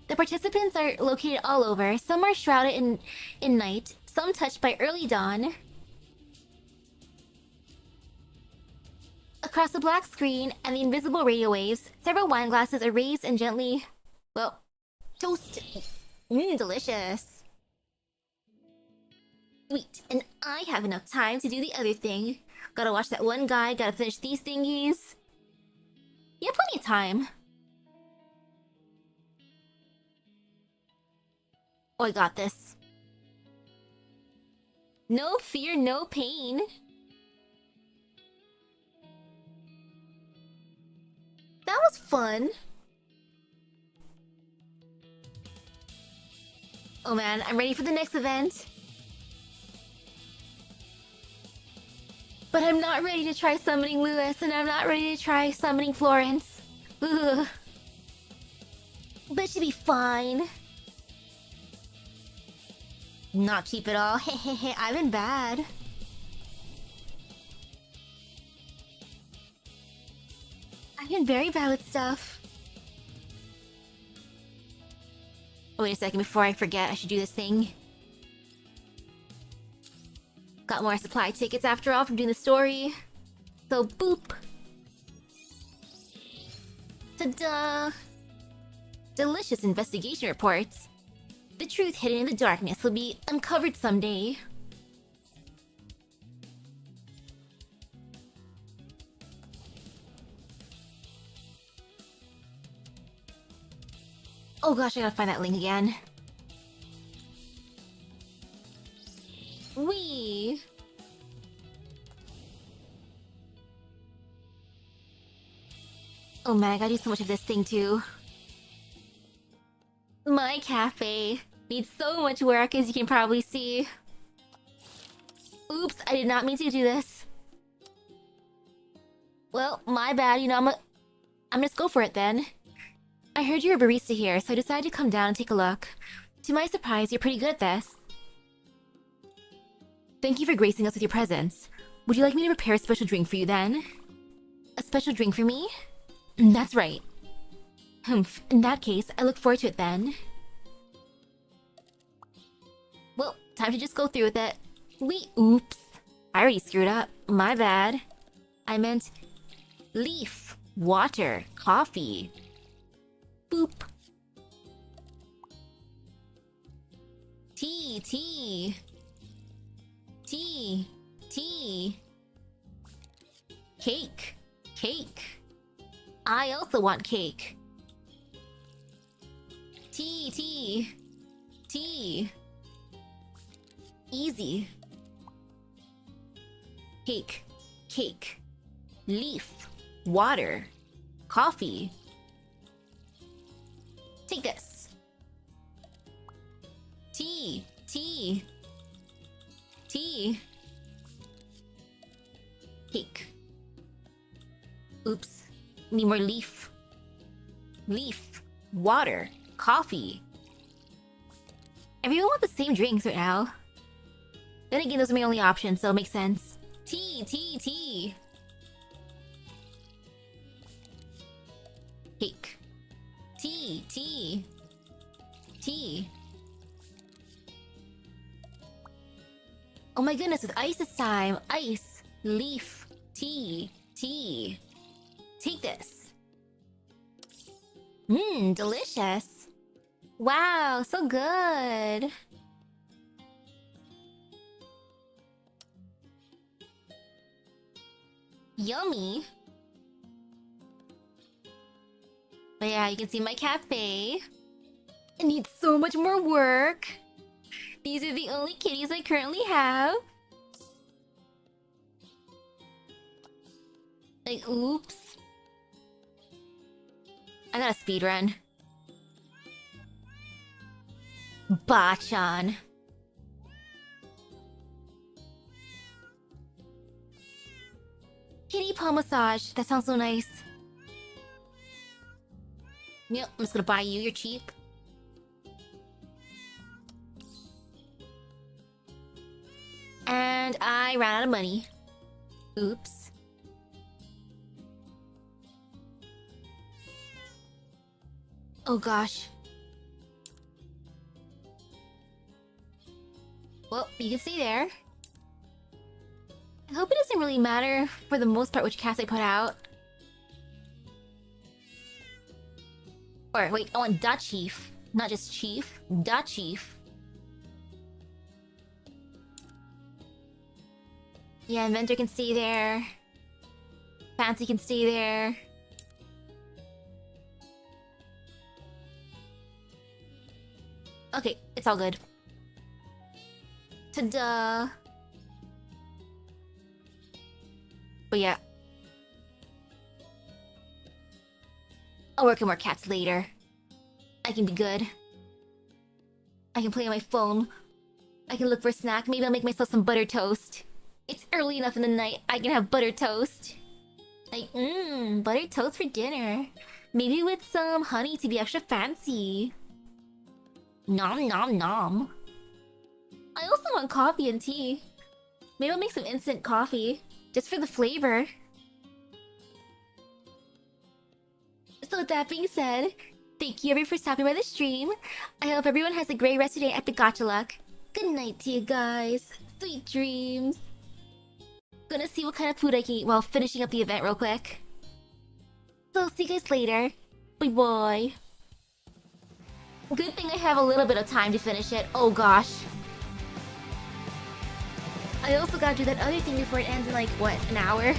The participants are located all over. Some are shrouded in night, some touched by early dawn. Across the black screen and the invisible radio waves, several wine glasses are raised and gently, well, toasted. Delicious. Sweet, and I have enough time to do the other thing. Gotta watch that one guy, gotta finish these thingies. You have plenty of time. Oh, I got this. No fear, no pain. That was fun. Oh man, I'm ready for the next event. But I'm not ready to try summoning Lewis, and I'm not ready to try summoning Florence. Ugh. But it should be fine. Not keep it all. Hehehe, I've been bad. I've been very bad with stuff. Oh, wait a second, before I forget, I should do this thing. Got more supply tickets after all from doing the story. So, boop. Ta-da! Delicious investigation reports. The truth hidden in the darkness will be uncovered someday. Oh gosh, I gotta find that link again. Wee. Oh man, I gotta do so much of this thing too. My cafe needs so much work, as you can probably see. Oops, I did not mean to do this. Well, my bad, you know, I'm just go for it then. I heard you're a barista here, so I decided to come down and take a look. To my surprise, you're pretty good at this. Thank you for gracing us with your presence. Would you like me to prepare a special drink for you then? A special drink for me? That's right. Humph, in that case, I look forward to it then. Well, time to just go through with it. Oops. I already screwed up. My bad. I meant leaf, water, coffee. Boop. Tea, tea. Tea, tea. Cake, cake. I also want cake. Tea, tea. Tea. Easy. Cake, cake. Leaf, water, coffee. Take this. Tea, tea. Tea. Cake. Oops. Need more leaf. Leaf. Water. Coffee. Everyone wants the same drinks right now. Then again, those are my only options, so it makes sense. Tea, tea, tea. Cake. Tea, tea. Tea. Oh my goodness, with ice this time. Ice. Leaf. Tea. Tea. Take this. Mmm, delicious. Wow, so good. Yummy. But yeah, you can see my cafe. It needs so much more work. These are the only kitties I currently have. Like, oops. I got a speed run. Bachan. Kitty paw massage. That sounds so nice. Yep, I'm just gonna buy you. You're cheap. And I ran out of money. Oops. Oh gosh. Well, you can stay there. I hope it doesn't really matter for the most part which cast I put out. Or wait, I want Da Chief, not just Chief. Da Chief. Yeah, Inventor can stay there. Fancy can stay there. Okay, it's all good. Ta-da! But yeah. I'll work on more cats later. I can be good. I can play on my phone. I can look for a snack. Maybe I'll make myself some butter toast. It's early enough in the night. I can have butter toast. Like, butter toast for dinner. Maybe with some honey to be extra fancy. Nom nom nom. I also want coffee and tea. Maybe I'll make some instant coffee. Just for the flavor. So with that being said, thank you everyone for stopping by the stream. I hope everyone has a great rest of your day at the Gacha Luck. Good night to you guys. Sweet dreams. Gonna see what kind of food I can eat while finishing up the event real quick. So I'll see you guys later. Bye bye. Good thing I have a little bit of time to finish it. Oh gosh. I also gotta do that other thing before it ends in like, what, an hour?